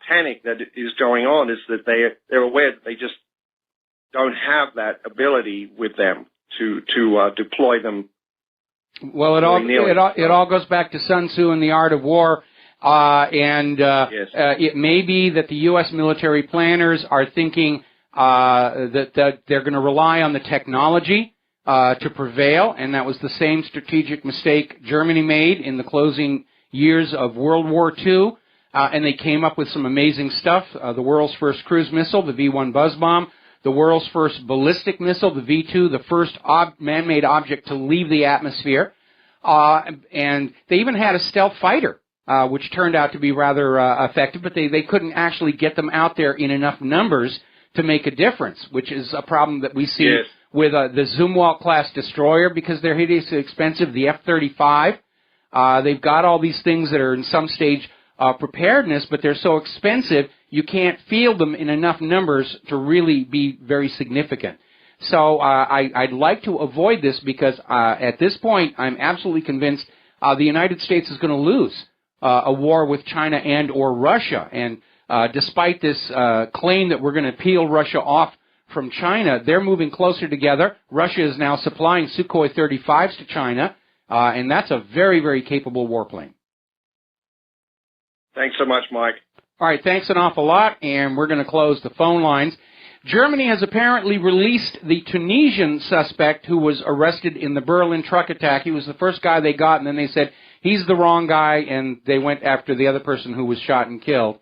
panic that is going on, is that they're aware that they just don't have that ability with them to deploy them. Well, it all goes back to Sun Tzu and the Art of War, yes. It may be that the U.S. military planners are thinking that they're going to rely on the technology to prevail, and that was the same strategic mistake Germany made in the closing years of World War II. and they came up with some amazing stuff. The world's first cruise missile, the V-1 Buzz Bomb, the world's first ballistic missile, the V-2, the first man-made object to leave the atmosphere. And they even had a stealth fighter, which turned out to be rather effective, but they couldn't actually get them out there in enough numbers to make a difference, which is a problem that we see with the Zumwalt-class destroyer because they're hideously expensive, the F-35. They've got all these things that are in some stage preparedness, but they're so expensive you can't field them in enough numbers to really be very significant. So I'd like to avoid this because at this point I'm absolutely convinced the United States is going to lose a war with China and or Russia. And despite this claim that we're going to peel Russia off from China, they're moving closer together. Russia is now supplying Sukhoi 35s to China, and that's a very, very capable warplane. Thanks so much, Mike. All right, thanks an awful lot, and we're going to close the phone lines. Germany has apparently released the Tunisian suspect who was arrested in the Berlin truck attack. He was the first guy they got, and then they said, he's the wrong guy, and they went after the other person who was shot and killed.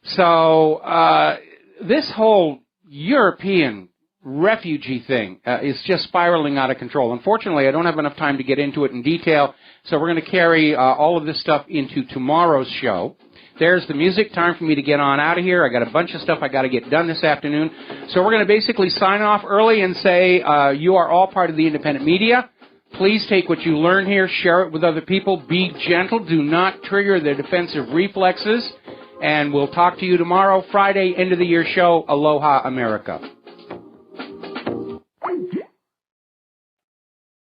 So this whole European refugee thing is just spiraling out of control. Unfortunately, I don't have enough time to get into it in detail, so we're going to carry all of this stuff into tomorrow's show. There's the music. Time for me to get on out of here. I got a bunch of stuff I got to get done this afternoon. So we're going to basically sign off early and say you are all part of the independent media. Please take what you learn here, share it with other people. Be gentle. Do not trigger their defensive reflexes. And we'll talk to you tomorrow, Friday, end of the year show. Aloha, America.